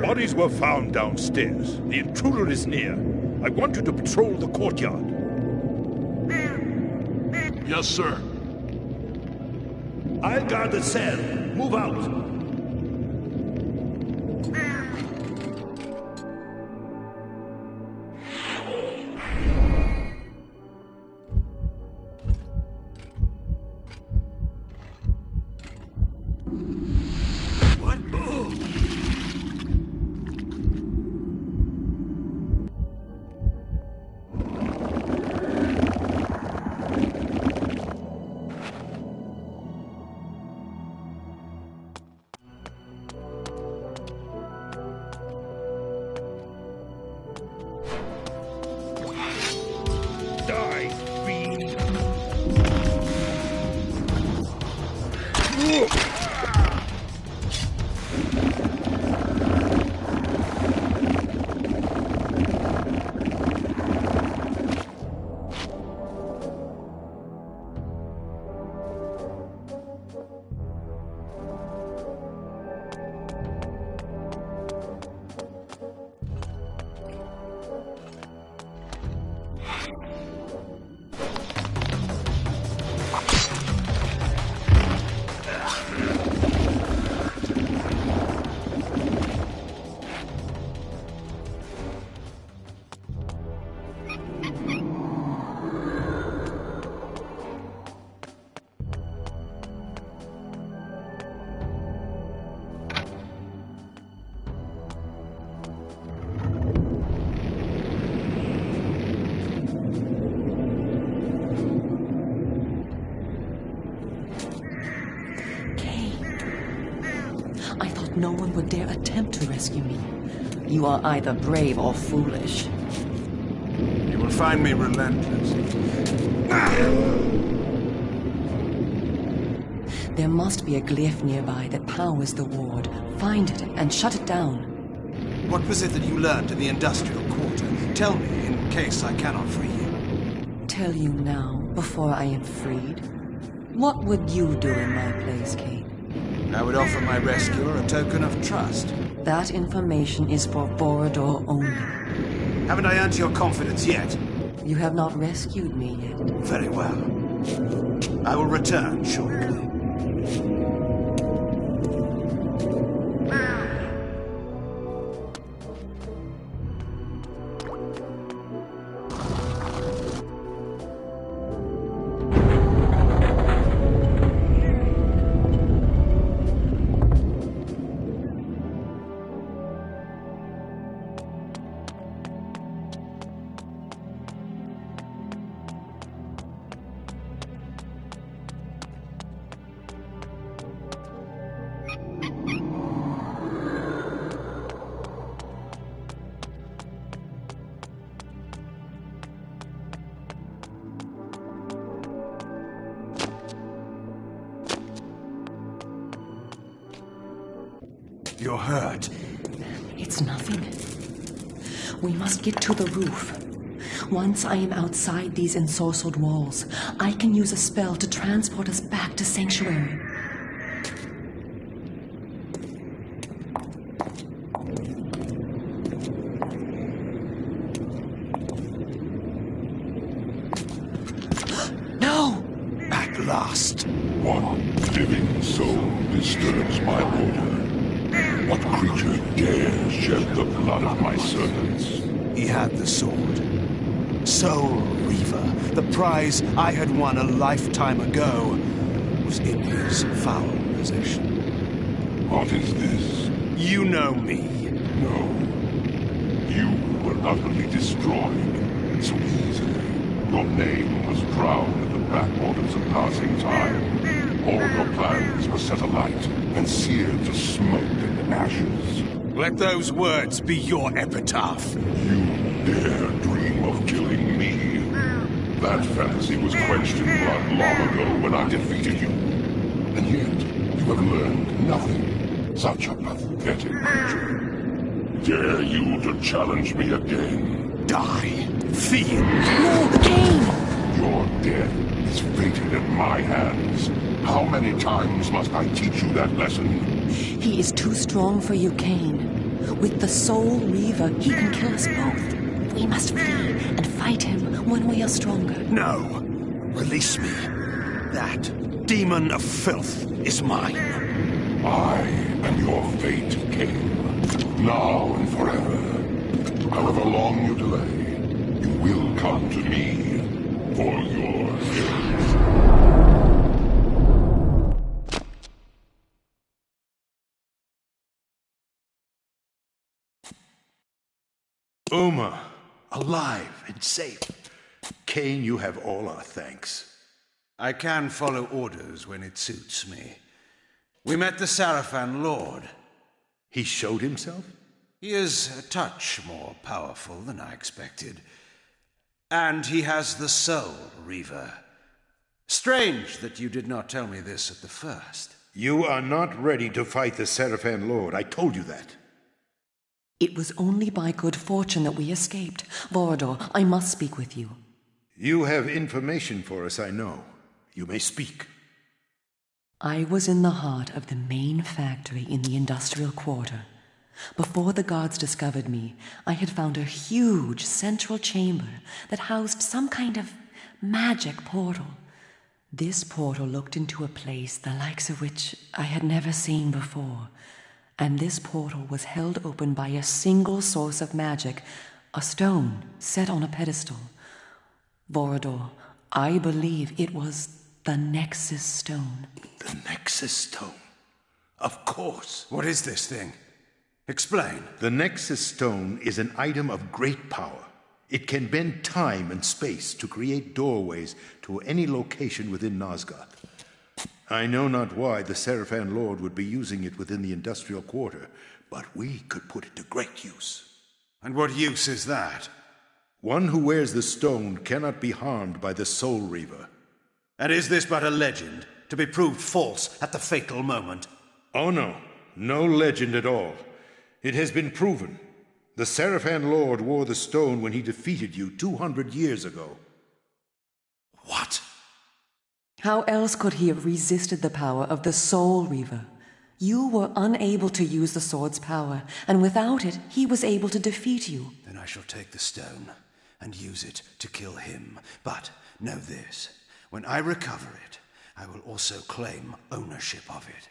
Bodies were found downstairs. The intruder is near. I want you to patrol the courtyard. Yes, sir. I'll guard the cell. Move out. No one would dare attempt to rescue me. You are either brave or foolish. You will find me relentless. There must be a glyph nearby that powers the ward. Find it and shut it down. What was it that you learned in the industrial quarter? Tell me, in case I cannot free you. Tell you now, before I am freed. What would you do in my place, Kate? I would offer my rescuer a token of trust. That information is for Borodor only. Haven't I earned your confidence yet? You have not rescued me yet. Very well. I will return shortly. You're hurt. It's nothing. We must get to the roof. Once I am outside these ensorcelled walls, I can use a spell to transport us back to Sanctuary. No! At last. One living soul disturbs my order. What creature dares shed the blood of my servants? He had the sword. Soul Reaver, the prize I had won a lifetime ago, was in his foul possession. What is this? You know me. No. You were utterly destroyed so easily. Your name was drowned at the backwaters of passing time. All your plans were set alight and seared to smoke and ashes. Let those words be your epitaph. You dare dream of killing me. That fantasy was quenched in blood long ago when I defeated you. And yet, you have learned nothing. Such a pathetic creature. Dare you to challenge me again? Die, fiend! No, Kane! Your death is fated at my hands. How many times must I teach you that lesson? He is too strong for you, Kane. With the Soul Reaver, he can kill us both. We must flee and fight him when we are stronger. No! Release me. That demon of filth is mine. I am your fate, Cain. Now and forever. However long you delay, you will come to me for your sins. Uma, alive and safe. Cain, you have all our thanks. I can follow orders when it suits me. We met the Sarafan Lord. He showed himself? He is a touch more powerful than I expected. And he has the Soul Reaver. Strange that you did not tell me this at the first. You are not ready to fight the Sarafan Lord. I told you that. It was only by good fortune that we escaped. Vorador, I must speak with you. You have information for us, I know. You may speak. I was in the heart of the main factory in the industrial quarter. Before the guards discovered me, I had found a huge central chamber that housed some kind of magic portal. This portal looked into a place the likes of which I had never seen before. And this portal was held open by a single source of magic, a stone set on a pedestal. Vorador, I believe it was the Nexus Stone. The Nexus Stone? Of course. What is this thing? Explain. The Nexus Stone is an item of great power. It can bend time and space to create doorways to any location within Nosgoth. I know not why the Sarafan Lord would be using it within the industrial quarter, but we could put it to great use. And what use is that? One who wears the stone cannot be harmed by the Soul Reaver. And is this but a legend, to be proved false at the fatal moment? Oh no, no legend at all. It has been proven. The Sarafan Lord wore the stone when he defeated you 200 years ago. What? How else could he have resisted the power of the Soul Reaver? You were unable to use the sword's power, and without it, he was able to defeat you. Then I shall take the stone and use it to kill him. But know this, when I recover it, I will also claim ownership of it.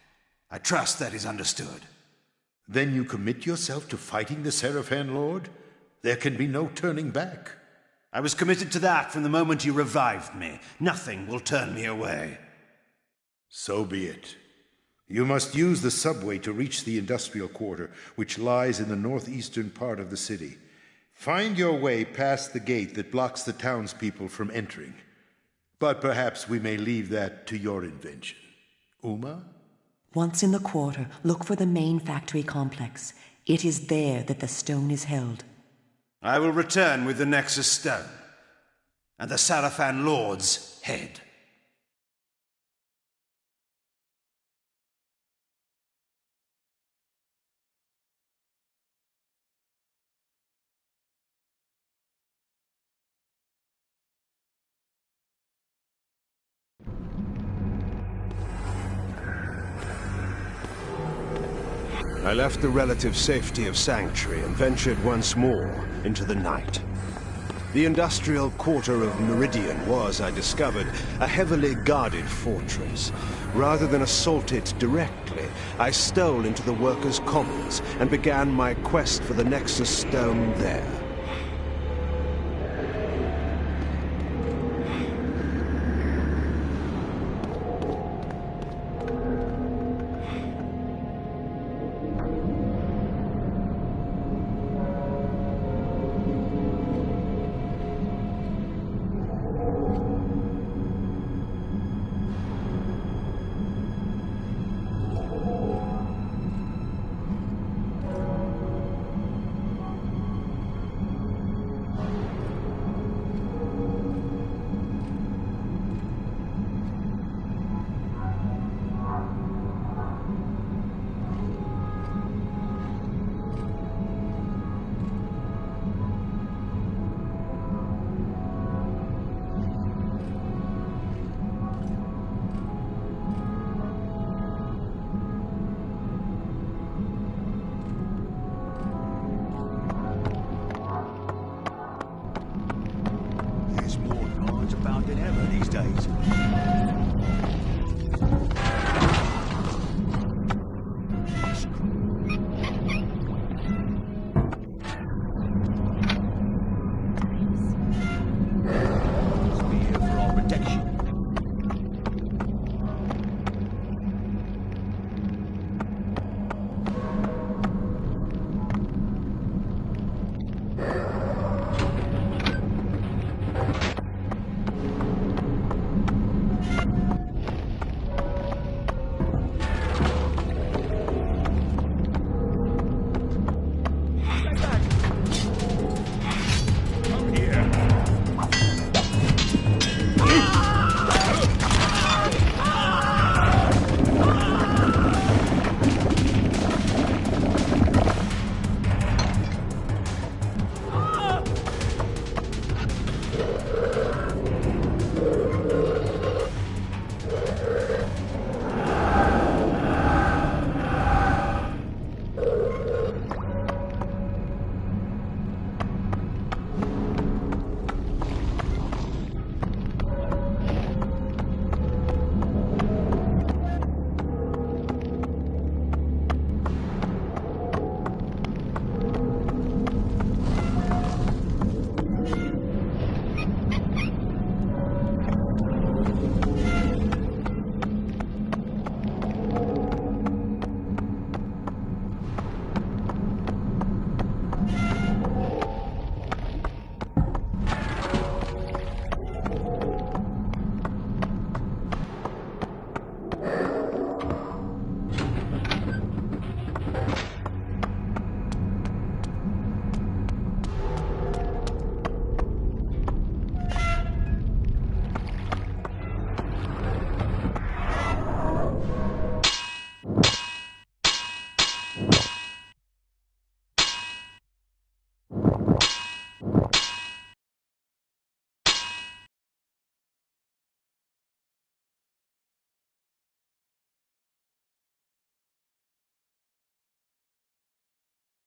I trust that is understood. Then you commit yourself to fighting the Sarafan Lord? There can be no turning back. I was committed to that from the moment you revived me. Nothing will turn me away. So be it. You must use the subway to reach the industrial quarter, which lies in the northeastern part of the city. Find your way past the gate that blocks the townspeople from entering. But perhaps we may leave that to your invention. Uma? Once in the quarter, look for the main factory complex. It is there that the stone is held. I will return with the Nexus Stone and the Sarafan Lord's head. I left the relative safety of Sanctuary and ventured once more into the night. The industrial quarter of Meridian was, I discovered, a heavily guarded fortress. Rather than assault it directly, I stole into the workers' commons and began my quest for the Nexus Stone there. days.